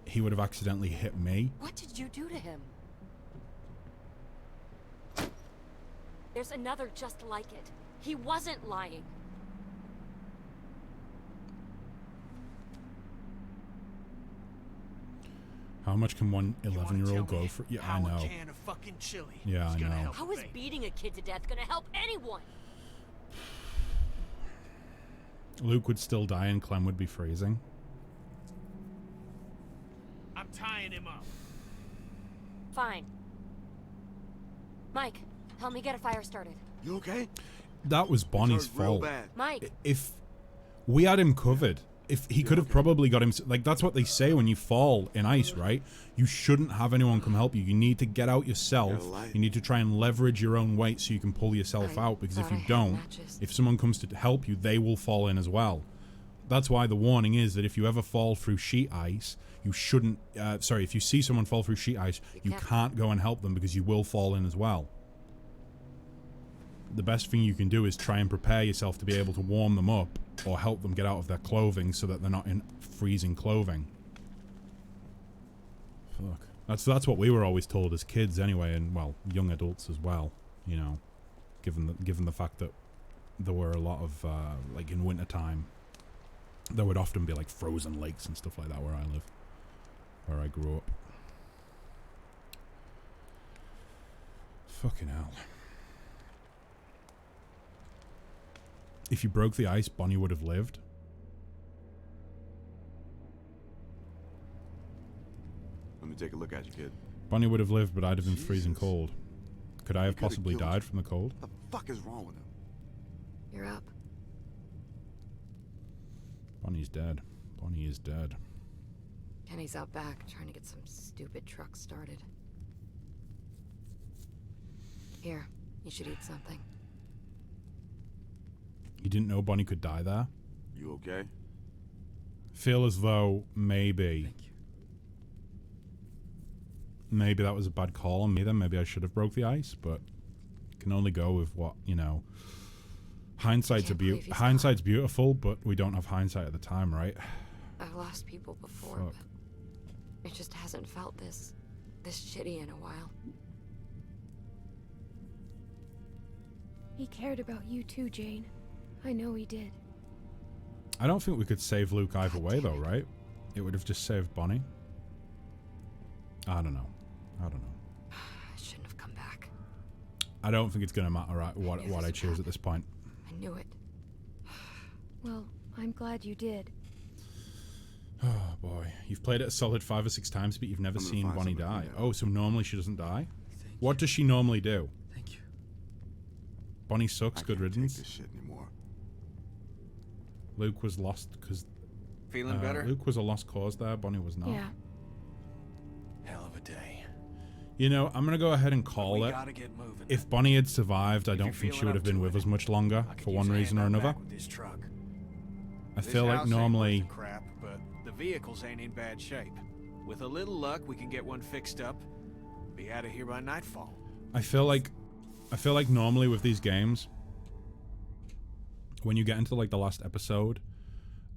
Speaker 1: he would have accidentally hit me.
Speaker 6: What did you do to him? There's another just like it. He wasn't lying.
Speaker 1: How much can one
Speaker 2: You wanna
Speaker 1: 11-year-old
Speaker 2: tell
Speaker 1: go
Speaker 2: me
Speaker 1: for? Yeah, I
Speaker 2: how a
Speaker 1: know.
Speaker 2: can of fucking chili
Speaker 1: Yeah,
Speaker 2: is
Speaker 1: I
Speaker 2: gonna
Speaker 1: know.
Speaker 2: help
Speaker 6: How is
Speaker 2: me?
Speaker 6: beating a kid to death gonna help anyone?
Speaker 1: Luke would still die and Clem would be freezing.
Speaker 2: I'm tying him up.
Speaker 6: Fine. Mike, help me get a fire started.
Speaker 9: You okay?
Speaker 1: That was Bonnie's
Speaker 9: It hurt real
Speaker 1: fault.
Speaker 9: bad.
Speaker 6: Mike!
Speaker 1: If we had him covered, if he could have probably got him, like that's what they say when you fall in ice, right? You shouldn't have anyone come help you. You need to get out yourself.
Speaker 9: Got a light.
Speaker 1: You need to try and leverage your own weight so you can pull yourself
Speaker 6: I
Speaker 1: out, because if
Speaker 6: thought
Speaker 1: you
Speaker 6: I had
Speaker 1: don't,
Speaker 6: matches.
Speaker 1: if someone comes to help you, they will fall in as well. That's why the warning is that if you ever fall through sheet ice, you shouldn't, if you see someone fall through sheet ice, you can't go and help them because you will fall in as well. The best thing you can do is try and prepare yourself to be able to warm them up or help them get out of their clothing so that they're not in freezing clothing. Fuck. That's what we were always told as kids anyway, and well, young adults as well, you know, given the fact that there were a lot of like in winter time there would often be like frozen lakes and stuff like that where I live, where I grew up. Fucking hell. If you broke the ice, Bonnie would have lived.
Speaker 9: Let me take a look at you, kid.
Speaker 1: Bonnie would have lived, but I'd have been freezing
Speaker 9: Jesus.
Speaker 1: cold. Could I have
Speaker 9: coulda
Speaker 1: possibly
Speaker 9: killed
Speaker 1: died
Speaker 9: you.
Speaker 1: from the cold?
Speaker 9: What the fuck is wrong with him?
Speaker 6: You're up.
Speaker 1: Bonnie's dead. Bonnie is dead.
Speaker 6: Kenny's out back trying to get some stupid truck started. Here, you should eat something.
Speaker 1: You didn't know Bonnie could die there?
Speaker 9: You okay?
Speaker 1: Feel as though maybe that was a bad call on me then. Maybe I should have broke the ice, but can only go with what, you know. Hindsight's beautiful, but we don't have hindsight at the time, right?
Speaker 6: I've lost people before,
Speaker 1: Fuck.
Speaker 6: but it just hasn't felt this shitty in a while.
Speaker 4: He cared about you too, Jane. I know he did.
Speaker 1: I don't think we could save Luke either way, though, right? It would have just saved Bonnie. I don't know.
Speaker 6: I shouldn't have come back.
Speaker 1: I don't think it's going to matter what I choose at this point.
Speaker 6: I knew it.
Speaker 4: Well, I'm glad you did.
Speaker 1: Oh boy, you've played it a solid 5 or 6 times, but you've never
Speaker 9: I'm gonna
Speaker 1: seen
Speaker 9: find
Speaker 1: Bonnie
Speaker 9: something
Speaker 1: die.
Speaker 9: for you.
Speaker 1: Oh, so normally she doesn't die?
Speaker 7: Thank
Speaker 1: What
Speaker 7: you.
Speaker 1: does she normally do?
Speaker 7: Thank you.
Speaker 1: Bonnie sucks,
Speaker 9: I
Speaker 1: good
Speaker 9: can't take
Speaker 1: riddance.
Speaker 9: this shit anymore.
Speaker 1: Luke was lost because
Speaker 2: Feeling better?
Speaker 1: Luke was a lost cause there. Bonnie was not.
Speaker 4: Yeah.
Speaker 2: Hell of a day.
Speaker 1: You know, I'm gonna go ahead and call
Speaker 2: we
Speaker 1: it.
Speaker 2: gotta get moving.
Speaker 1: If Bonnie had survived, I
Speaker 2: If
Speaker 1: don't
Speaker 2: you're
Speaker 1: think she
Speaker 2: feeling
Speaker 1: would have
Speaker 2: up
Speaker 1: been
Speaker 2: to
Speaker 1: with
Speaker 2: it,
Speaker 1: us much longer
Speaker 2: I could
Speaker 1: for
Speaker 2: use
Speaker 1: one
Speaker 2: a
Speaker 1: reason or
Speaker 2: hand out
Speaker 1: another.
Speaker 2: back with this truck.
Speaker 1: I
Speaker 2: This
Speaker 1: feel like
Speaker 2: house ain't worth
Speaker 1: normally.
Speaker 2: the crap, but the vehicles ain't in bad shape. With a little luck, we can get one fixed up. Be out of here by nightfall.
Speaker 1: I feel like normally with these games, when you get into like the last episode,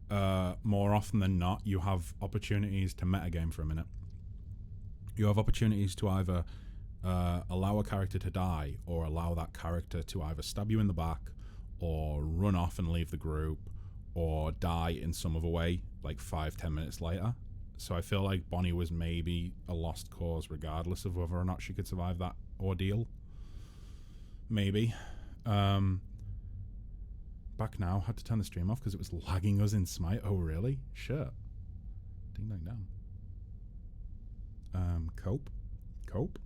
Speaker 1: more often than not, you have opportunities to metagame for a minute. You have opportunities to either allow a character to die, or allow that character to either stab you in the back, or run off and leave the group, or die in some other way, like 5-10 minutes later. So I feel like Bonnie was maybe a lost cause regardless of whether or not she could survive that ordeal. Maybe. Back now. Had to turn the stream off because it was lagging us in Smite. Oh, really? Sure. Ding dang dang. Cope? Cope?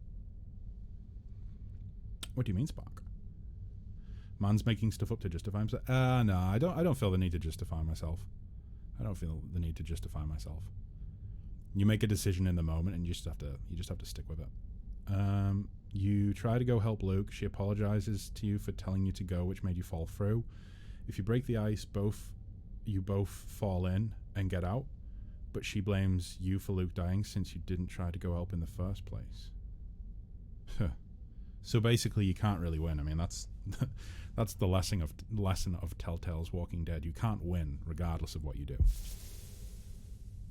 Speaker 1: What do you mean, Spark? Man's making stuff up to justify himself. No, I don't feel the need to justify myself. I don't feel the need to justify myself. You make a decision in the moment, and you just have to stick with it. You try to go help Luke. She apologizes to you for telling you to go, which made you fall through. If you break the ice, you both fall in and get out. But she blames you for Luke dying since you didn't try to go help in the first place. So basically, you can't really win. I mean, that's the lesson of Telltale's Walking Dead. You can't win regardless of what you do.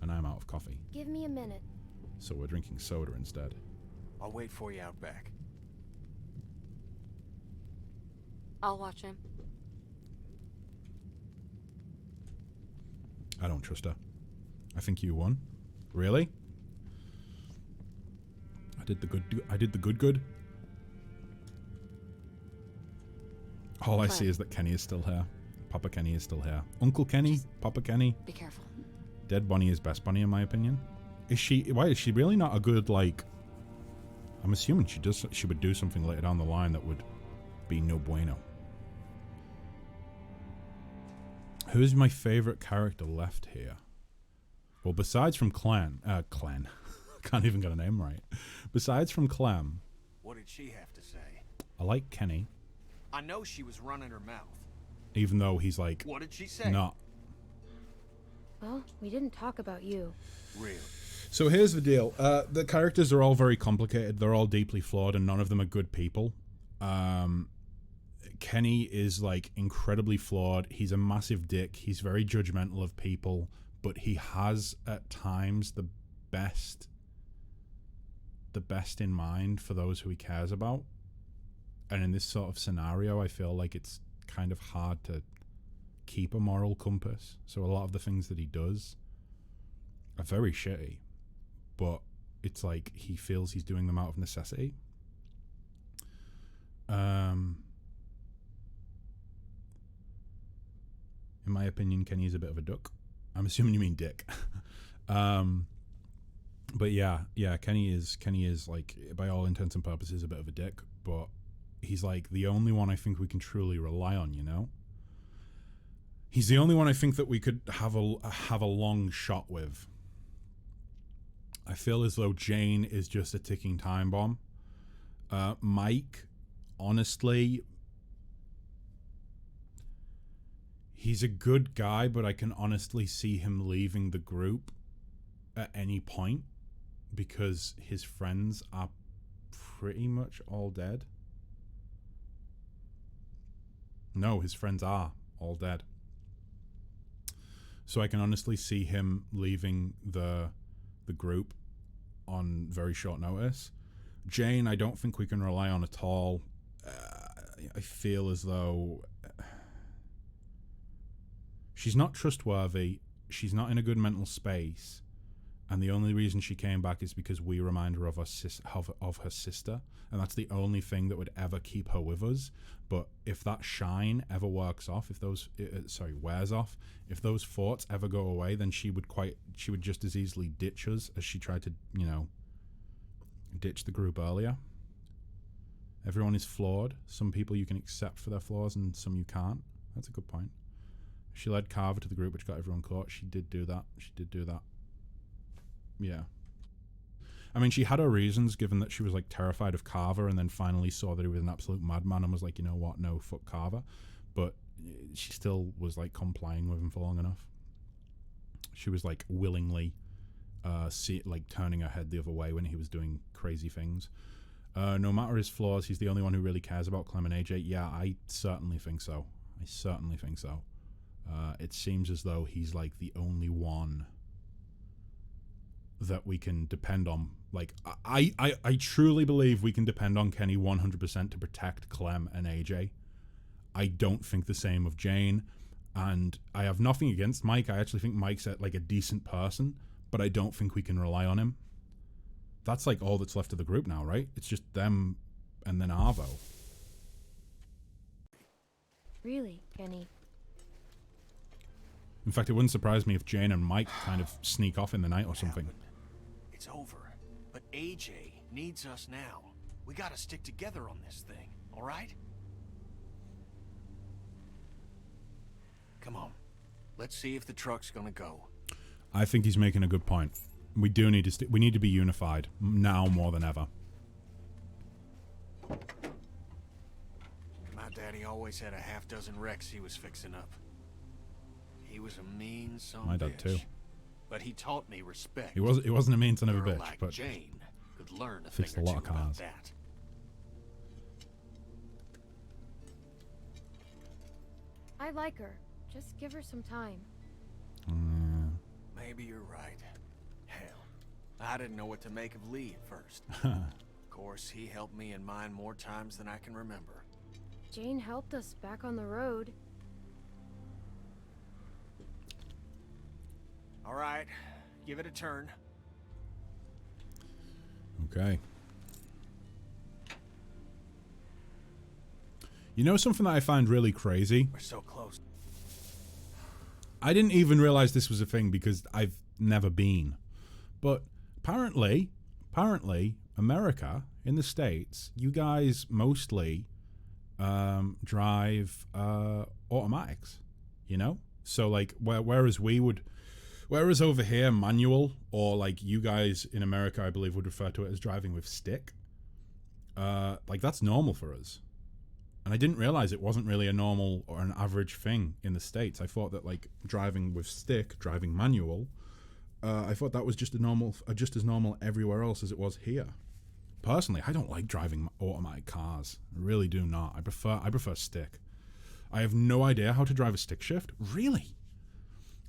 Speaker 1: And I'm out of coffee,
Speaker 4: Give me a minute.
Speaker 1: so we're drinking soda instead.
Speaker 2: I'll wait for you out back.
Speaker 6: I'll watch him.
Speaker 1: I don't trust her. I think you won. Really? I did the good. All I see is that Kenny is still here. Papa Kenny is still here. Uncle Kenny, Papa Kenny.
Speaker 6: Be careful.
Speaker 1: Dead Bonnie is best Bonnie in my opinion. Why is she really not a good, like... I'm assuming she would do something later down the line that would be no bueno. Who's my favorite character left here? Well, besides from Clem, can't even get a name right. Besides from Clem,
Speaker 2: What did she have to say?
Speaker 1: I like Kenny,
Speaker 2: I know she was running her mouth.
Speaker 1: even though he's like
Speaker 2: What did she say?
Speaker 1: not.
Speaker 4: Well, we didn't talk about you.
Speaker 2: Really?
Speaker 1: So here's the deal. The characters are all very complicated. They're all deeply flawed, and none of them are good people. Kenny is like incredibly flawed. He's a massive dick. He's very judgmental of people, but he has at times the best in mind for those who he cares about. And in this sort of scenario, I feel like it's kind of hard to keep a moral compass. So a lot of the things that he does are very shitty, but it's like he feels he's doing them out of necessity. In my opinion, Kenny is a bit of a duck. I'm assuming you mean dick. But yeah, Kenny is like, by all intents and purposes, a bit of a dick, but he's like the only one I think we can truly rely on, you know? He's the only one I think that we could have a long shot with. I feel as though Jane is just a ticking time bomb. Mike, honestly, he's a good guy, but I can honestly see him leaving the group at any point because his friends are pretty much all dead. No, his friends are all dead. So I can honestly see him leaving the group on very short notice. Jane, I don't think we can rely on at all. I feel as though she's not trustworthy. She's not in a good mental space. and the only reason she came back is because we remind her of her sister, and that's the only thing that would ever keep her with us. But if that shine ever works off, if those wears off, if those thoughts ever go away, then she would just as easily ditch us as she tried to, ditch the group earlier. Everyone is flawed. Some people you can accept for their flaws, and some you can't. That's a good point. She led Carver to the group, which got everyone caught. She did do that. Yeah. I mean, she had her reasons, given that she was, like, terrified of Carver and then finally saw that he was an absolute madman and was like, you know what, no, fuck Carver. But she still was, like, complying with him for long enough. She was, like, willingly turning her head the other way when he was doing crazy things. No matter his flaws, he's the only one who really cares about Clem and AJ. Yeah, I certainly think so. It seems as though he's, like, the only one that we can depend on. Like, I truly believe we can depend on Kenny 100% to protect Clem and AJ. I don't think the same of Jane, and I have nothing against Mike. I actually think Mike's a decent person, but I don't think we can rely on him. That's, like, all that's left of the group now, right? It's just them and then Arvo.
Speaker 4: Really, Kenny?
Speaker 1: In fact, it wouldn't surprise me if Jane and Mike kind of sneak off in the night or something.
Speaker 2: It's over. But AJ needs us now. We gotta stick together on this thing, alright? Come on. Let's see if the truck's gonna go.
Speaker 1: I think he's making a good point. We do need to we need to be unified now more than ever.
Speaker 2: My daddy always had a half-dozen wrecks he was fixing up. He was a mean son of a bitch.
Speaker 1: My dad too.
Speaker 2: But he taught me respect.
Speaker 1: He wasn't a mean son of a
Speaker 2: Girl
Speaker 1: bitch,
Speaker 2: like
Speaker 1: but
Speaker 2: Jane could learn a
Speaker 1: fixed a
Speaker 2: thing or
Speaker 1: lot of
Speaker 2: two about
Speaker 1: cars.
Speaker 2: that.
Speaker 4: I like her. Just give her some time.
Speaker 2: Maybe you're right. Hell, I didn't know what to make of Lee at first. Of course, he helped me and mine more times than I can remember.
Speaker 4: Jane helped us back on the road.
Speaker 2: All right, give it a turn.
Speaker 1: Okay. You know something that I find really crazy?
Speaker 2: We're so close.
Speaker 1: I didn't even realize this was a thing because I've never been. But apparently, America, in the States, you guys mostly drive automatics, you know? So, like, whereas over here, manual, or like you guys in America, I believe, would refer to it as driving with stick. Like, that's normal for us. And I didn't realize it wasn't really a normal or an average thing in the States. I thought that, like, driving with stick, driving manual, I thought that was just as normal everywhere else as it was here. Personally, I don't like driving automatic cars. I really do not. I prefer stick. I have no idea how to drive a stick shift. Really?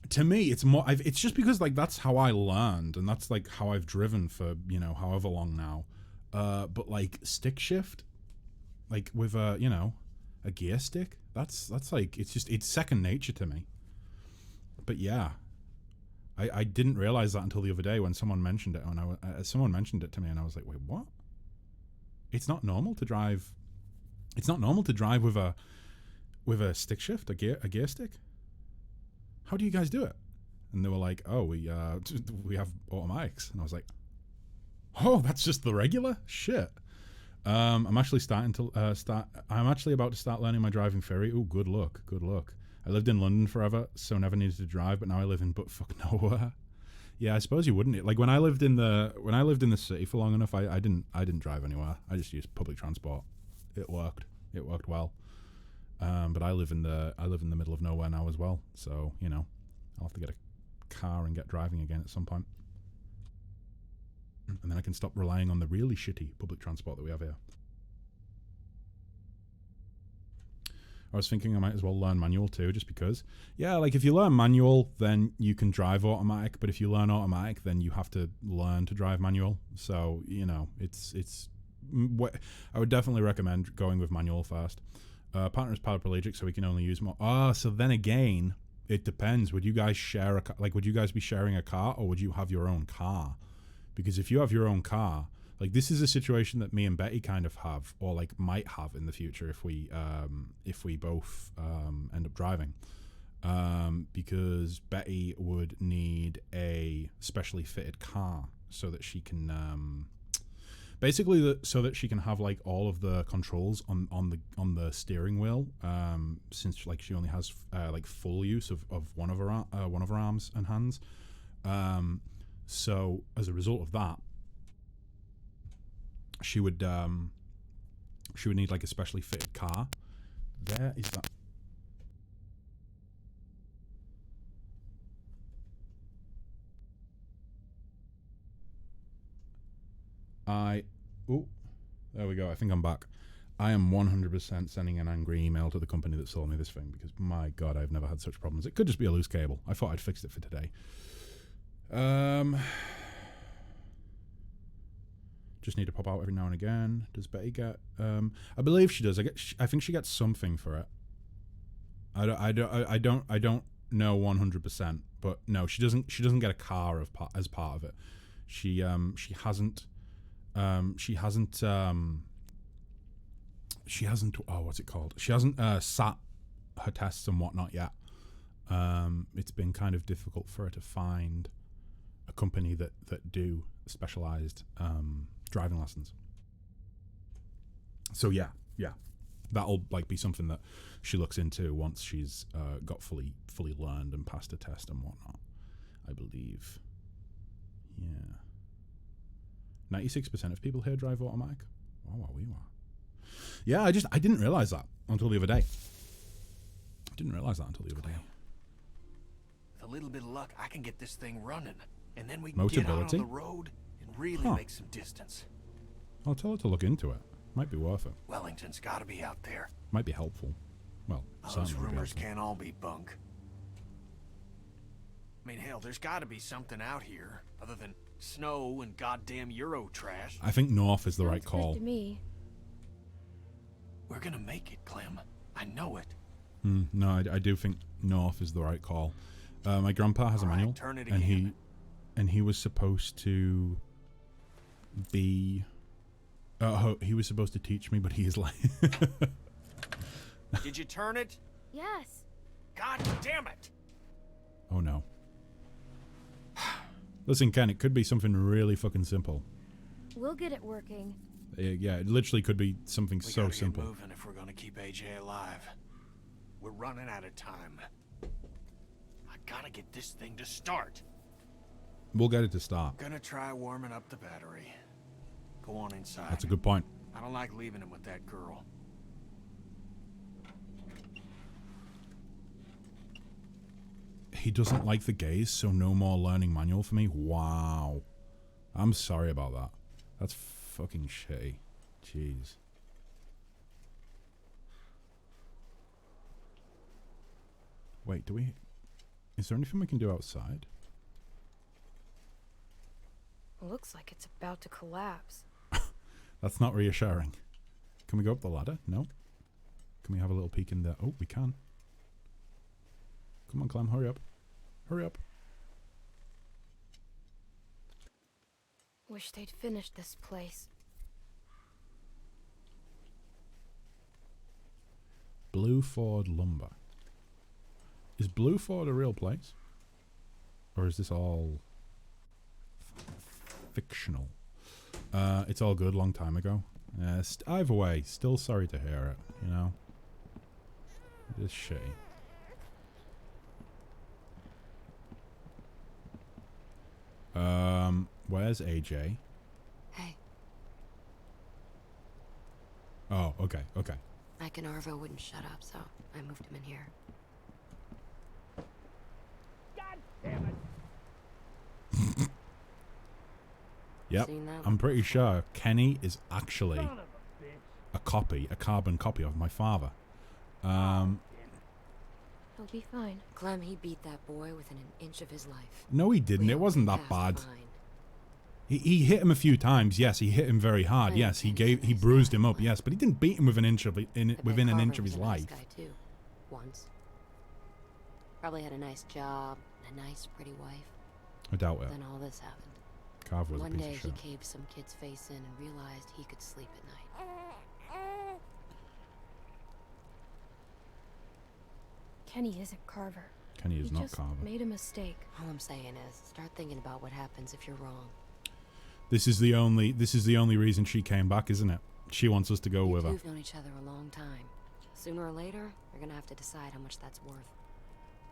Speaker 1: To me, it's just because, like, that's how I learned, and that's, like, how I've driven for, however long now. But, like, stick shift, like, with a gear stick, that's like, it's second nature to me. But yeah, I didn't realize that until the other day when someone mentioned it, and someone mentioned it to me, and I was like, wait, what? It's not normal to drive with a stick shift, a gear stick. How do you guys do it? And they were like, oh, we have automatics. And I was like, oh, that's just the regular shit. I'm actually about to start learning my driving theory. Ooh, good luck. I lived in London forever, so never needed to drive, but now I live in buttfuck nowhere. Yeah, I suppose you wouldn't. Like, when I lived in the city for long enough, I didn't drive anywhere. I just used public transport. It worked well. But I live in the middle of nowhere now as well, so I'll have to get a car and get driving again at some point. And then I can stop relying on the really shitty public transport that we have here. I was thinking I might as well learn manual too, just because. Yeah, like, if you learn manual, then you can drive automatic, but if you learn automatic, then you have to learn to drive manual. So, I would definitely recommend going with manual first. Partner is paraplegic, so we can only use more. So then again, it depends. Would you guys share a car? Like, would you guys be sharing a car, or would you have your own car? Because if you have your own car, like, this is a situation that me and Betty kind of have, or like might have in the future if we both end up driving. Because Betty would need a specially fitted car so that she can basically so that she can have like all of the controls on the steering wheel, since like she only has like full use of one of her arms and hands. So as a result of that, she would need like a specially fitted car. There is that. Oh, there we go. I think I'm back. I am 100% sending an angry email to the company that sold me this thing, because my god, I've never had such problems. It could just be a loose cable. I thought I'd fixed it for today. Just need to pop out every now and again. Does Betty get? I believe she does. I think she gets something for it. I don't know 100%, but no, she doesn't get a car as part of it. She hasn't. Oh, what's it called? She hasn't sat her tests and whatnot yet. It's been kind of difficult for her to find a company that do specialized driving lessons. So yeah, that'll like be something that she looks into once she's got fully learned and passed a test and whatnot, I believe. Yeah. 96% of people here drive automatic. Wow, we were. Yeah, I didn't realize that until the other day. With
Speaker 2: a little bit of luck, I can get this thing running, and then we can
Speaker 1: Motability?
Speaker 2: get out on the road and really make some distance.
Speaker 1: I'll tell her to look into it. Might be worth it.
Speaker 2: Wellington's got to be out there.
Speaker 1: Might be helpful. Well,
Speaker 2: Those
Speaker 1: certainly would be
Speaker 2: rumors
Speaker 1: helpful.
Speaker 2: can't all be bunk. I mean, hell, there's got to be something out here other than snow and goddamn Euro trash.
Speaker 1: I think north is the right
Speaker 4: Sounds good
Speaker 1: call.
Speaker 4: to me.
Speaker 2: We're gonna make it, Clem. I know it.
Speaker 1: No, I do think north is the right call. My grandpa has a manual,
Speaker 2: turn it
Speaker 1: and
Speaker 2: again.
Speaker 1: he was supposed to be. He was supposed to teach me, but he is like.
Speaker 2: Did you turn it?
Speaker 4: Yes.
Speaker 2: God damn it!
Speaker 1: Oh no. Listen, Ken, it could be something really fucking simple.
Speaker 4: We'll get it working.
Speaker 1: Yeah, it literally could be something
Speaker 2: We
Speaker 1: so
Speaker 2: gotta
Speaker 1: simple.
Speaker 2: get moving if we're gonna keep AJ alive. We're running out of time. I gotta get this thing to start.
Speaker 1: We'll get it to start.
Speaker 2: Gonna try warming up the battery. Go on inside.
Speaker 1: That's a good point.
Speaker 2: I don't like leaving him with that girl.
Speaker 1: He doesn't like the gays, so no more learning manual for me. Wow. I'm sorry about that. That's fucking shitty. Jeez. Wait, is there anything we can do outside?
Speaker 4: Looks like it's about to collapse.
Speaker 1: That's not reassuring. Can we go up the ladder? No. Can we have a little peek in there? Oh, we can. Come on, Clem, hurry up. Hurry up.
Speaker 4: Wish they'd finished this place.
Speaker 1: Blue Ford Lumber. Is Blue Ford a real place? Or is this all fictional? It's all good, long time ago. Either way, still sorry to hear it, you know? It is shitty. Where's AJ?
Speaker 6: Hey,
Speaker 1: Oh, okay.
Speaker 6: Mike and Arvo wouldn't shut up, so I moved him in here.
Speaker 1: Yep.
Speaker 6: Seen that?
Speaker 1: I'm pretty sure Kenny is actually a carbon copy of my father.
Speaker 4: He'll be fine.
Speaker 6: Clem, he beat that boy within an inch of his life.
Speaker 1: No, he didn't. It wasn't that bad. He hit him a few times. Yes, he hit him very hard. Yes, he bruised him up. Yes, but he didn't beat him within an inch of his life.
Speaker 6: Guy too. Once. Probably had a nice job, and a nice, pretty wife.
Speaker 1: I doubt it.
Speaker 6: Then all this happened.
Speaker 1: Carver was a
Speaker 6: One
Speaker 1: piece
Speaker 6: day
Speaker 1: of
Speaker 6: he
Speaker 1: shit.
Speaker 6: caved some kid's face in and realized he could sleep at night.
Speaker 4: Kenny isn't Carver.
Speaker 1: Kenny is
Speaker 4: He
Speaker 1: not
Speaker 4: just
Speaker 1: Carver.
Speaker 4: made a mistake.
Speaker 6: All I'm saying is, start thinking about what happens if you're wrong.
Speaker 1: This is the only reason she came back, isn't it? She wants us to go with her.
Speaker 6: You've known each other a long time. Sooner or later, you're gonna have to decide how much that's worth.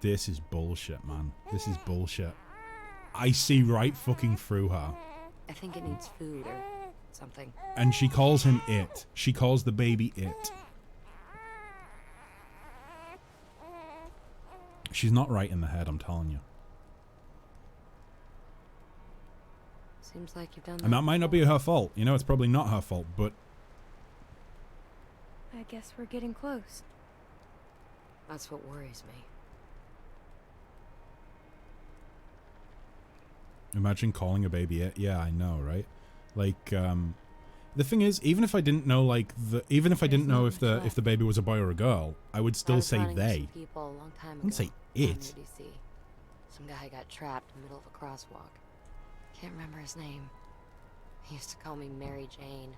Speaker 1: This is bullshit, man. This is bullshit. I see right fucking through her.
Speaker 6: I think it needs food or something.
Speaker 1: And she calls him it. She calls the baby it. She's not right in the head, I'm telling you.
Speaker 6: Seems like you've done that.
Speaker 1: And that might not be her fault. You know, it's probably not her fault, but
Speaker 4: I guess we're getting close.
Speaker 6: That's what worries me.
Speaker 1: imagine calling a baby it. Yeah, I know, right? Like, the thing is, even if I didn't know, like, even if I didn't know if the baby was a boy or a girl, I would still say they.
Speaker 6: People a long time
Speaker 1: I
Speaker 6: ago.
Speaker 1: wouldn't say
Speaker 6: down near
Speaker 1: it.
Speaker 6: DC. Some guy got trapped in the middle of a crosswalk. Can't remember his name. He used to call me Mary Jane.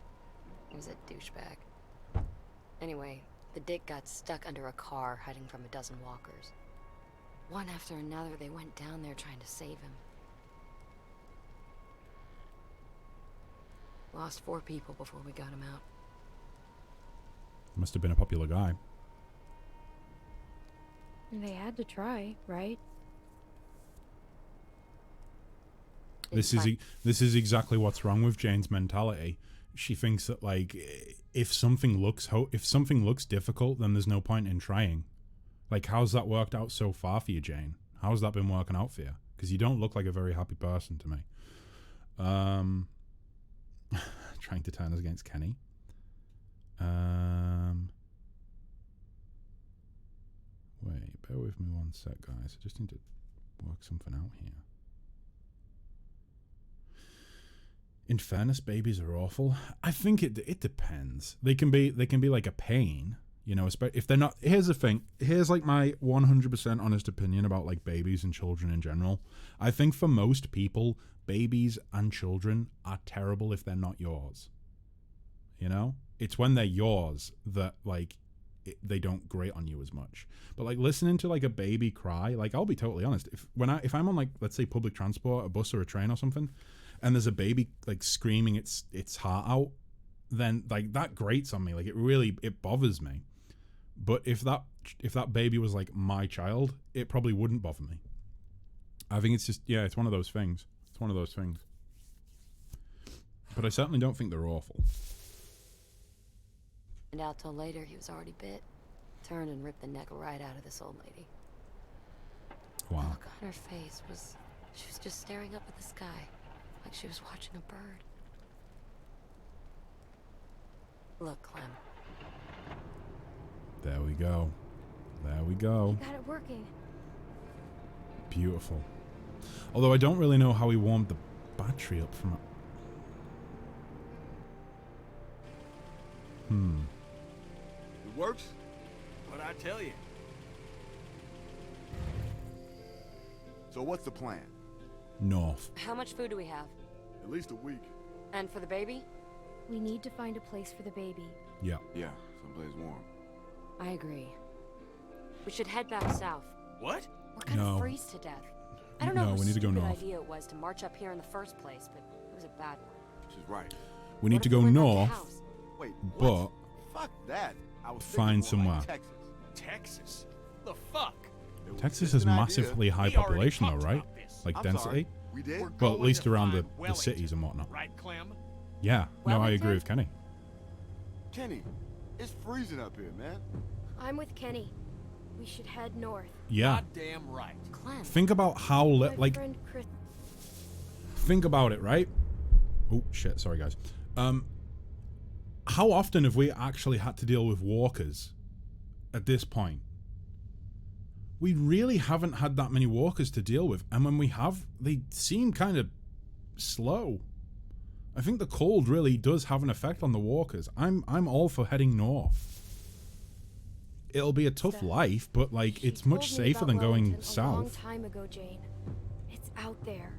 Speaker 6: He was a douchebag. Anyway, the dick got stuck under a car hiding from a dozen walkers. One after another, they went down there trying to save him. Lost 4 people before we got him out.
Speaker 1: Must have been a popular guy.
Speaker 4: They had to try, right?
Speaker 1: This is exactly what's wrong with Jane's mentality. She thinks that, like, if something looks difficult, then there's no point in trying. Like, how's that worked out so far for you, Jane? How's that been working out for you? Because you don't look like a very happy person to me. Trying to turn us against Kenny. Wait, bear with me one sec, guys. I just need to work something out here. In fairness, babies are awful. I think it depends. They can be like a pain, you know. If they're not. Here's the thing. Here's like my 100% honest opinion about like babies and children in general. I think for most people, babies and children are terrible if they're not yours. You know, it's when they're yours that like they don't grate on you as much. But like listening to like a baby cry, like I'll be totally honest. If I'm on like, let's say, public transport, a bus or a train or something, and there's a baby like screaming its heart out, then like that grates on me. Like it bothers me. But if that baby was like my child, it probably wouldn't bother me. I think it's just, yeah, it's one of those things. It's one of those things. But I certainly don't think they're awful.
Speaker 6: And out till later, he was already bit. Turned and ripped the neck right out of this old lady.
Speaker 1: Wow.
Speaker 6: The look on her face was, she was just staring up at the sky, like she was watching a bird. Look, Clem.
Speaker 1: There we go. There we go.
Speaker 4: You got it working.
Speaker 1: Beautiful. Although I don't really know how he warmed the battery up from it.
Speaker 9: It works?
Speaker 2: What'd I tell you?
Speaker 9: So what's the plan?
Speaker 1: North.
Speaker 6: How much food do we have?
Speaker 9: At least a week.
Speaker 6: And for the baby?
Speaker 4: We need to find a place for the baby.
Speaker 1: Yeah.
Speaker 9: Yeah, someplace warm.
Speaker 6: I agree. We should head back south.
Speaker 2: What?
Speaker 6: We're gonna
Speaker 1: No.
Speaker 6: freeze to death. I don't know
Speaker 1: No,
Speaker 6: how
Speaker 1: we need to go
Speaker 6: stupid
Speaker 1: north.
Speaker 6: idea it was to march up here in the first place, but it was a bad one.
Speaker 9: She's right.
Speaker 1: We need
Speaker 6: What
Speaker 1: to
Speaker 6: if we
Speaker 1: go
Speaker 6: went back to
Speaker 1: north,
Speaker 6: house?
Speaker 9: Wait,
Speaker 1: but
Speaker 9: what? Fuck that. I was
Speaker 1: find
Speaker 9: thinking more
Speaker 1: somewhere.
Speaker 9: like Texas.
Speaker 2: Texas? The fuck?
Speaker 9: It was
Speaker 1: Texas
Speaker 9: just
Speaker 1: has
Speaker 9: an idea.
Speaker 1: massively high
Speaker 2: We already
Speaker 1: population though,
Speaker 2: talked
Speaker 1: right?
Speaker 2: about this.
Speaker 1: Like
Speaker 9: I'm
Speaker 1: density.
Speaker 9: sorry. We did?
Speaker 2: We're
Speaker 1: Well, at
Speaker 2: going
Speaker 1: least
Speaker 2: to
Speaker 1: around
Speaker 2: find
Speaker 1: the cities and whatnot.
Speaker 2: Right, Clem?
Speaker 1: Yeah. No, I agree
Speaker 6: Wellington?
Speaker 1: with Kenny.
Speaker 9: Kenny, it's freezing up here, man.
Speaker 4: I'm with Kenny. We should head north.
Speaker 1: Yeah.
Speaker 2: Goddamn right.
Speaker 6: Clem.
Speaker 1: Think about how
Speaker 4: My
Speaker 1: like
Speaker 4: friend Chris.
Speaker 1: think about it, right? Oh shit, sorry guys. How often have we actually had to deal with walkers at this point? We really haven't had that many walkers to deal with, and when we have, they seem kind of slow. I think the cold really does have an effect on the walkers. I'm all for heading north. it'll be a tough life, but like
Speaker 4: She
Speaker 1: it's much
Speaker 4: told me
Speaker 1: safer
Speaker 4: about
Speaker 1: than going
Speaker 4: Wellington a long
Speaker 1: south.
Speaker 4: time ago, Jane. It's out there.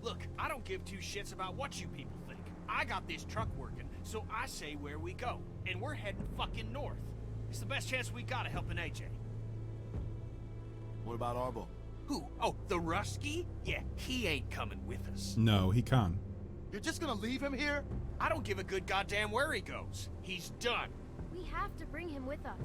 Speaker 2: Look, I don't give two shits about what you people think. I got this truck working, so I say where we go. And we're heading fucking north. It's the best chance we got of helping AJ.
Speaker 9: What about Arbo?
Speaker 2: Who? Oh, the Rusky? Yeah, he ain't coming with us.
Speaker 1: No, he can.
Speaker 9: You're just gonna leave him here?
Speaker 2: I don't give a good goddamn where he goes. He's done.
Speaker 4: We have to bring him with us.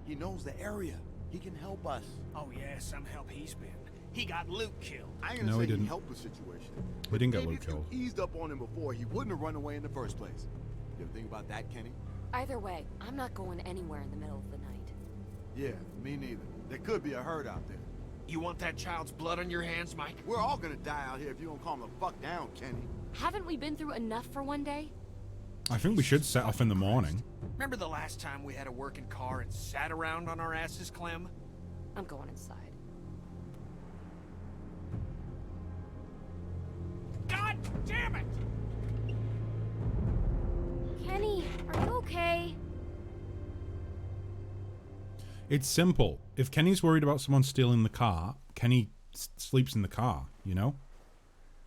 Speaker 9: He knows the area. He can help us.
Speaker 2: Oh yeah, some help he's been. He got Luke killed.
Speaker 9: I ain't gonna
Speaker 1: No, he
Speaker 9: say he
Speaker 1: didn't.
Speaker 9: helped the situation.
Speaker 1: He didn't get
Speaker 9: Maybe
Speaker 1: Luke
Speaker 9: if you
Speaker 1: killed.
Speaker 9: eased up on him before, he wouldn't have run away in the first place. You ever think about that, Kenny?
Speaker 6: Either way, I'm not going anywhere in the middle of the night.
Speaker 9: Yeah, me neither. There could be a herd out there.
Speaker 2: You want that child's blood on your hands, Mike?
Speaker 9: We're all gonna die out here if you don't calm the fuck down, Kenny.
Speaker 6: Haven't we been through enough for one day?
Speaker 1: I think we should set off in the morning.
Speaker 2: Remember the last time we had a working car and sat around on our asses, Clem?
Speaker 6: I'm going inside.
Speaker 2: God damn it!
Speaker 4: Kenny, are you okay?
Speaker 1: It's simple. If Kenny's worried about someone stealing the car, Kenny sleeps in the car, you know?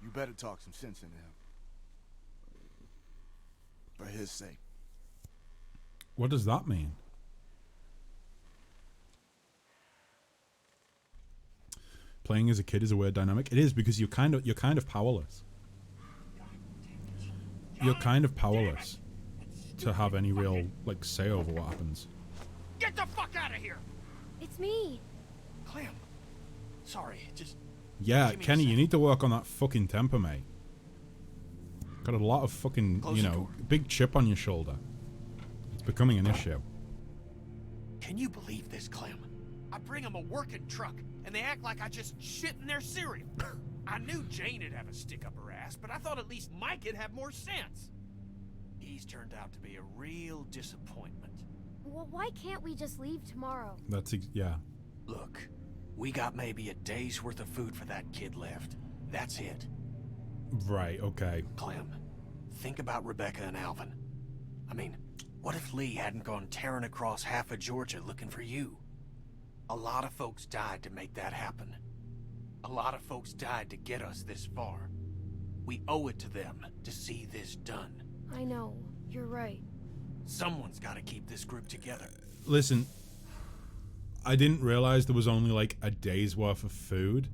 Speaker 9: You better talk some sense into him. For his sake.
Speaker 1: What does that mean? Playing as a kid is a weird dynamic. It is, because you're kind of powerless. You're kind of powerless to have any real like say over what happens.
Speaker 2: Get the fuck out of here!
Speaker 4: It's me.
Speaker 2: Clem. Sorry, just...
Speaker 1: Yeah,
Speaker 2: give me a
Speaker 1: Kenny, you
Speaker 2: second.
Speaker 1: need to work on that fucking temper, mate. Got a lot of fucking,
Speaker 2: Close
Speaker 1: you
Speaker 2: the
Speaker 1: know,
Speaker 2: door.
Speaker 1: big chip on your shoulder. It's becoming an issue.
Speaker 2: Can you believe this, Clem? I bring them a working truck, and they act like I just shit in their cereal. I knew Jane'd have a stick up her ass, but I thought at least Mike'd have more sense. He's turned out to be a real disappointment.
Speaker 4: Well, why can't we just leave tomorrow?
Speaker 1: Yeah.
Speaker 2: Look, we got maybe a day's worth of food for that kid left. That's it.
Speaker 1: Right, okay.
Speaker 2: Clem, think about Rebecca and Alvin. I mean, what if Lee hadn't gone tearing across half of Georgia looking for you? A lot of folks died to make that happen. A lot of folks died to get us this far. We owe it to them to see this done.
Speaker 4: I know, you're right.
Speaker 2: Someone's got to keep this group together.
Speaker 1: Listen, I didn't realize there was only like a day's worth of food.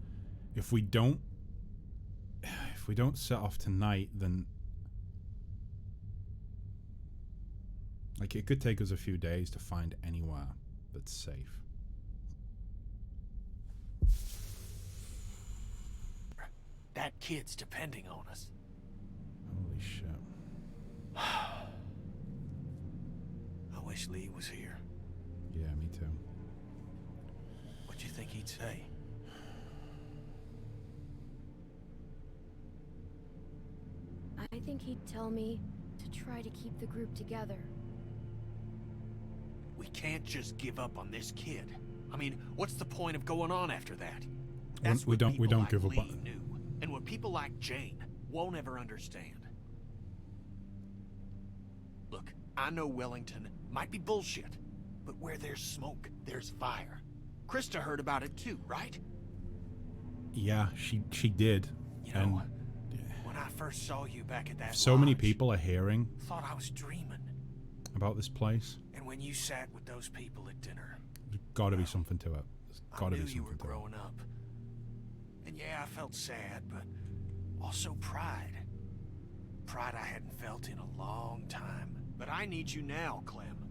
Speaker 1: If we don't set off tonight, then like it could take us a few days to find anywhere that's safe.
Speaker 2: That kid's depending on us.
Speaker 1: Holy shit.
Speaker 2: I wish Lee was here.
Speaker 1: Yeah, me too.
Speaker 2: What do you think he'd say?
Speaker 4: I think he'd tell me to try to keep the group together.
Speaker 2: We can't just give up on this kid. I mean, what's the point of going on after that? That's
Speaker 1: We
Speaker 2: what
Speaker 1: don't
Speaker 2: people like
Speaker 1: give up
Speaker 2: Lee
Speaker 1: on-
Speaker 2: knew, and what people like Jane won't ever understand. Look, I know Wellington might be bullshit, but where there's smoke, there's fire. Krista heard about it too, right?
Speaker 1: Yeah, she did.
Speaker 2: You know,
Speaker 1: And
Speaker 2: when I first saw you back at that
Speaker 1: so many
Speaker 2: lodge,
Speaker 1: people are hearing
Speaker 2: thought I was dreaming.
Speaker 1: about this place.
Speaker 2: And when you sat with those people at dinner,
Speaker 1: There's got to be something to it. There's
Speaker 2: I
Speaker 1: got to
Speaker 2: knew
Speaker 1: be
Speaker 2: you were
Speaker 1: something to it.
Speaker 2: growing up. And yeah, I felt sad, but also pride. Pride I hadn't felt in a long time. But I need you now, Clem.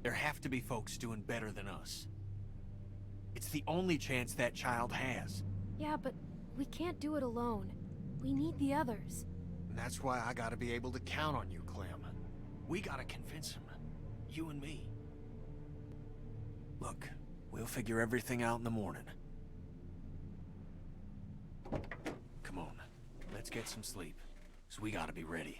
Speaker 2: There have to be folks doing better than us. It's the only chance that child has.
Speaker 4: Yeah, but we can't do it alone. We need the others.
Speaker 2: And that's why I gotta be able to count on you, Clem. We gotta convince him. You and me. Look, we'll figure everything out in the morning. Come on, let's get some sleep. So we gotta be ready.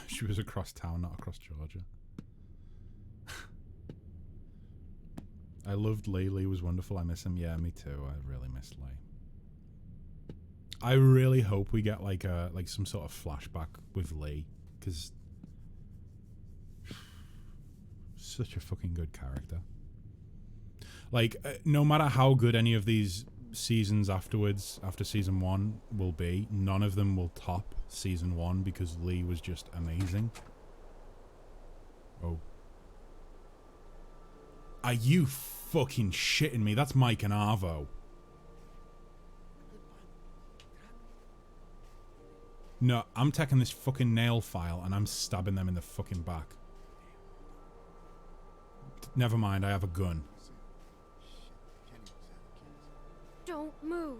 Speaker 1: She was across town, not across Georgia. I loved Lee. Lee was wonderful. I miss him. Yeah, me too. I really miss Lee. I really hope we get like some sort of flashback with Lee, because such a fucking good character. Like, no matter how good any of these seasons afterwards, after season 1 will be, none of them will top season 1 because Lee was just amazing. Oh. Are you fucking shitting me? That's Mike and Arvo. No, I'm taking this fucking nail file and I'm stabbing them in the fucking back. Never mind, I have a gun.
Speaker 4: Don't move.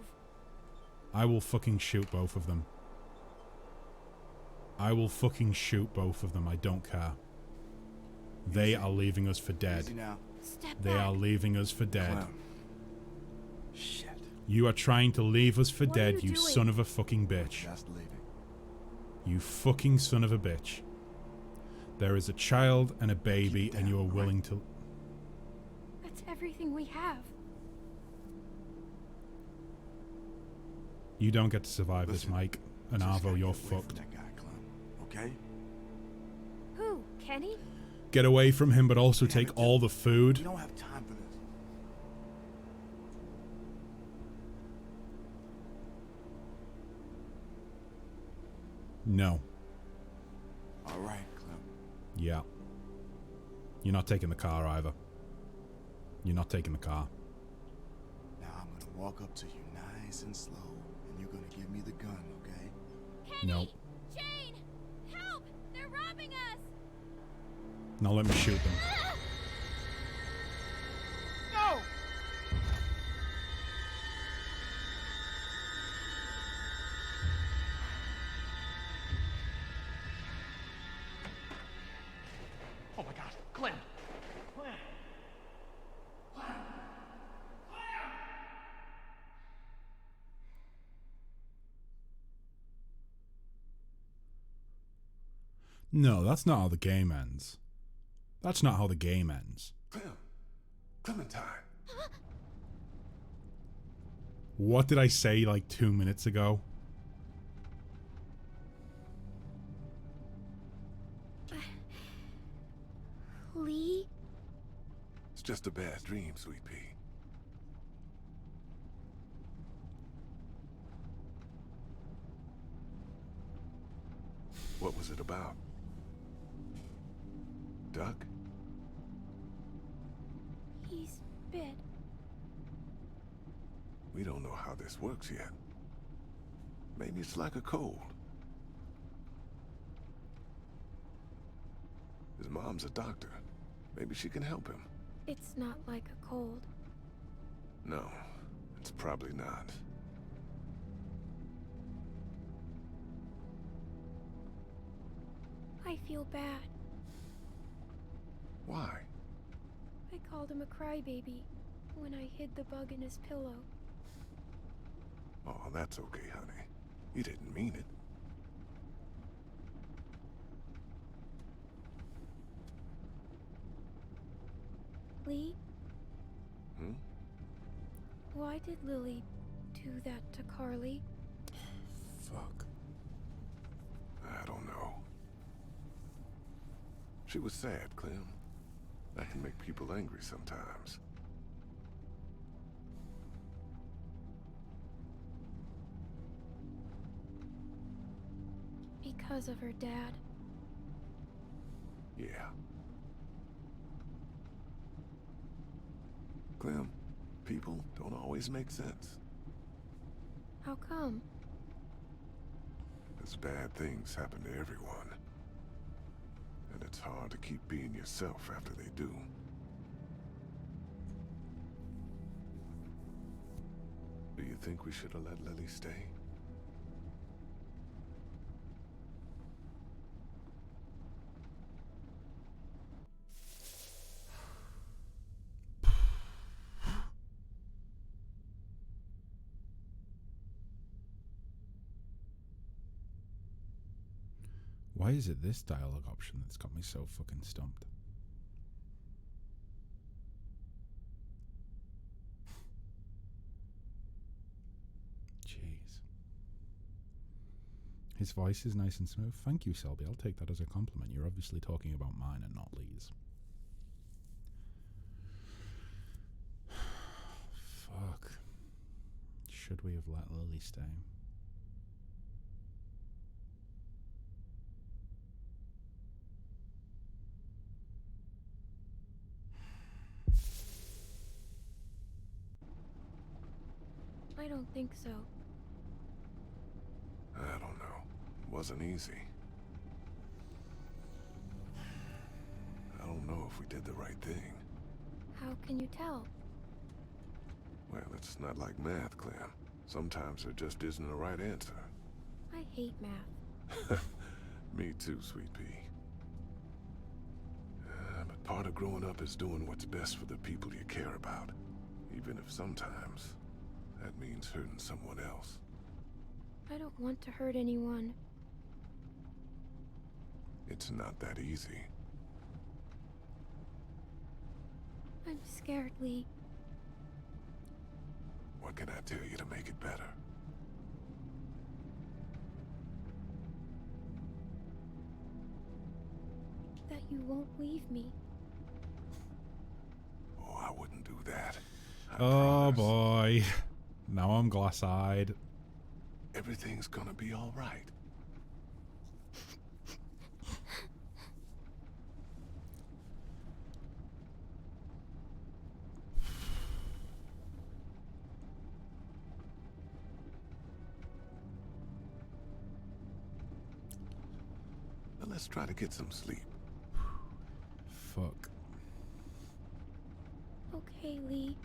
Speaker 1: I will fucking shoot both of them. I will fucking shoot both of them, I don't care. They are leaving us for dead.
Speaker 9: Easy now.
Speaker 4: Step
Speaker 1: They
Speaker 4: back.
Speaker 1: are leaving us for dead.
Speaker 9: Clem. Shit.
Speaker 1: You are trying to leave us for
Speaker 4: What are
Speaker 1: dead,
Speaker 4: you
Speaker 1: you
Speaker 4: doing?
Speaker 1: son of a fucking bitch.
Speaker 9: Just leaving.
Speaker 1: You fucking son of a bitch. There is a child and a baby, and you are willing to...
Speaker 4: That's everything we have.
Speaker 1: You don't get to survive this,
Speaker 9: Listen,
Speaker 1: Mike. And
Speaker 9: just
Speaker 1: Arvo,
Speaker 9: gotta
Speaker 1: you're
Speaker 9: get away from
Speaker 1: fucked.
Speaker 9: that guy, Clem. Okay?
Speaker 4: Who? Kenny?
Speaker 1: Get away from him, but also
Speaker 9: Damn
Speaker 1: take
Speaker 9: it,
Speaker 1: all the
Speaker 9: You
Speaker 1: food.
Speaker 9: don't have time for this.
Speaker 1: No.
Speaker 9: All right, Clem.
Speaker 1: Yeah. You're not taking the car either. You're not taking the car.
Speaker 9: Now I'm gonna walk up to you nice and slow, and you're gonna give me the gun, okay?
Speaker 1: No.
Speaker 4: Jane! Help! They're robbing us!
Speaker 1: Now let me shoot them.
Speaker 3: No!
Speaker 2: Oh my God, Clem! Clem!
Speaker 1: No, that's not how the game ends. That's not how the game ends.
Speaker 9: Clem. Clementine.
Speaker 1: What did I say like 2 minutes ago?
Speaker 4: Lee?
Speaker 9: It's just a bad dream, Sweet Pea. What was it about? Duck?
Speaker 4: He's bit.
Speaker 9: We don't know how this works yet. Maybe it's like a cold. His mom's a doctor. Maybe she can help him.
Speaker 4: It's not like a cold.
Speaker 9: No, it's probably not.
Speaker 4: I feel bad.
Speaker 9: Why?
Speaker 4: I called him a crybaby when I hid the bug in his pillow.
Speaker 9: Oh, that's okay, honey. You didn't mean it.
Speaker 4: Lee,
Speaker 9: Hmm?
Speaker 4: why did Lily do that to Carly?
Speaker 1: Fuck.
Speaker 9: I don't know. She was sad, Clem. That can make people angry sometimes.
Speaker 4: Because of her dad.
Speaker 9: Yeah. Clem, people don't always make sense.
Speaker 4: How come?
Speaker 9: Because bad things happen to everyone. And it's hard to keep being yourself after they do. Do you think we should have let Lily stay?
Speaker 1: Why is it this dialogue option that's got me so fucking stumped? His voice is nice and smooth. Thank you, Selby. I'll take that as a compliment. You're obviously talking about mine and not Lee's. Fuck. Should we have let Lily stay?
Speaker 4: I don't think so.
Speaker 10: I don't know. It wasn't easy. I don't know if we did the right thing.
Speaker 4: How can you tell?
Speaker 10: Well, it's not like math, Clem. Sometimes there just isn't a right answer.
Speaker 4: I hate math.
Speaker 10: Me too, sweet pea. But part of growing up is doing what's best for the people you care about. Even if sometimes that means hurting someone else.
Speaker 4: I don't want to hurt anyone.
Speaker 10: It's not that easy.
Speaker 4: I'm scared, Lee.
Speaker 10: What can I tell you to make it better?
Speaker 4: That you won't leave me.
Speaker 10: Oh, I wouldn't do that. I
Speaker 1: Oh
Speaker 10: promise.
Speaker 1: boy. Now I'm glass-eyed.
Speaker 10: Everything's gonna be all right. Now let's try to get some sleep.
Speaker 1: Fuck.
Speaker 4: Okay, Lee.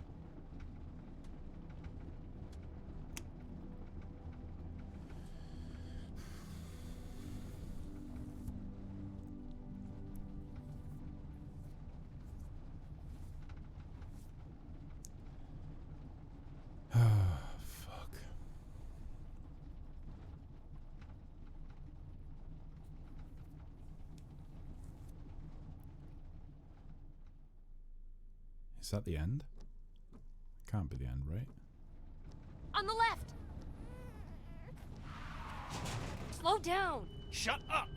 Speaker 1: Fuck. Is that the end? Can't be the end, right?
Speaker 6: On the left! Slow down!
Speaker 2: Shut up!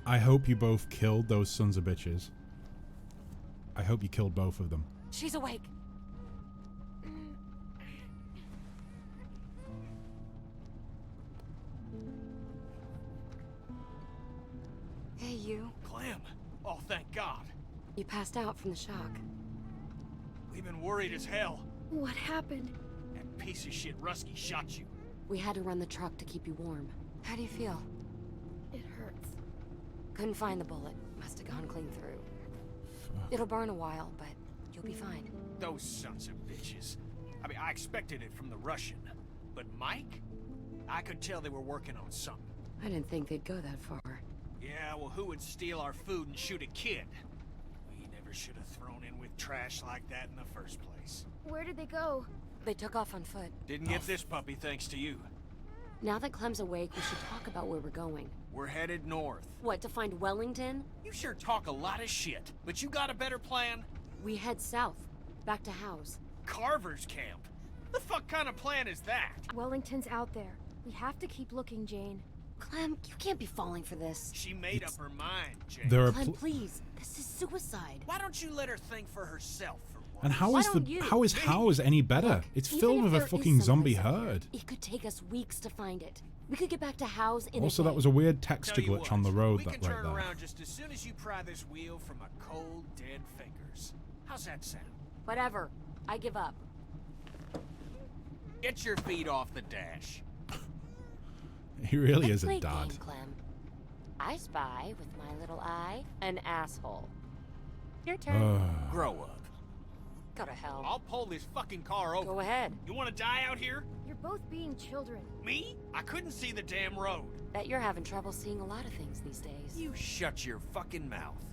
Speaker 1: I hope you both killed those sons of bitches. I hope you killed both of them.
Speaker 6: She's awake. Hey, you.
Speaker 2: Clem! Oh, thank God.
Speaker 6: You passed out from the shock.
Speaker 2: We've been worried as hell.
Speaker 4: What happened?
Speaker 2: That piece of shit Rusky shot you.
Speaker 6: We had to run the truck to keep you warm. How do you feel?
Speaker 4: It hurts.
Speaker 6: Couldn't find the bullet. Must have gone clean through. It'll burn a while, but you'll be fine.
Speaker 2: Those sons of bitches. I mean, I expected it from the Russian. But Mike? I could tell they were working on something.
Speaker 6: I didn't think they'd go that far.
Speaker 2: Yeah, well, who would steal our food and shoot a kid? We never should have thrown in with trash like that in the first place.
Speaker 4: Where did they go?
Speaker 6: They took off on foot.
Speaker 2: Didn't get this puppy thanks to you.
Speaker 6: Now that Clem's awake, we should talk about where we're going.
Speaker 2: We're headed north.
Speaker 6: What, to find Wellington?
Speaker 2: You sure talk a lot of shit, but you got a better plan?
Speaker 6: We head south, back to House.
Speaker 2: Carver's camp? The fuck kind of plan is that?
Speaker 4: Wellington's out there. We have to keep looking, Jane.
Speaker 6: Clem, you can't be falling for this.
Speaker 2: She made up her mind, Jane.
Speaker 1: There are
Speaker 6: Clem, please. This is suicide.
Speaker 2: Why don't you let her think for herself for once?
Speaker 1: and how
Speaker 6: Why
Speaker 1: is
Speaker 6: don't you?
Speaker 1: House any better?
Speaker 6: Look,
Speaker 1: It's
Speaker 6: even
Speaker 1: filled
Speaker 6: if
Speaker 1: with a
Speaker 6: there is
Speaker 1: fucking zombie
Speaker 6: someplace out
Speaker 1: herd.
Speaker 6: there, it could take us weeks to find it. We could get back to House in
Speaker 1: Also,
Speaker 6: a
Speaker 1: that
Speaker 6: day.
Speaker 1: was a weird texture
Speaker 2: Tell you
Speaker 1: glitch
Speaker 2: what,
Speaker 1: on the road
Speaker 2: we
Speaker 1: that
Speaker 2: can
Speaker 1: right
Speaker 2: turn
Speaker 1: there.
Speaker 2: around just as soon as you pry this wheel from a cold, dead fingers. How's that sound?
Speaker 6: Whatever. I give up.
Speaker 2: Get your feet off the dash.
Speaker 1: He really
Speaker 6: Let's
Speaker 1: is a
Speaker 6: play
Speaker 1: dad.
Speaker 6: game, Clem. I spy with my little eye an asshole. Your turn.
Speaker 2: Grow up.
Speaker 6: Go to hell.
Speaker 2: I'll pull this fucking car over.
Speaker 6: Go ahead.
Speaker 2: You want to die out here?
Speaker 4: You're both being children.
Speaker 2: Me? I couldn't see the damn road.
Speaker 6: Bet you're having trouble seeing a lot of things these days.
Speaker 2: You shut your fucking mouth.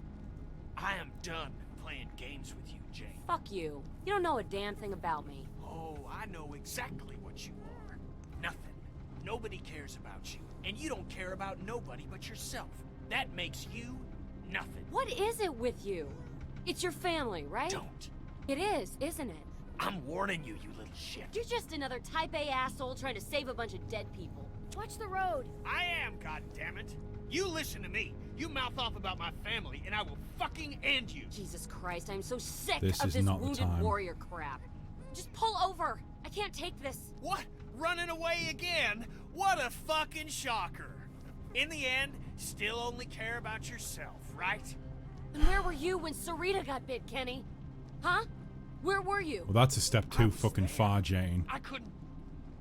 Speaker 2: I am done playing games with you, Jane.
Speaker 6: Fuck you. You don't know a damn thing about me.
Speaker 2: Oh, I know exactly what you are. Nothing. Nobody cares about you. And you don't care about nobody but yourself. That makes you nothing.
Speaker 6: What is it with you? It's your family, right?
Speaker 2: Don't.
Speaker 6: It is, isn't it?
Speaker 2: I'm warning you, you little shit.
Speaker 6: You're just another type A asshole trying to save a bunch of dead people.
Speaker 4: Watch the road.
Speaker 2: I am, goddammit. You listen to me. You mouth off about my family, and I will fucking end you.
Speaker 6: Jesus Christ, I'm so sick
Speaker 1: This
Speaker 6: of
Speaker 1: is
Speaker 6: this
Speaker 1: not the
Speaker 6: wounded
Speaker 1: time.
Speaker 6: warrior crap. Just pull over. I can't take this.
Speaker 2: What? Running away again? What a fucking shocker. In the end, still only care about yourself, right?
Speaker 6: And where were you when Sarita got bit, Kenny? Huh? Where were you?
Speaker 1: Well, that's a step too fucking far, Jane.
Speaker 2: I couldn't.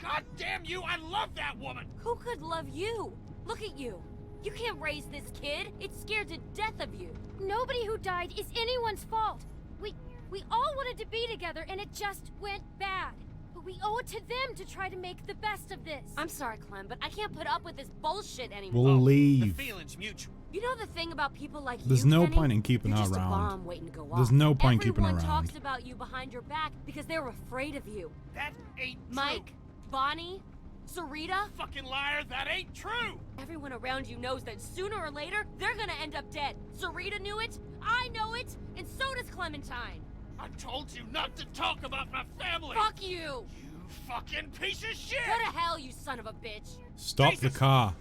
Speaker 2: God damn you, I love that woman!
Speaker 6: Who could love you? Look at you. You can't raise this kid. It's scared to death of you.
Speaker 4: Nobody who died is anyone's fault. We all wanted to be together and it just went bad. But we owe it to them to try to make the best of this.
Speaker 6: I'm sorry, Clem, but I can't put up with this bullshit anymore.
Speaker 1: We'll leave.
Speaker 2: The feeling's mutual.
Speaker 6: You know the thing about people like
Speaker 1: There's
Speaker 6: you,
Speaker 1: no
Speaker 6: Kenny?
Speaker 1: point in keeping
Speaker 6: You're
Speaker 1: her
Speaker 6: just
Speaker 1: around.
Speaker 6: A bomb waiting to go off.
Speaker 1: There's no point keeping her
Speaker 6: Everyone
Speaker 1: around.
Speaker 6: talks about you behind your back because they're afraid of you.
Speaker 2: That ain't
Speaker 6: Mike,
Speaker 2: true.
Speaker 6: Bonnie, Sarita.
Speaker 2: Fucking liar, that ain't true!
Speaker 6: Everyone around you knows that sooner or later, they're gonna end up dead. Sarita knew it, I know it, and so does Clementine.
Speaker 2: I told you not to talk about my family!
Speaker 6: Fuck you!
Speaker 2: You fucking piece of shit!
Speaker 6: Go to hell, you son of a bitch!
Speaker 1: Stop the car.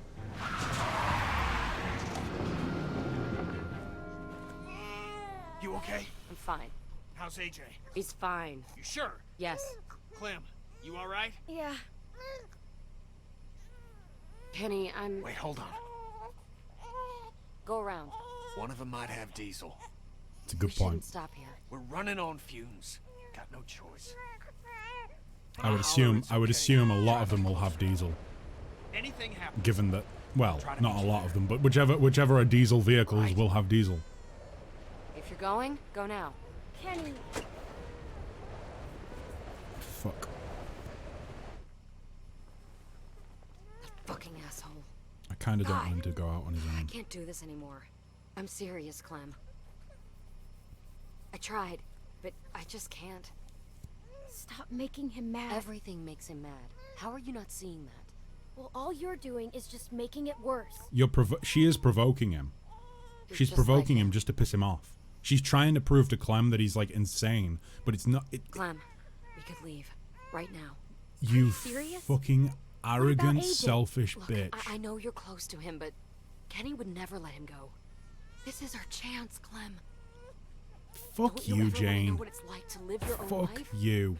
Speaker 2: You okay?
Speaker 6: I'm fine.
Speaker 2: How's AJ?
Speaker 6: He's fine.
Speaker 2: You sure?
Speaker 6: Yes.
Speaker 2: Clem, you alright?
Speaker 4: Yeah.
Speaker 6: Kenny, I'm...
Speaker 2: Wait, hold on.
Speaker 6: Go around.
Speaker 2: One of them might have Diesel.
Speaker 1: It's a good
Speaker 6: We shouldn't
Speaker 1: point.
Speaker 6: stop here.
Speaker 2: We're running on fumes. Got no choice.
Speaker 1: I would assume a lot of them will have diesel,
Speaker 2: Anything happens.
Speaker 1: given that, well, not a lot of them, but whichever are diesel vehicles will have diesel.
Speaker 6: If you're going, go now.
Speaker 4: Kenny.
Speaker 1: Fuck.
Speaker 6: Fucking asshole.
Speaker 1: I kind of don't want him to go out on his
Speaker 6: I
Speaker 1: own.
Speaker 6: can't do this anymore. I'm serious, Clem. I tried, but I just can't.
Speaker 4: Stop making him mad.
Speaker 6: Everything makes him mad. How are you not seeing that?
Speaker 4: Well, all you're doing is just making it worse.
Speaker 1: She is provoking him.
Speaker 6: You're
Speaker 1: She's
Speaker 6: just
Speaker 1: provoking
Speaker 6: like
Speaker 1: him just to piss him off. She's trying to prove to Clem that he's like insane, but it's not.
Speaker 6: Clem, we could leave. Right now.
Speaker 1: You
Speaker 4: serious?
Speaker 1: fucking arrogant,
Speaker 4: AJ?
Speaker 1: selfish
Speaker 6: Look,
Speaker 1: bitch.
Speaker 6: I know you're close to him, but Kenny would never let him go. This is our chance, Clem.
Speaker 1: Fuck
Speaker 6: Don't
Speaker 1: you,
Speaker 6: ever wanna know
Speaker 1: Jane.
Speaker 6: what it's like to live your own
Speaker 1: Fuck
Speaker 6: life?
Speaker 1: you.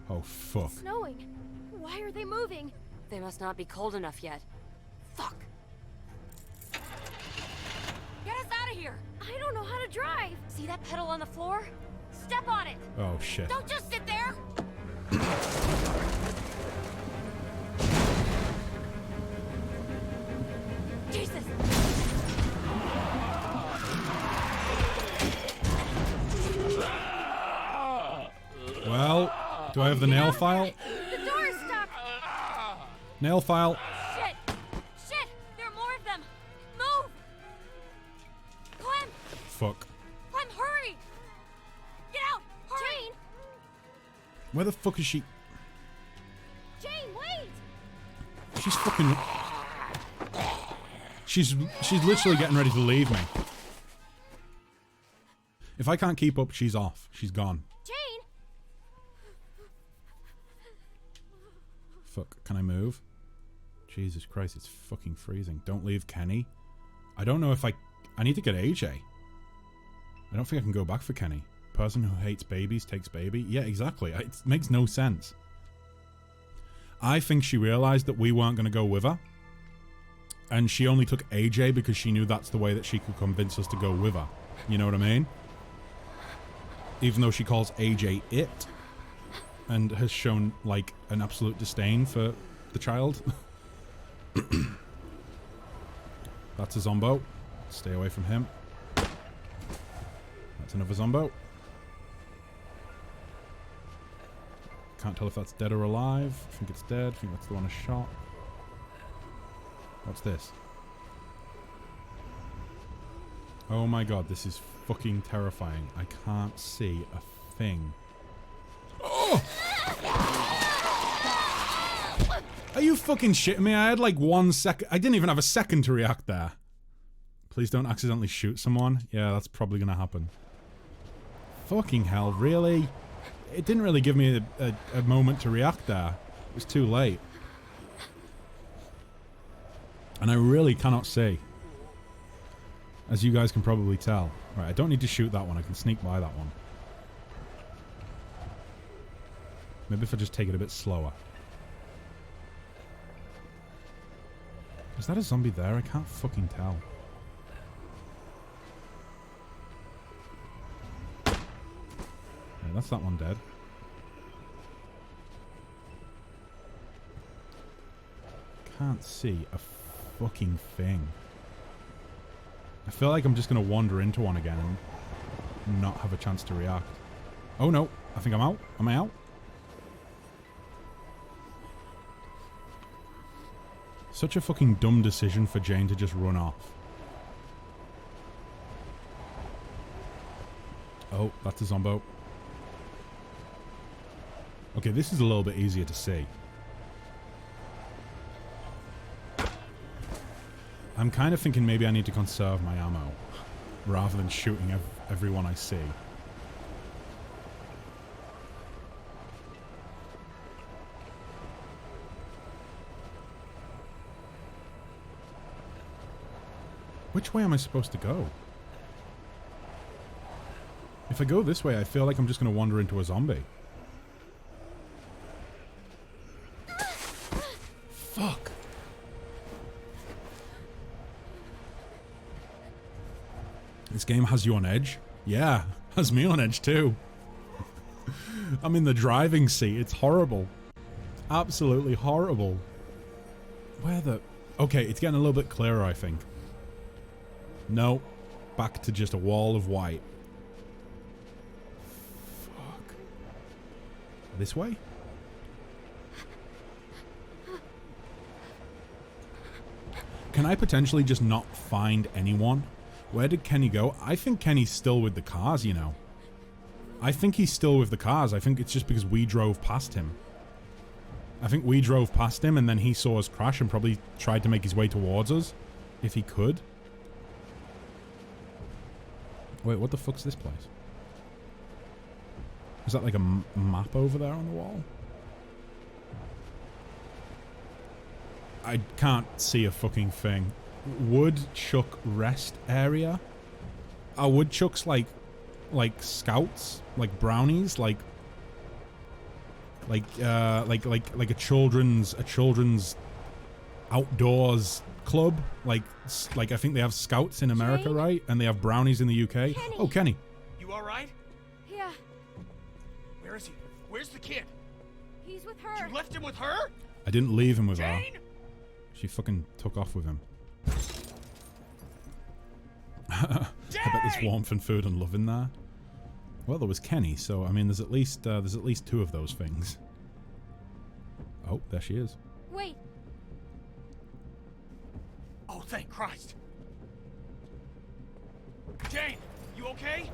Speaker 1: Oh, fuck.
Speaker 4: It's snowing. Why are they moving?
Speaker 6: They must not be cold enough yet. Fuck. Get us out of here!
Speaker 4: I don't know how to drive.
Speaker 6: See that pedal on the floor? Step on it!
Speaker 1: Oh, shit.
Speaker 6: Don't just sit there! Jesus!
Speaker 1: Well, do I have the nail file?
Speaker 4: The door is stuck.
Speaker 1: Nail file.
Speaker 6: Shit! Shit! There are more of them! Move! Clem!
Speaker 1: Fuck.
Speaker 6: Clem, hurry! Get out! Hurry!
Speaker 4: Jane!
Speaker 1: Where the fuck is she?
Speaker 4: Jane, wait!
Speaker 1: She's fucking... She's literally getting ready to leave me. If I can't keep up, she's off. She's gone.
Speaker 4: Jane!
Speaker 1: Fuck, can I move? Jesus Christ, it's fucking freezing. Don't leave Kenny. I don't know if I need to get AJ. I don't think I can go back for Kenny. Person who hates babies takes baby. Yeah, exactly. It makes no sense. I think she realized that we weren't going to go with her. And she only took AJ because she knew that's the way that she could convince us to go with her. You know what I mean? Even though she calls AJ it. And has shown, like, an absolute disdain for the child. That's a Zombo. Stay away from him. That's another Zombo. Can't tell if that's dead or alive. I think it's dead. I think that's the one I shot. What's this? Oh my god, this is fucking terrifying. I can't see a thing. Oh! Are you fucking shitting me? I had like 1 second. I didn't even have a second to react there. Please don't accidentally shoot someone. Yeah, that's probably gonna happen. Fucking hell, really? It didn't really give me a moment to react there. It was too late. And I really cannot see. As you guys can probably tell. Right, I don't need to shoot that one. I can sneak by that one. Maybe if I just take it a bit slower. Is that a zombie there? I can't fucking tell. Yeah, that's that one dead. Can't see a fucking thing. I feel like I'm just going to wander into one again and not have a chance to react. Oh no, I think I'm out. Am I out? Such a fucking dumb decision for Jane to just run off. Oh, that's a zombo. Okay, this is a little bit easier to see. I'm kind of thinking maybe I need to conserve my ammo rather than shooting everyone I see. Which way am I supposed to go? If I go this way, I feel like I'm just going to wander into a zombie. Fuck. This game has you on edge? Yeah, has me on edge too. I'm in the driving seat. It's horrible. Absolutely horrible. Where the... Okay, it's getting a little bit clearer, I think. No. Back to just a wall of white. Fuck. This way? Can I potentially just not find anyone? Where did Kenny go? I think Kenny's still with the cars, you know. I think he's still with the cars. I think it's just because we drove past him. I think we drove past him and then he saw us crash and probably tried to make his way towards us. If he could. Wait, what the fuck's this place? Is that like a map over there on the wall? I can't see a fucking thing. Woodchuck rest area? Are woodchucks like scouts? Like brownies? Like a children's outdoors club? Like I think they have scouts in America,
Speaker 4: Jane?
Speaker 1: right? And they have brownies in the UK.
Speaker 4: Kenny.
Speaker 1: Oh, Kenny.
Speaker 3: You alright?
Speaker 4: Yeah,
Speaker 3: Where is he? Where's the kid?
Speaker 4: he's with her.
Speaker 3: You left him with her?
Speaker 1: I didn't leave him with her.
Speaker 3: Jane?
Speaker 1: She fucking took off with him. I bet there's warmth and food and love in there. Well, there was Kenny, so I mean, there's at least two of those things. Oh, there she is.
Speaker 4: Wait,
Speaker 3: Oh, thank Christ. Jane, you okay?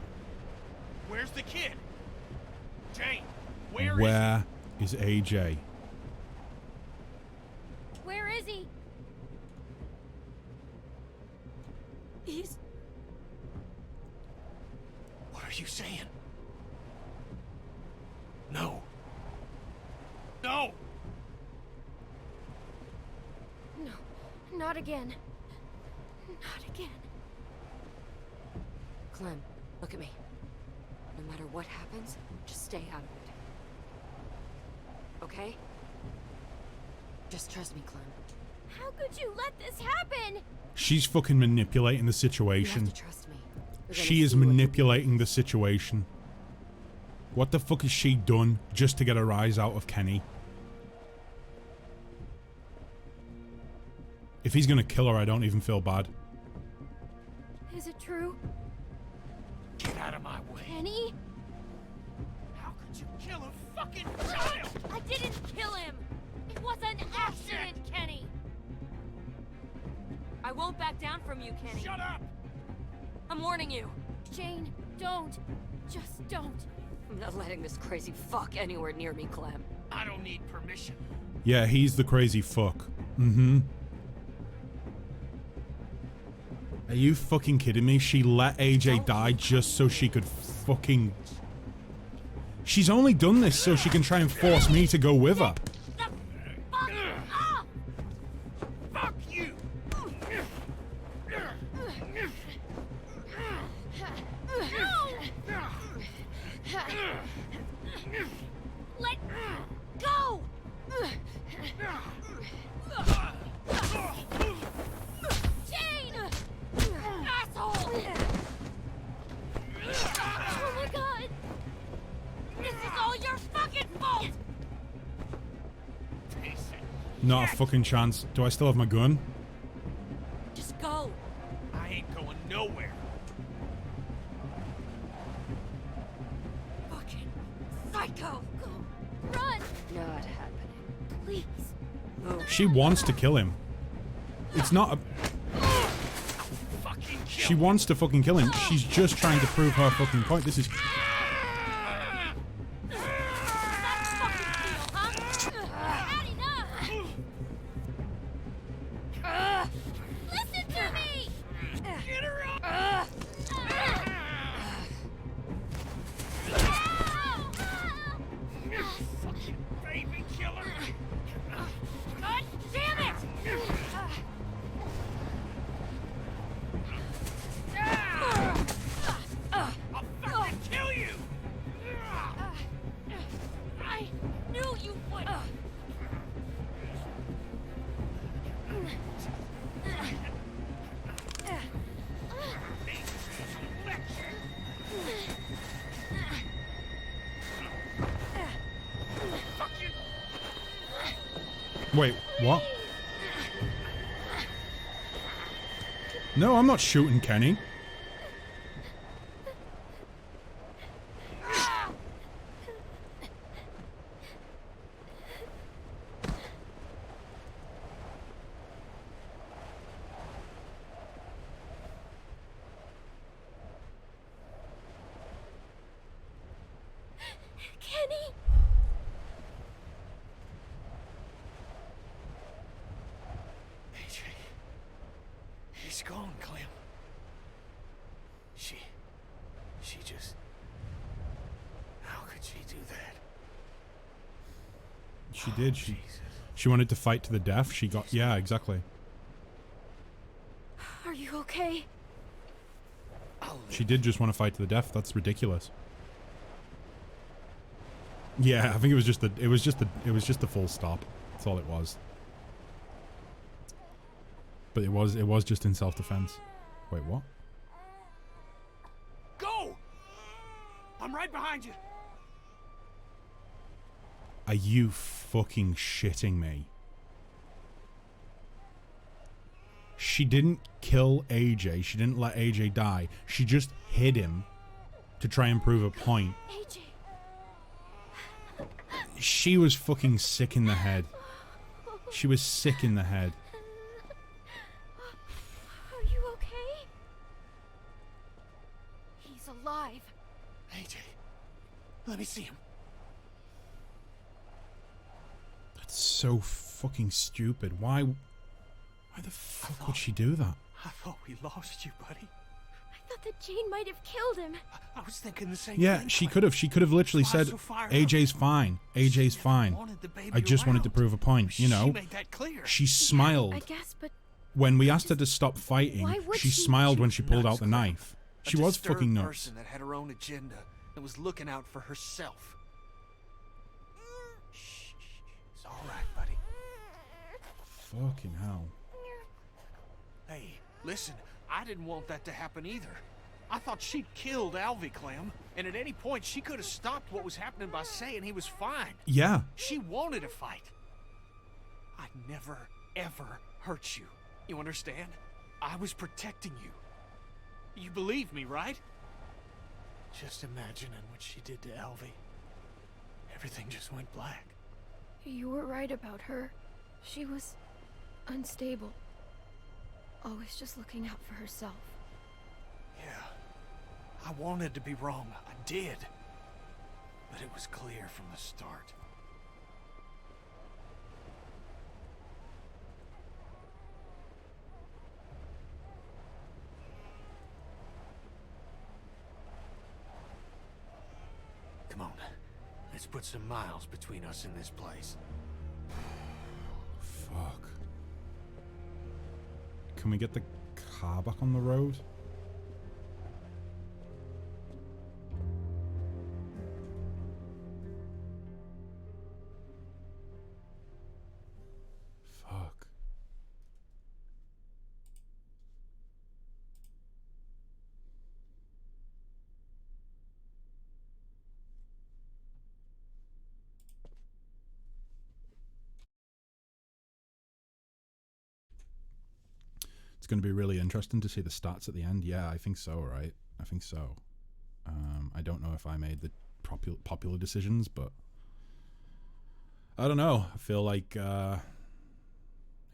Speaker 3: Where's the kid? Jane,
Speaker 1: Where is AJ?
Speaker 4: where is he? He's...
Speaker 3: What are you saying? No. No!
Speaker 4: No, not again. Not again.
Speaker 6: Clem, look at me. No matter what happens, just stay out of it. Okay? Just trust me, Clem.
Speaker 4: How could you let this happen?
Speaker 1: She's fucking manipulating the
Speaker 6: You
Speaker 1: situation.
Speaker 6: have to trust me. We're gonna
Speaker 1: She is
Speaker 6: see what
Speaker 1: manipulating the situation. What the fuck has she done just to get a rise out of Kenny? If he's gonna kill her, I don't even feel bad.
Speaker 4: Is it true?
Speaker 3: Get out of my way.
Speaker 4: Kenny?
Speaker 3: How could you kill a fucking child?
Speaker 4: I didn't kill him! It was an accident, Kenny!
Speaker 6: I won't back down from you, Kenny.
Speaker 3: Shut up!
Speaker 6: I'm warning you.
Speaker 4: Jane, don't. Just don't.
Speaker 6: I'm not letting this crazy fuck anywhere near me, Clem.
Speaker 3: I don't need permission.
Speaker 1: Yeah, he's the crazy fuck. Mm-hmm. Are you fucking kidding me? She let AJ die just so she could fucking She's only done this so she can try and force me to go with her.
Speaker 2: Fuck you!
Speaker 4: Let go! Jane! Asshole! Oh my god! This is all your fucking fault!
Speaker 1: Not a fucking chance. Do I still have my gun?
Speaker 4: Just go!
Speaker 2: I ain't going nowhere.
Speaker 4: Fucking psycho! Go! Run!
Speaker 6: Not happening.
Speaker 4: Please!
Speaker 1: She wants to kill him. It's not a... She wants to fucking kill him. She's just trying to prove her fucking point. This is...
Speaker 4: Listen to me! Get her up!
Speaker 2: Fucking baby killer!
Speaker 4: God damn it!
Speaker 2: I'll fucking kill you!
Speaker 4: I knew you would!
Speaker 1: Wait, what? No, I'm not shooting Kenny.
Speaker 4: Kenny!
Speaker 2: AJ. He's gone, Clem. She just... How could she do that?
Speaker 1: She did. She wanted to fight to the death. She got... Yeah, exactly.
Speaker 4: Are you okay?
Speaker 1: She did just want to fight to the death. That's ridiculous. Yeah, I think it was just the full stop. That's all it was. But it was just in self-defense. Wait, what?
Speaker 2: Go! I'm right behind you.
Speaker 1: Are you fucking shitting me? She didn't kill AJ. She didn't let AJ die. She just hid him to try and prove a point.
Speaker 4: AJ!
Speaker 1: She was fucking sick in the head. She was sick in the head.
Speaker 4: Are you okay? He's alive.
Speaker 2: AJ, let me see him.
Speaker 1: That's so fucking stupid. Why the fuck would she do that?
Speaker 2: I thought we lost you, buddy.
Speaker 4: I thought that Jane might have killed him.
Speaker 2: I was thinking the same
Speaker 1: Yeah,
Speaker 2: thing.
Speaker 1: she could have. She could have literally said, AJ's fine. AJ's fine. I just wanted to prove a point, you know?
Speaker 2: She made that clear.
Speaker 1: She smiled.
Speaker 4: I guess, but
Speaker 1: When we asked her to stop fighting,
Speaker 4: Why would
Speaker 1: she
Speaker 4: she?
Speaker 1: smiled
Speaker 2: She
Speaker 1: when
Speaker 2: was
Speaker 1: she pulled
Speaker 2: nuts,
Speaker 1: out the
Speaker 2: Clem.
Speaker 1: knife.
Speaker 2: A
Speaker 1: She was
Speaker 2: disturbed
Speaker 1: fucking nuts.
Speaker 2: person that had her own agenda and was looking out for herself. Shh. It's all right, buddy.
Speaker 1: Fucking hell.
Speaker 2: Hey, listen, I didn't want that to happen either. I thought she'd killed Alvy, Clem, and at any point she could have stopped what was happening by saying he was fine.
Speaker 1: Yeah.
Speaker 2: She wanted a fight. I'd never, ever hurt you. You understand? I was protecting you. You believe me, right? Just imagining what she did to Alvy. Everything just went black.
Speaker 4: you were right about her. She was unstable. Always just looking out for herself.
Speaker 2: Yeah. I wanted to be wrong. I did. But it was clear from the start. Come on. It's put some miles between us and this place.
Speaker 1: Fuck. Can we get the car back on the road? Fuck. It's going to be really interesting to see the stats at the end. Yeah, I think so, right? I think so. I don't know if I made the popular decisions, but I don't know. I feel like, in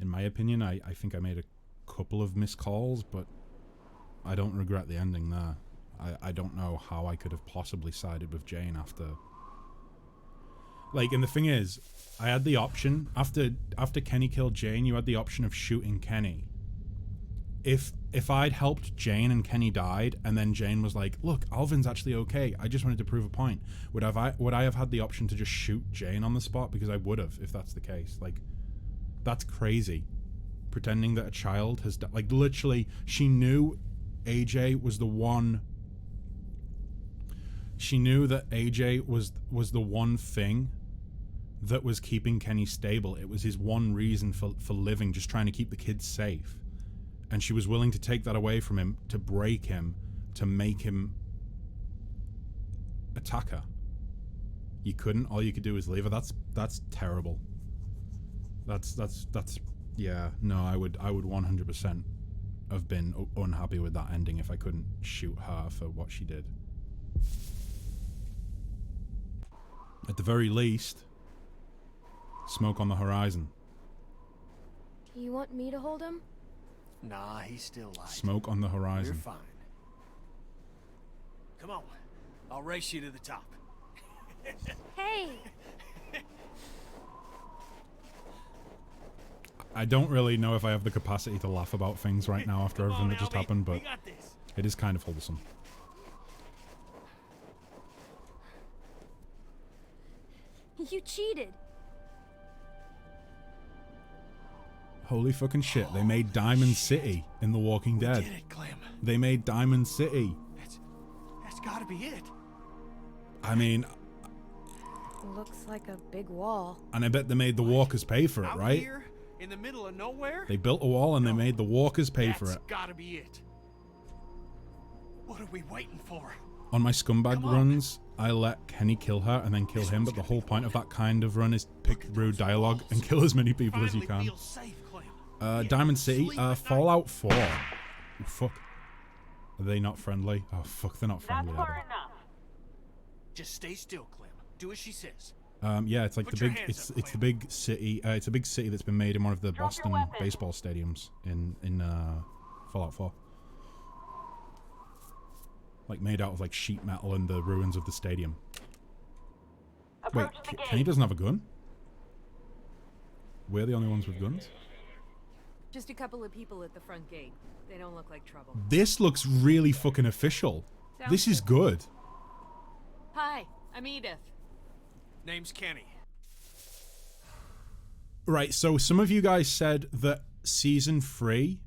Speaker 1: my opinion, I think I made a couple of missed calls, but I don't regret the ending there. I don't know how I could have possibly sided with Jane after... Like, and the thing is, I had the option, after Kenny killed Jane, you had the option of shooting Kenny. If I'd helped Jane and Kenny died, and then Jane was like, look, Alvin's actually okay, I just wanted to prove a point, would I have had the option to just shoot Jane on the spot? Because I would have, if that's the case. Like, that's crazy. Pretending that a child has died. Like, literally, she knew AJ was the one... She knew that AJ was the one thing that was keeping Kenny stable. It was his one reason for living, just trying to keep the kids safe. And she was willing to take that away from him, to break him, to make him attack her. You couldn't. All you could do was leave her. That's terrible. That's yeah. No, I would 100% have been unhappy with that ending if I couldn't shoot her for what she did. At the very least, smoke on the horizon.
Speaker 4: Do you want me to hold him?
Speaker 2: Nah, he's still light.
Speaker 1: Smoke on the horizon.
Speaker 2: You're fine. Come on. I'll race you to the top.
Speaker 4: Hey!
Speaker 1: I don't really know if I have the capacity to laugh about things right now after everything that just happened, but it is kind of wholesome.
Speaker 4: You cheated.
Speaker 1: Holy fucking shit, they made Diamond City in The Walking Dead.
Speaker 2: We did it, Clem.
Speaker 1: They made Diamond City.
Speaker 2: That's gotta be it.
Speaker 1: I mean...
Speaker 8: Looks like a big wall.
Speaker 1: And I bet they made the walkers pay for it,
Speaker 2: Out
Speaker 1: right?
Speaker 2: here, in the middle of nowhere?
Speaker 1: They built a wall and they made the walkers pay for it.
Speaker 2: That's gotta be it. What are we waiting for?
Speaker 1: On my scumbag runs, I let Kenny kill her and then kill him, but the whole point of that kind of run is pick through dialogue and kill as many people as you can. Diamond City, Fallout 4. Oh, fuck. Are they not friendly? Oh, fuck, they're not friendly.
Speaker 2: That's far enough. Just stay still, Clem. Do as she says.
Speaker 1: Yeah, it's like the big, it's the big city. It's a big city that's been made in one of the Boston baseball stadiums in Fallout 4. Like made out of like sheet metal and the ruins of the stadium. Wait, Kenny doesn't have a gun? We're the only ones with guns?
Speaker 8: Just a couple of people at the front gate. They don't look like trouble.
Speaker 1: This looks really fucking official. This is good.
Speaker 8: Hi, I'm Edith.
Speaker 2: Name's Kenny.
Speaker 1: Right, so some of you guys said that season 3,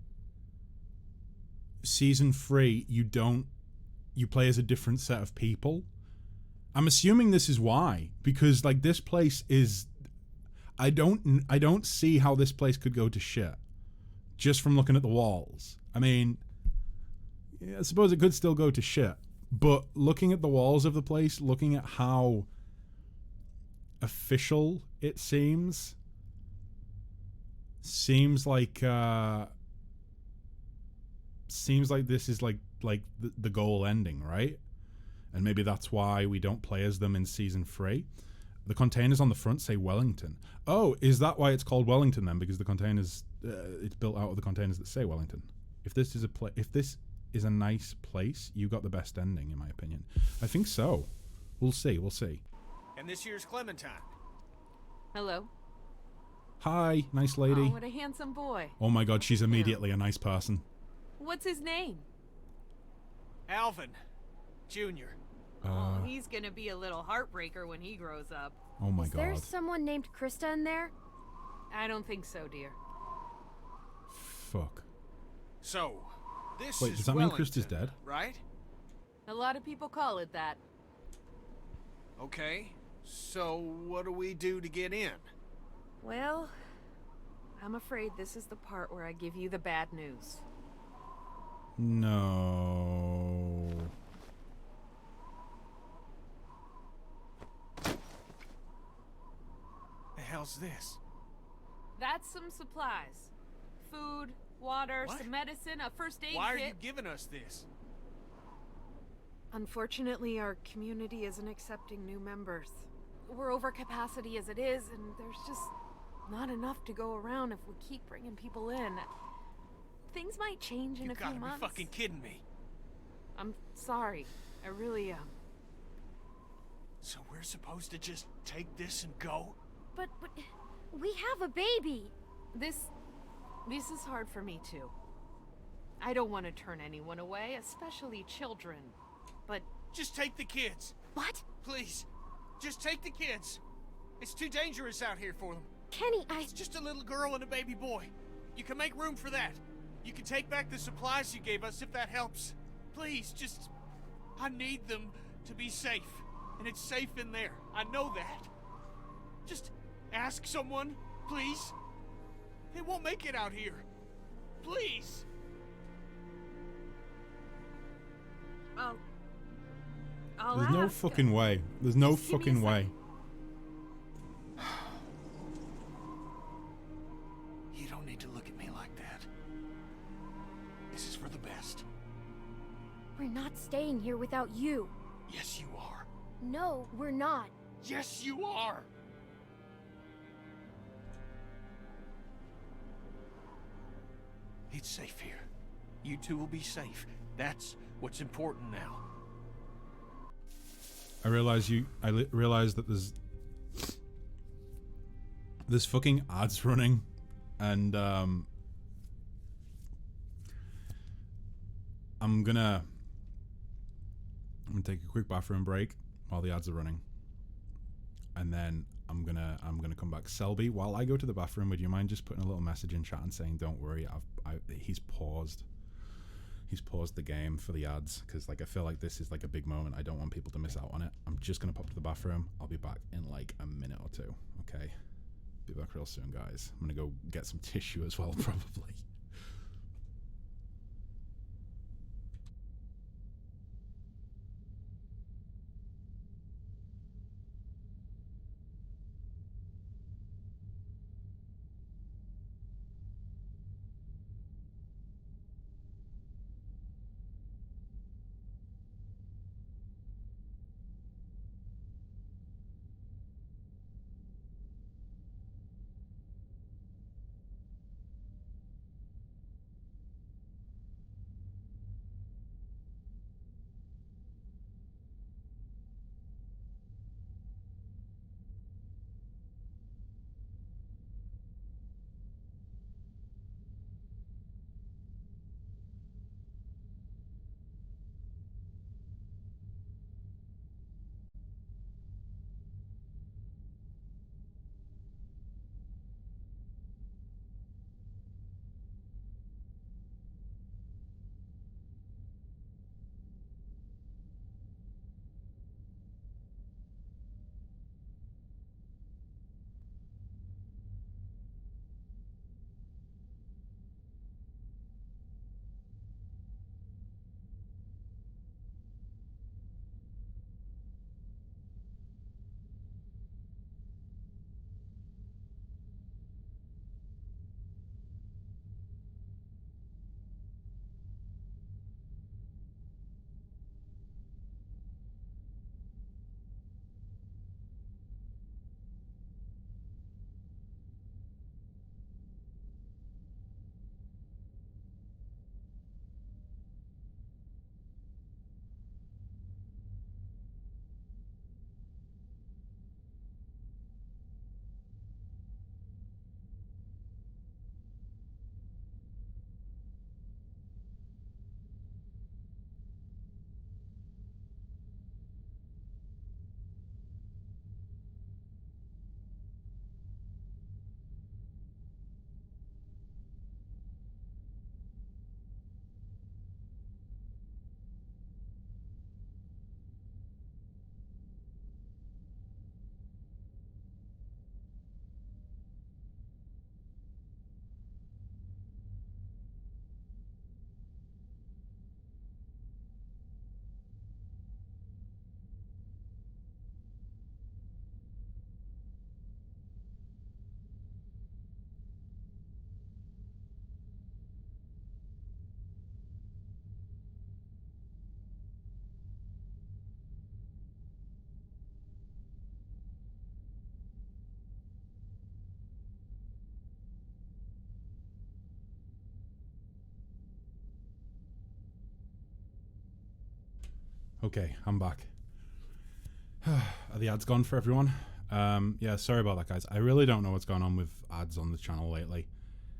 Speaker 1: you play as a different set of people. I'm assuming this is why, because like this place is, I don't see how this place could go to shit just from looking at the walls. I mean, yeah, I suppose it could still go to shit, but looking at the walls of the place, looking at how official it seems like this is like the goal ending, right? And maybe that's why we don't play as them in season 3. The containers on the front say Wellington. Oh, is that why it's called Wellington then? Because the containers, it's built out of the containers that say Wellington. If this is a nice place, you got the best ending, in my opinion. I think so. We'll see.
Speaker 2: And this here's Clementine.
Speaker 8: Hello.
Speaker 1: Hi, nice lady.
Speaker 8: Oh, what a handsome boy.
Speaker 1: Oh my god, she's immediately a nice person.
Speaker 8: What's his name?
Speaker 2: Alvin Jr.
Speaker 11: Oh, he's gonna be a little heartbreaker when he grows up.
Speaker 1: Oh my
Speaker 4: Is
Speaker 1: god.
Speaker 4: there someone named Krista in there?
Speaker 11: I don't think so, dear.
Speaker 1: Fuck.
Speaker 2: So, this
Speaker 1: Wait,
Speaker 2: is
Speaker 1: does that mean
Speaker 2: Wellington,
Speaker 1: Krista's dead?
Speaker 2: right?
Speaker 11: A lot of people call it that.
Speaker 2: Okay. So, what do we do to get in?
Speaker 11: Well, I'm afraid this is the part where I give you the bad news.
Speaker 1: No.
Speaker 2: The hell's this?
Speaker 11: That's some supplies. Food, water,
Speaker 2: What?
Speaker 11: some medicine, a first aid
Speaker 2: Why are
Speaker 11: kit.
Speaker 2: you giving us this?
Speaker 11: Unfortunately, our community isn't accepting new members. We're over capacity as it is, and there's just not enough to go around if we keep bringing people in. Things might change in
Speaker 2: You
Speaker 11: a few
Speaker 2: gotta be
Speaker 11: months.
Speaker 2: fucking kidding me.
Speaker 11: I'm sorry. I really am.
Speaker 2: So we're supposed to just take this and go?
Speaker 4: But we have a baby.
Speaker 11: This is hard for me too. I don't want to turn anyone away, especially children. But
Speaker 2: just take the kids.
Speaker 4: What?
Speaker 2: Please. Just take the kids. It's too dangerous out here for them.
Speaker 4: Kenny,
Speaker 2: It's just a little girl and a baby boy. You can make room for that. You can take back the supplies you gave us if that helps. Please, just... I need them to be safe. And it's safe in there. I know that. Just ask someone, please. They won't make it out here. Please.
Speaker 11: I'll
Speaker 1: There's no
Speaker 11: ask.
Speaker 1: fucking way. There's no
Speaker 11: Just give me a
Speaker 1: fucking way.
Speaker 2: You don't need to look at me like that. This is for the best.
Speaker 4: we're not staying here without you.
Speaker 2: Yes, you are.
Speaker 4: No, we're not.
Speaker 2: Yes, you are. It's safe here. You two will be safe. That's what's important now.
Speaker 1: I realize realize that there's fucking ads running, and I'm gonna take a quick bathroom break while the ads are running, and then I'm gonna come back. Selby, while I go to the bathroom, would you mind just putting a little message in chat and saying, "Don't worry, he's paused." He's paused the game for the ads, because like I feel like this is like a big moment. I don't want people to miss out on it. I'm just gonna pop to the bathroom. I'll be back in like a minute or two. Okay, be back real soon, guys. I'm gonna go get some tissue as well, probably. Okay, I'm back. Are the ads gone for everyone? Yeah, sorry about that, guys. I really don't know what's going on with ads on the channel lately.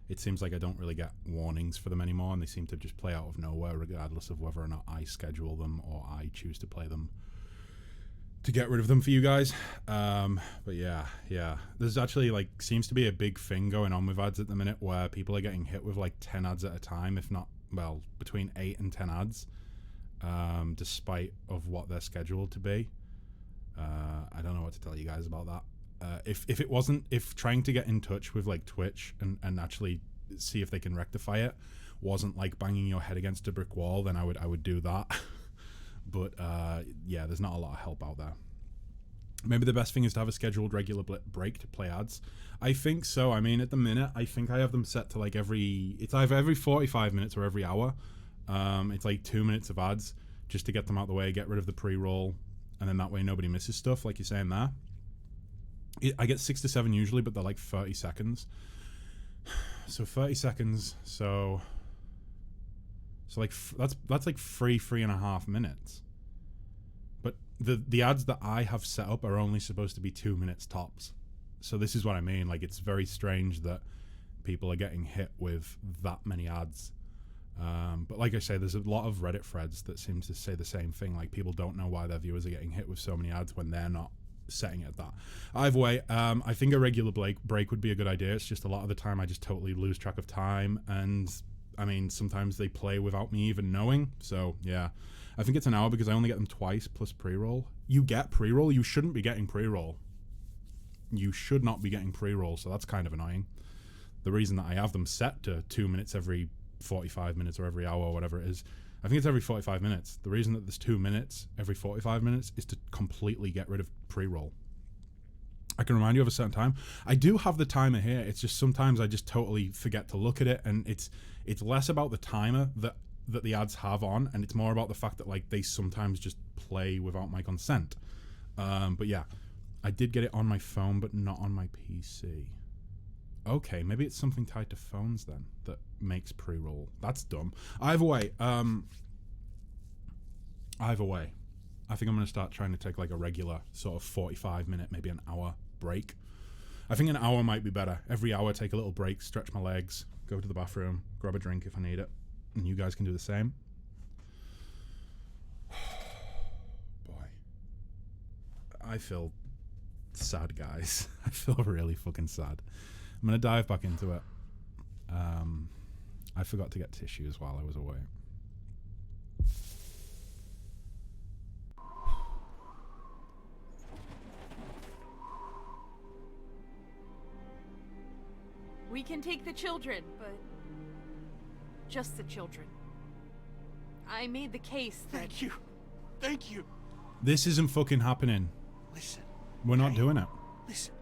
Speaker 1: It seems like I don't really get warnings for them anymore, and they seem to just play out of nowhere, regardless of whether or not I schedule them or I choose to play them to get rid of them for you guys. But yeah. There's actually, like, seems to be a big thing going on with ads at the minute where people are getting hit with, like, 10 ads at a time, if not, well, between 8 and 10 ads. Despite of what they're scheduled to be. I don't know what to tell you guys about that. If trying to get in touch with like Twitch and actually see if they can rectify it wasn't like banging your head against a brick wall, then I would do that. But yeah, there's not a lot of help out there. Maybe the best thing is to have a scheduled regular break to play ads. I think so. I mean, at the minute, I think I have them set to like it's either every 45 minutes or every hour. It's like 2 minutes of ads just to get them out of the way, get rid of the pre-roll, and then that way nobody misses stuff, like you're saying there. I get 6 to 7 usually, but they're like 30 seconds. So 30 seconds, so like that's like 3.5 minutes. But the ads that I have set up are only supposed to be 2 minutes tops. So this is what I mean. Like, it's very strange that people are getting hit with that many ads. But like I say, there's a lot of Reddit threads that seem to say the same thing. Like, people don't know why their viewers are getting hit with so many ads when they're not setting it at that. Either way, I think a regular break would be a good idea. It's just a lot of the time I just totally lose track of time, and I mean, sometimes they play without me even knowing. So yeah, I think it's an hour because I only get them twice plus pre-roll. You get pre-roll, you shouldn't be getting pre-roll. You should not be getting pre-roll, so that's kind of annoying. The reason that I have them set to 2 minutes every 45 minutes or every hour or whatever it is, I think it's every 45 minutes. The reason that there's 2 minutes every 45 minutes is to completely get rid of pre-roll. I can remind you of a certain time. I do have the timer here. It's just sometimes I just totally forget to look at it, and it's less about the timer that the ads have on, and it's more about the fact that like they sometimes just play without my consent. But yeah, I did get it on my phone, but not on my PC. Okay, maybe it's something tied to phones then that makes pre-roll. That's dumb. Either way, I think I'm going to start trying to take like a regular sort of 45-minute, maybe an hour break. I think an hour might be better. Every hour, take a little break, stretch my legs, go to the bathroom, grab a drink if I need it. And you guys can do the same. Boy. I feel sad, guys. I feel really fucking sad. I'm going to dive back into it. I forgot to get tissues while I was away.
Speaker 11: We can take the children, but just the children. I made the case that...
Speaker 2: Thank you. Thank you.
Speaker 1: This isn't fucking happening.
Speaker 2: Listen.
Speaker 1: We're not doing it.
Speaker 2: Listen.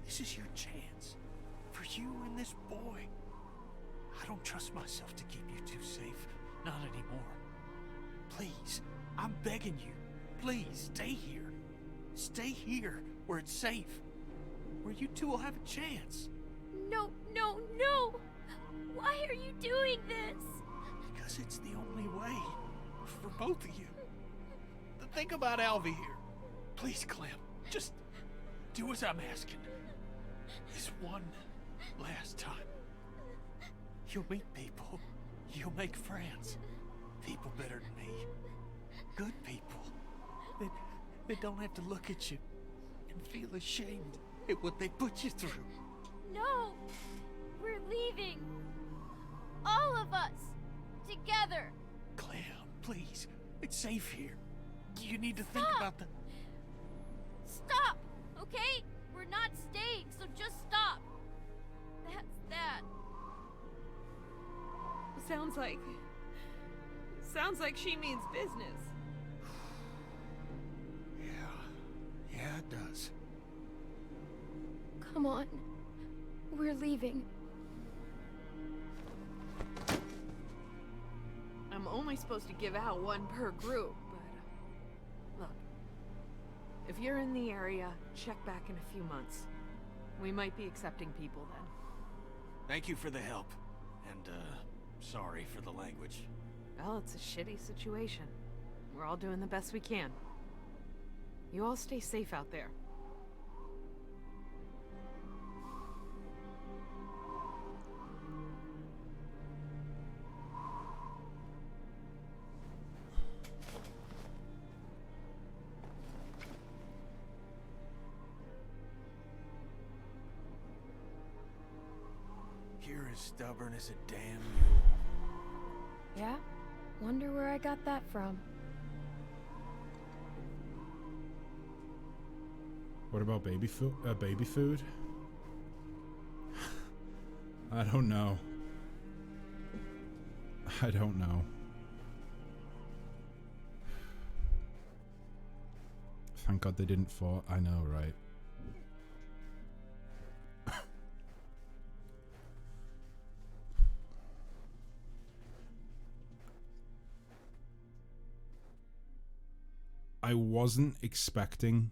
Speaker 2: This is your chance. For you and this boy. I don't trust myself to keep you two safe. Not anymore. Please. I'm begging you. Please, stay here. Stay here, where it's safe. Where you two will have a chance.
Speaker 4: No, no, no! Why are you doing this?
Speaker 2: Because it's the only way. For both of you. Think about Alvy here. Please, Clem. Just do as I'm asking. This one last time. You'll meet people. You'll make friends. People better than me. Good people. That don't have to look at you and feel ashamed at what they put you through.
Speaker 4: No! We're leaving! All of us! Together!
Speaker 2: Clem, please. It's safe here. You need to think about the...
Speaker 4: Stop! Okay? We're not staying, so just stop. That's that.
Speaker 11: Sounds like she means business.
Speaker 2: Yeah, it does.
Speaker 4: Come on. We're leaving.
Speaker 11: I'm only supposed to give out one per group, but... Look. If you're in the area, check back in a few months. We might be accepting people then.
Speaker 2: Thank you for the help. And, sorry for the language.
Speaker 11: Well, it's a shitty situation. We're all doing the best we can. You all stay safe out there.
Speaker 2: You're as stubborn as a damn mule.
Speaker 4: Yeah? Wonder where I got that from.
Speaker 1: What about baby food? Baby food? I don't know. I don't know. Thank God they didn't fall. I know, right? I wasn't expecting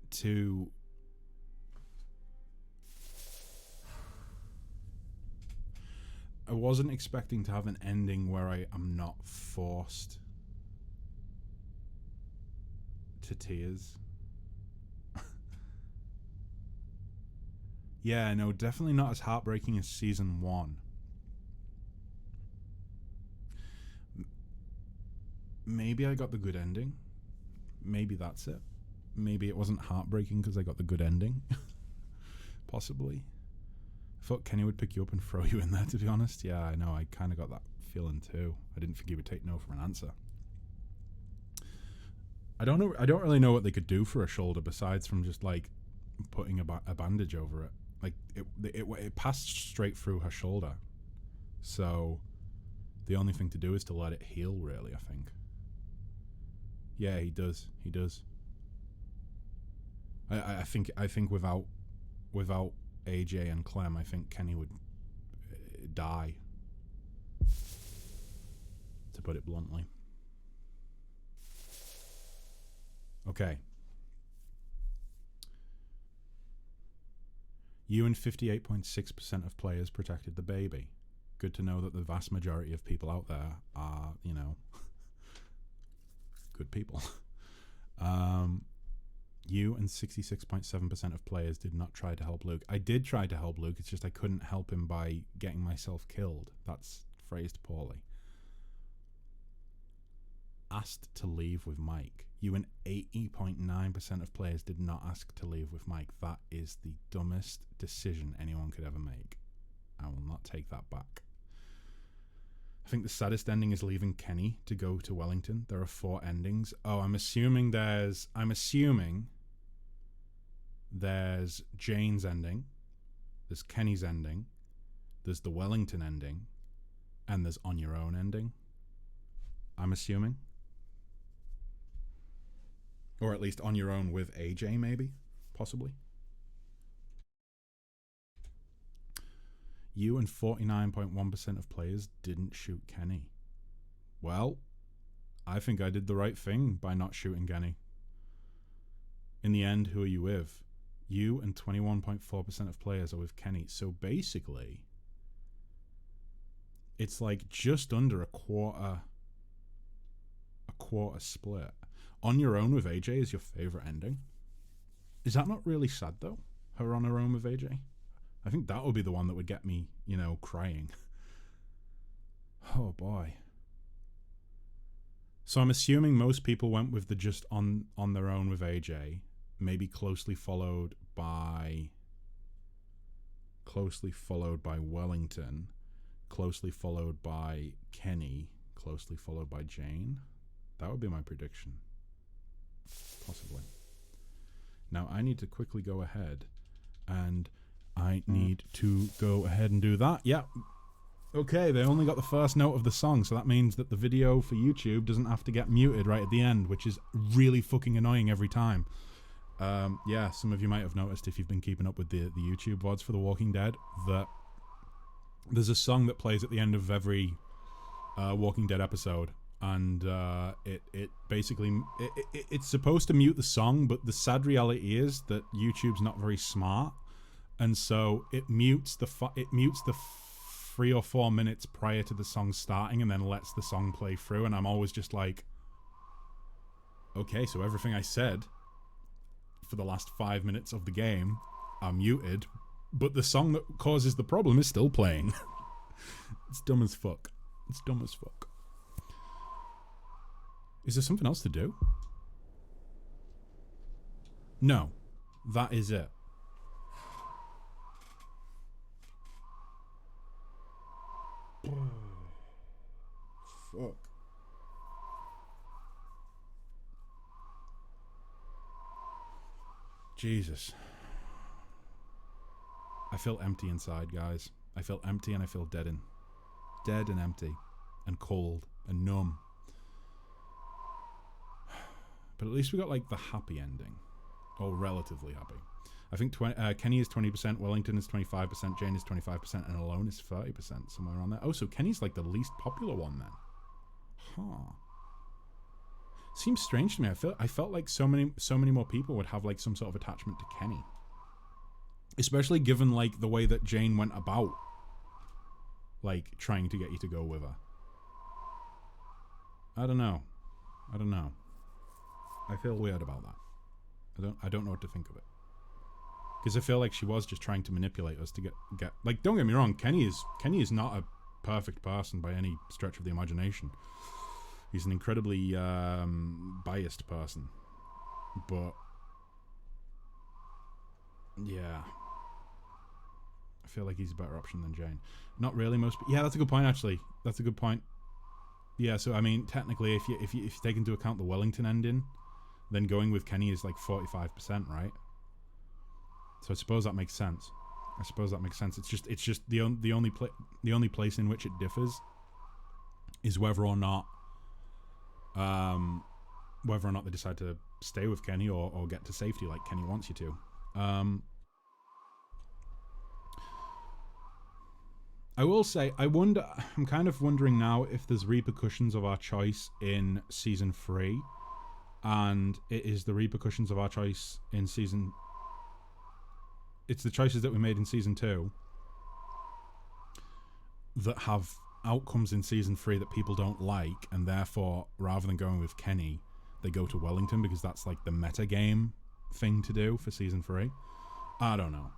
Speaker 1: to have an ending where I am not forced to tears. Yeah, no, definitely not as heartbreaking as season 1. Maybe I got the good ending. Maybe that's it. Maybe it wasn't heartbreaking because I got the good ending. Possibly. I thought Kenny would pick you up and throw you in there, to be honest. Yeah, I know. I kind of got that feeling too. I didn't think he would take no for an answer. I don't know. I don't really know what they could do for a shoulder besides from just like putting a bandage over it. Like it passed straight through her shoulder. So the only thing to do is to let it heal, really, I think. Yeah, he does. He does. I think without AJ and Clem, I think Kenny would die. To put it bluntly. Okay. You and 58.6% of players protected the baby. Good to know that the vast majority of people out there are, you know, good people. You and 66.7% of players did not try to help Luke. I did try to help Luke, it's just I couldn't help him by getting myself killed. That's phrased poorly. Asked to leave with Mike. You and 80.9% of players did not ask to leave with Mike. That is the dumbest decision anyone could ever make. I will not take that back. I think the saddest ending is leaving Kenny to go to Wellington. There are 4 endings. Oh, I'm assuming there's Jane's ending, there's Kenny's ending, there's the Wellington ending, and there's On Your Own ending. I'm assuming. Or at least On Your Own with AJ, maybe? Possibly. You and 49.1% of players didn't shoot Kenny. Well, I think I did the right thing by not shooting Kenny. In the end, who are you with? You and 21.4% of players are with Kenny. So basically, it's like just under a quarter split. On Your Own with AJ is your favorite ending. Is that not really sad though? Her on her own with AJ? I think that would be the one that would get me, you know, crying. Oh boy. So I'm assuming most people went with the just on their own with AJ, maybe closely followed by Wellington, closely followed by Kenny, closely followed by Jane. That would be my prediction. Possibly. Now I need to quickly go ahead and do that. Yeah. Okay, they only got the first note of the song, so that means that the video for YouTube doesn't have to get muted right at the end, which is really fucking annoying every time. Yeah, some of you might have noticed if you've been keeping up with the YouTube VODs for The Walking Dead that there's a song that plays at the end of every Walking Dead episode, and it basically it's supposed to mute the song, but the sad reality is that YouTube's not very smart, and so it mutes the 3 or 4 minutes prior to the song starting and then lets the song play through, and I'm always just like, Okay, so everything I said for the last 5 minutes of the game are muted, but the song that causes the problem is still playing. It's dumb as fuck. It's dumb as fuck. Is there something else to do? No. That is it.
Speaker 9: Fuck.
Speaker 1: Jesus. I feel empty inside, guys. I feel empty and I feel dead and empty and cold and numb. But at least we got like the happy ending, or relatively happy. I think Kenny is 20%, Wellington is 25%, Jane is 25%, and Alone is 30%, somewhere around there. Oh, so Kenny's like the least popular one then. Huh. Seems strange to me. I felt like so many more people would have like some sort of attachment to Kenny. Especially given like the way that Jane went about like trying to get you to go with her. I don't know. I feel weird about that. I don't know what to think of it. Because I feel like she was just trying to manipulate us to get like, don't get me wrong, Kenny is not a perfect person by any stretch of the imagination. He's an incredibly biased person. But yeah, I feel like he's a better option than Jane. Not really most. Yeah, that's a good point actually. That's a good point. Yeah, so I mean, technically, if you take into account the Wellington ending, then going with Kenny is like 45%, right? So I suppose that makes sense. It's just the only place in which it differs is whether or not they decide to stay with Kenny or get to safety like Kenny wants you to. I will say, I'm kind of wondering now if there's repercussions of our choice in Season 3, and it is the repercussions of our choice in Season... It's the choices that we made in Season 2 that have outcomes in Season 3 that people don't like, and therefore, rather than going with Kenny, they go to Wellington because that's like the meta game thing to do for Season 3. I don't know.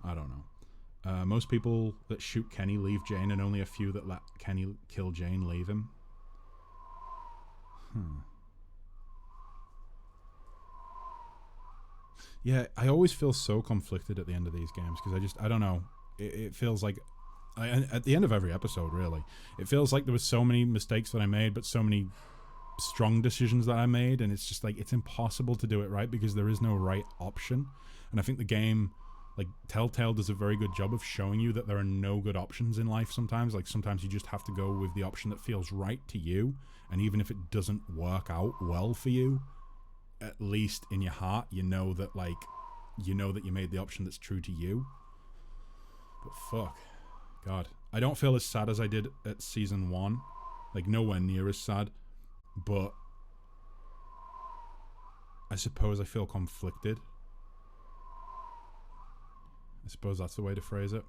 Speaker 1: Most people that shoot Kenny leave Jane, and only a few that let Kenny kill Jane leave him. Yeah, I always feel so conflicted at the end of these games because I don't know. It feels like, at the end of every episode, really, it feels like there was so many mistakes that I made, but so many strong decisions that I made, and it's just like, it's impossible to do it right because there is no right option. And I think the game, like Telltale, does a very good job of showing you that there are no good options in life sometimes. Like sometimes you just have to go with the option that feels right to you, and even if it doesn't work out well for you, at least in your heart you know that you made the option that's true to you. But fuck, God, I don't feel as sad as I did at Season 1, like nowhere near as sad, but I suppose I feel conflicted. I suppose that's the way to phrase it.